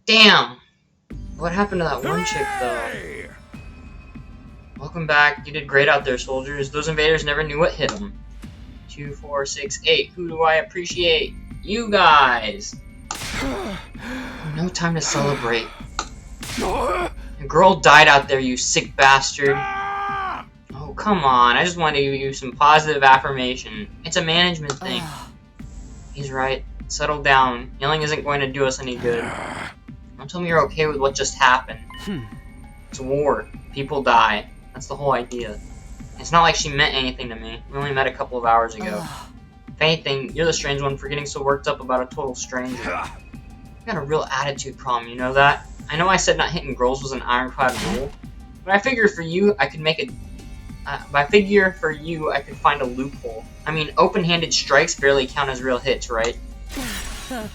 Damn! What happened to that one chick though? Welcome back. You did great out there, soldiers. Those invaders never knew what hit them. 2, 4, 6, 8. Who do I appreciate? You guys! No time to celebrate. A girl died out there, you sick bastard. Oh, come on. I just wanted to give you some positive affirmation. It's a management thing. He's right. Settle down. Yelling isn't going to do us any good. Don't tell me you're okay with what just happened. It's war. People die. That's the whole idea. It's not like she meant anything to me. We only met a couple of hours ago. If anything, you're the strange one for getting so worked up about a total stranger. You got a real attitude problem, you know that? I know I said not hitting girls was an ironclad rule, but I figure for you, I could make a... I could find a loophole. I mean, open-handed strikes barely count as real hits, right?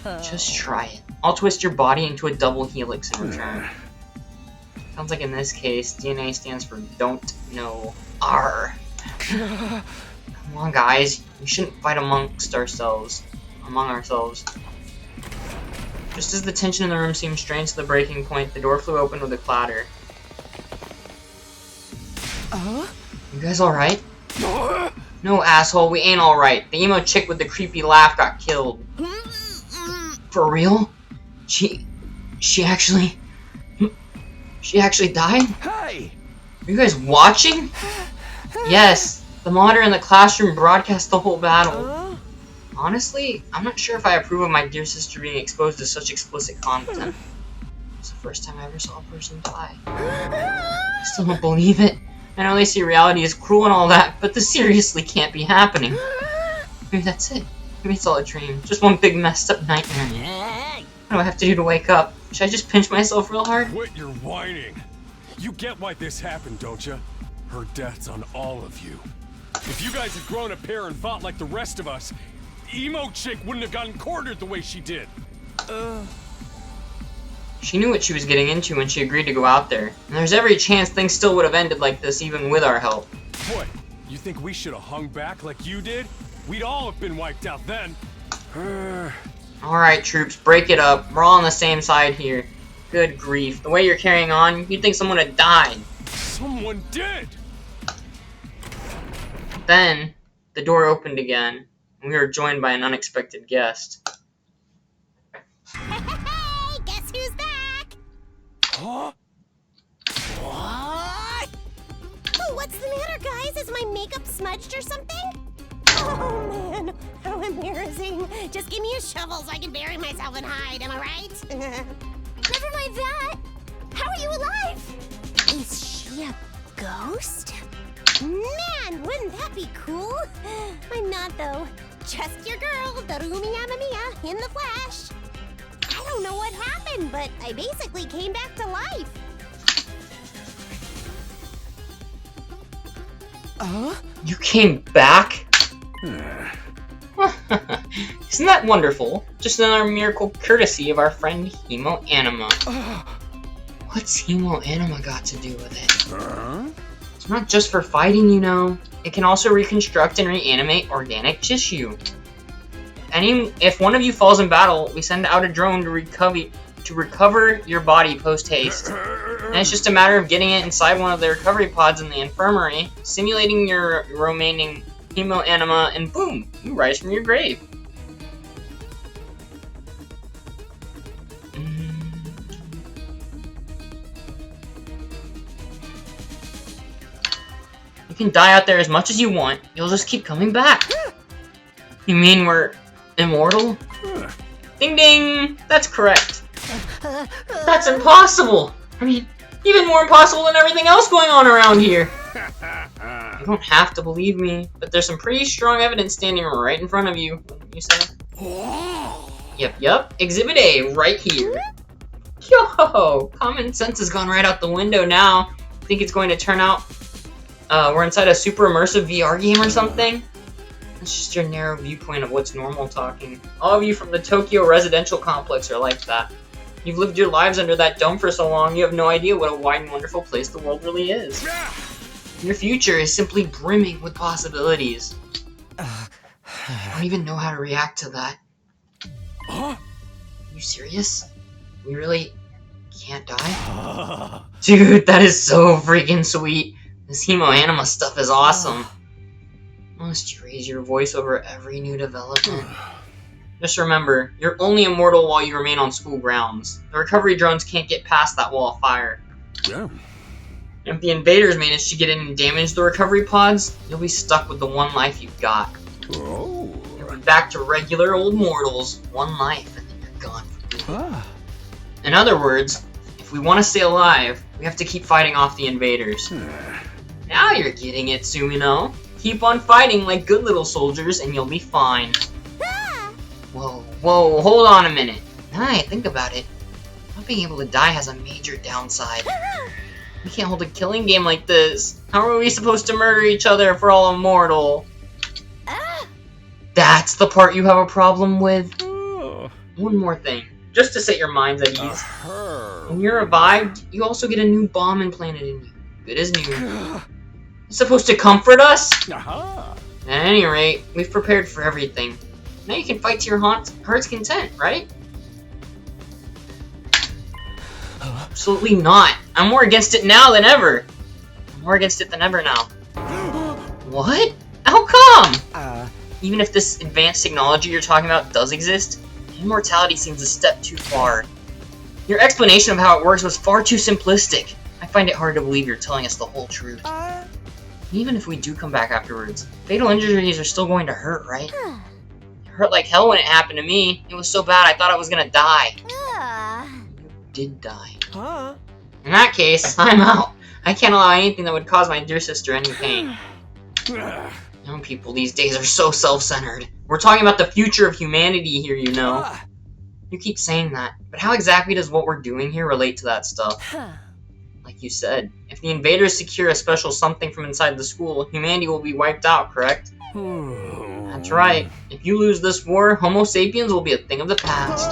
Just try it. I'll twist your body into a double helix in return. Sounds like in this case, DNA stands for don't know R. Come on, guys. We shouldn't fight among ourselves. Just as the tension in the room seemed strained to the breaking point, the door flew open with a clatter. You guys alright? No, asshole, we ain't alright. The emo chick with the creepy laugh got killed. For real? She actually died? Hey! Are you guys watching? Yes, the monitor in the classroom broadcast the whole battle. Honestly, I'm not sure if I approve of my dear sister being exposed to such explicit content. It's the first time I ever saw a person die. I still don't believe it. I know they see reality as cruel and all that, but this seriously can't be happening. Maybe that's it. Maybe it's all a dream. Just one big messed up nightmare. What do I have to do to wake up? Should I just pinch myself real hard? Quit your whining. You get why this happened, don't you? Her death's on all of you. If you guys had grown a pair and fought like the rest of us, emo chick wouldn't have gotten cornered the way she did. She knew what she was getting into when she agreed to go out there. And there's every chance things still would have ended like this even with our help. What? You think we should have hung back like you did? We'd all have been wiped out then. Alright, troops, break it up. We're all on the same side here. Good grief. The way you're carrying on, you'd think someone had died. Someone did! Then, the door opened again, and we were joined by an unexpected guest. Hey, guess who's back? Huh? What? Oh, what's the matter, guys? Is my makeup smudged or something? Oh, man. How embarrassing. Just give me a shovel so I can bury myself and hide, am I right? Never mind that. How are you alive? Is she a ghost? Man, wouldn't that be cool? I'm not, though. Just your girl, Darumi Amamiya, in the flesh. I don't know what happened, but I basically came back to life. You came back? Isn't that wonderful? Just another miracle courtesy of our friend Hemo Anima. What's Hemo Anima got to do with it? It's not just for fighting, you know. It can also reconstruct and reanimate organic tissue. If one of you falls in battle, we send out a drone to recover your body post-haste. And it's just a matter of getting it inside one of the recovery pods in the infirmary, simulating your remaining Hemo Anima, and boom, you rise from your grave. You can die out there as much as you want, you'll just keep coming back. You mean we're immortal? Ding ding! That's correct. That's impossible! I mean, even more impossible than everything else going on around here. You don't have to believe me, but there's some pretty strong evidence standing right in front of you. You say? Yep. Exhibit A, right here. Yo! Common sense has gone right out the window now. Think it's going to turn out we're inside a super immersive VR game or something? That's just your narrow viewpoint of what's normal talking. All of you from the Tokyo residential complex are like that. You've lived your lives under that dome for so long, you have no idea what a wide and wonderful place the world really is. Your future is simply brimming with possibilities. I don't even know how to react to that. Are you serious? We really can't die? Dude, that is so freaking sweet. This Hemo Anima stuff is awesome. Must you raise your voice over every new development? Just remember, you're only immortal while you remain on school grounds. The recovery drones can't get past that wall of fire. Yeah. If the invaders manage to get in and damage the recovery pods, you'll be stuck with the one life you've got. Oh. You'll be back to regular old mortals, one life, and then you're gone for good. In other words, if we want to stay alive, we have to keep fighting off the invaders. Now you're getting it, Sumino. Keep on fighting like good little soldiers and you'll be fine. Whoa, hold on a minute. Now that I think about it, not being able to die has a major downside. We can't hold a killing game like this. How are we supposed to murder each other if we're all immortal? That's the part you have a problem with? One more thing, just to set your minds at ease. When you're revived, you also get a new bomb implanted in you. Good as new. It's supposed to comfort us? At any rate, we've prepared for everything. Now you can fight to your heart's content, right? Absolutely not. I'm more against it now than ever. I'm more against it than ever now. What? How come? Even if this advanced technology you're talking about does exist, immortality seems a step too far. Your explanation of how it works was far too simplistic. I find it hard to believe you're telling us the whole truth. Even if we do come back afterwards, fatal injuries are still going to hurt, right? It hurt like hell when it happened to me. It was so bad I thought I was gonna die. You did die. In that case, I'm out. I can't allow anything that would cause my dear sister any pain. Young people these days are so self-centered. We're talking about the future of humanity here, you know. You keep saying that, but how exactly does what we're doing here relate to that stuff? Like you said, if the invaders secure a special something from inside the school, humanity will be wiped out, correct? That's right. If you lose this war, Homo sapiens will be a thing of the past.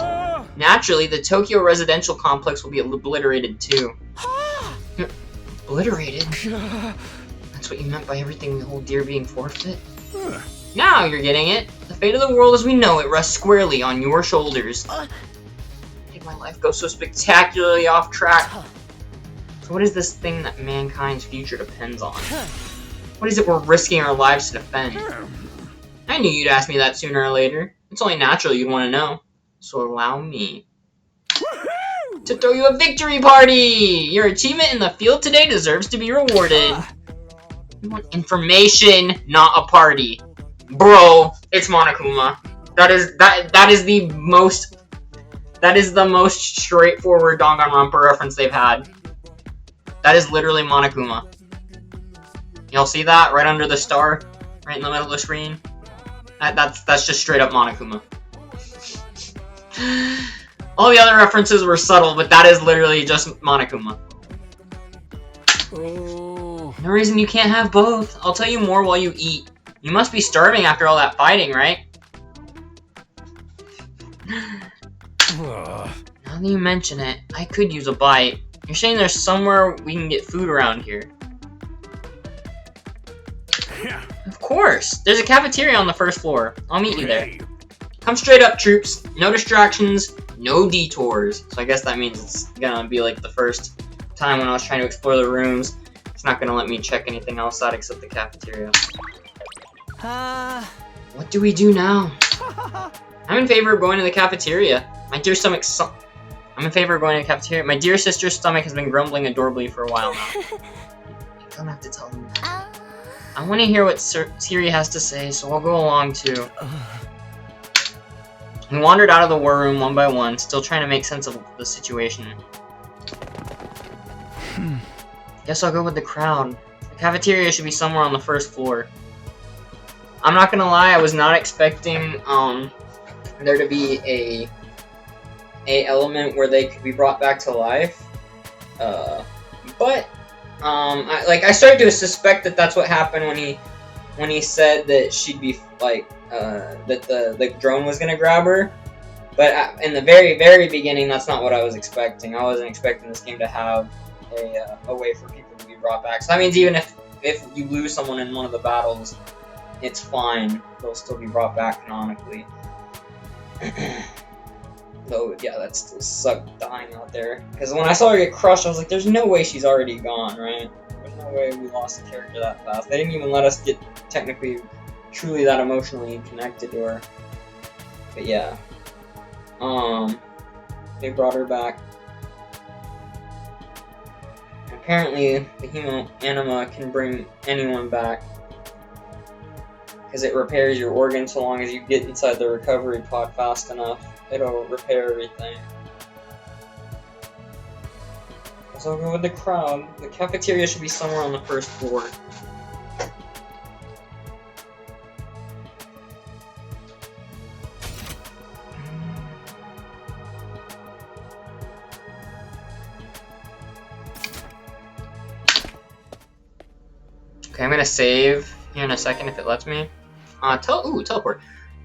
Naturally, the Tokyo residential complex will be obliterated too. Obliterated? That's what you meant by everything we hold dear being forfeit? Now you're getting it. The fate of the world as we know it rests squarely on your shoulders. Made my life go so spectacularly off track. So what is this thing that mankind's future depends on? What is it we're risking our lives to defend? I knew you'd ask me that sooner or later. It's only natural you'd want to know. So allow me to throw you a victory party! Your achievement in the field today deserves to be rewarded. You want information, not a party. Bro, it's Monokuma. That is the most straightforward Danganronpa reference they've had. That is literally Monokuma. Y'all see that? Right under the star? Right in the middle of the screen? That's just straight up Monokuma. All the other references were subtle, but that is literally just Monokuma. Oh. No reason you can't have both. I'll tell you more while you eat. You must be starving after all that fighting, right? Now that you mention it, I could use a bite. You're saying there's somewhere we can get food around here? Yeah. Of course! There's a cafeteria on the first floor. I'll meet you there. Come straight up, troops. No distractions, no detours. So I guess that means it's gonna be like the first time when I was trying to explore the rooms. It's not gonna let me check anything else out except the cafeteria. What do we do now? I'm in favor of going to the cafeteria. My dear stomach I'm in favor of going to the cafeteria. My dear sister's stomach has been grumbling adorably for a while now. You don't have to tell me. I want to hear what Siri has to say, so I'll go along too. We wandered out of the war room one by one, still trying to make sense of the situation. Guess I'll go with the crowd. The cafeteria should be somewhere on the first floor. I'm not gonna lie, I was not expecting there to be a element where they could be brought back to life. But I started to suspect that that's what happened when he said that she'd be like that the drone was gonna grab her. But in the very beginning, that's not what I was expecting. I wasn't expecting this game to have a way for people to be brought back. So that means even if you lose someone in one of the battles, it's fine. They'll still be brought back canonically. Though, yeah, that still sucked dying out there. Because when I saw her get crushed, I was like, there's no way she's already gone, right? There's no way we lost the character that fast. They didn't even let us get technically truly that emotionally connected to her. But yeah. They brought her back. Apparently, the Hemo Anima can bring anyone back. Because it repairs your organs so long as you get inside the recovery pod fast enough. It'll repair everything. So I'll go with the crowd. The cafeteria should be somewhere on the first floor. Okay, I'm gonna save here in a second if it lets me. Teleport.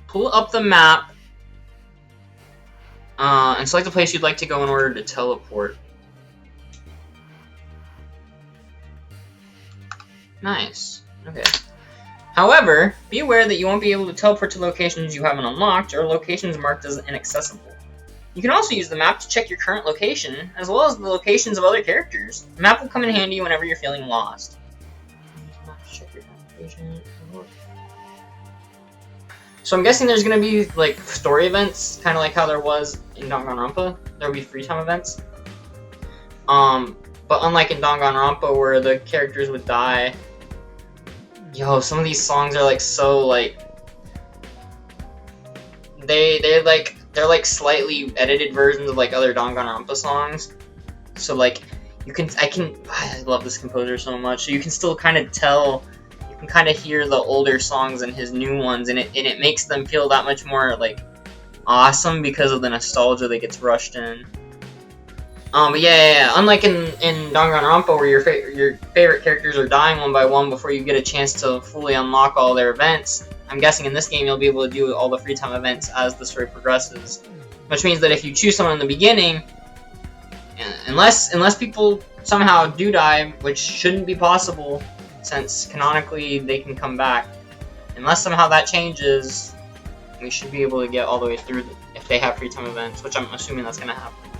Pull up the map and select the place you'd like to go in order to teleport. Nice. Okay. However, be aware that you won't be able to teleport to locations you haven't unlocked or locations marked as inaccessible. You can also use the map to check your current location, as well as the locations of other characters. The map will come in handy whenever you're feeling lost. So I'm guessing there's gonna be like story events, kind of like how there was in Danganronpa. There'll be free time events. But unlike in Danganronpa where the characters would die, some of these songs are like so like they're like slightly edited versions of like other Danganronpa songs. So like I love this composer so much. So you can still kind of tell. You can kind of hear the older songs and his new ones, and it makes them feel that much more like awesome because of the nostalgia that gets rushed in. But yeah. Unlike in Danganronpa where your favorite characters are dying one by one before you get a chance to fully unlock all their events, I'm guessing in this game you'll be able to do all the free time events as the story progresses. Which means that if you choose someone in the beginning, unless people somehow do die, which shouldn't be possible, since canonically they can come back. Unless somehow that changes, we should be able to get all the way through if they have free time events, which I'm assuming that's gonna happen.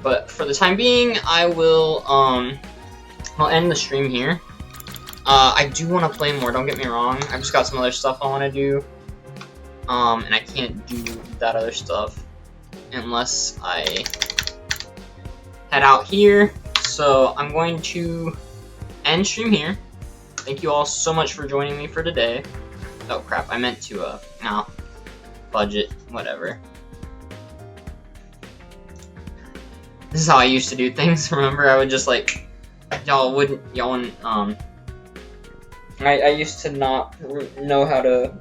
But for the time being, I will I'll end the stream here. I do want to play more, don't get me wrong. I've just got some other stuff I want to do. And I can't do that other stuff unless I head out here. So I'm going to end stream here. Thank you all so much for joining me for today. Oh crap, I meant to no. Budget, whatever. This is how I used to do things, remember? I would just like y'all wouldn't, I used to not know how to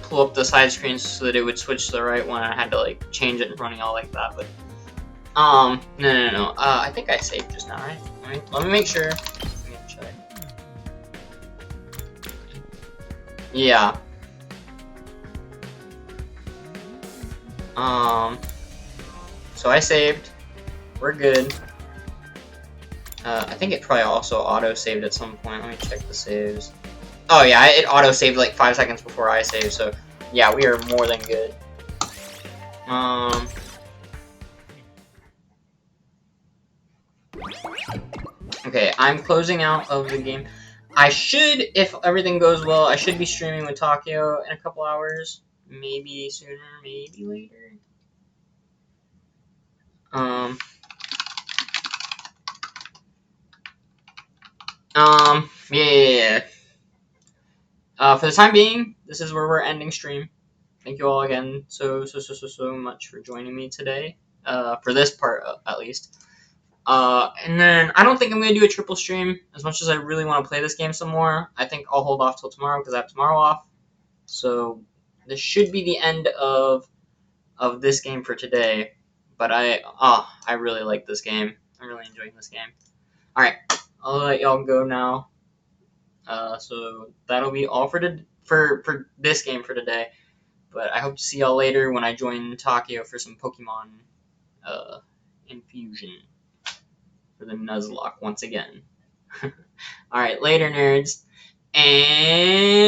pull up the side screens so that it would switch to the right one. I had to like change it in front of y'all like that, but no. I think I saved just now, right? Let me make sure. Let me check. Yeah. So I saved. We're good. I think it probably also auto-saved at some point. Let me check the saves. Oh yeah, it auto-saved like 5 seconds before I saved, so yeah, we are more than good. Okay, I'm closing out of the game. I should, if everything goes well, I should be streaming with Takeo in a couple hours. Maybe sooner, maybe later. Yeah. For the time being, this is where we're ending stream. Thank you all again so much for joining me today. For this part, at least. And then I don't think I'm gonna do a triple stream. As much as I really want to play this game some more, I think I'll hold off till tomorrow because I have tomorrow off. So this should be the end of this game for today. But I really like this game. I'm really enjoying this game. All right, I'll let y'all go now. So that'll be all for this game for today. But I hope to see y'all later when I join Takeo for some Pokemon infusion for the Nuzlocke once again. Alright, later nerds. And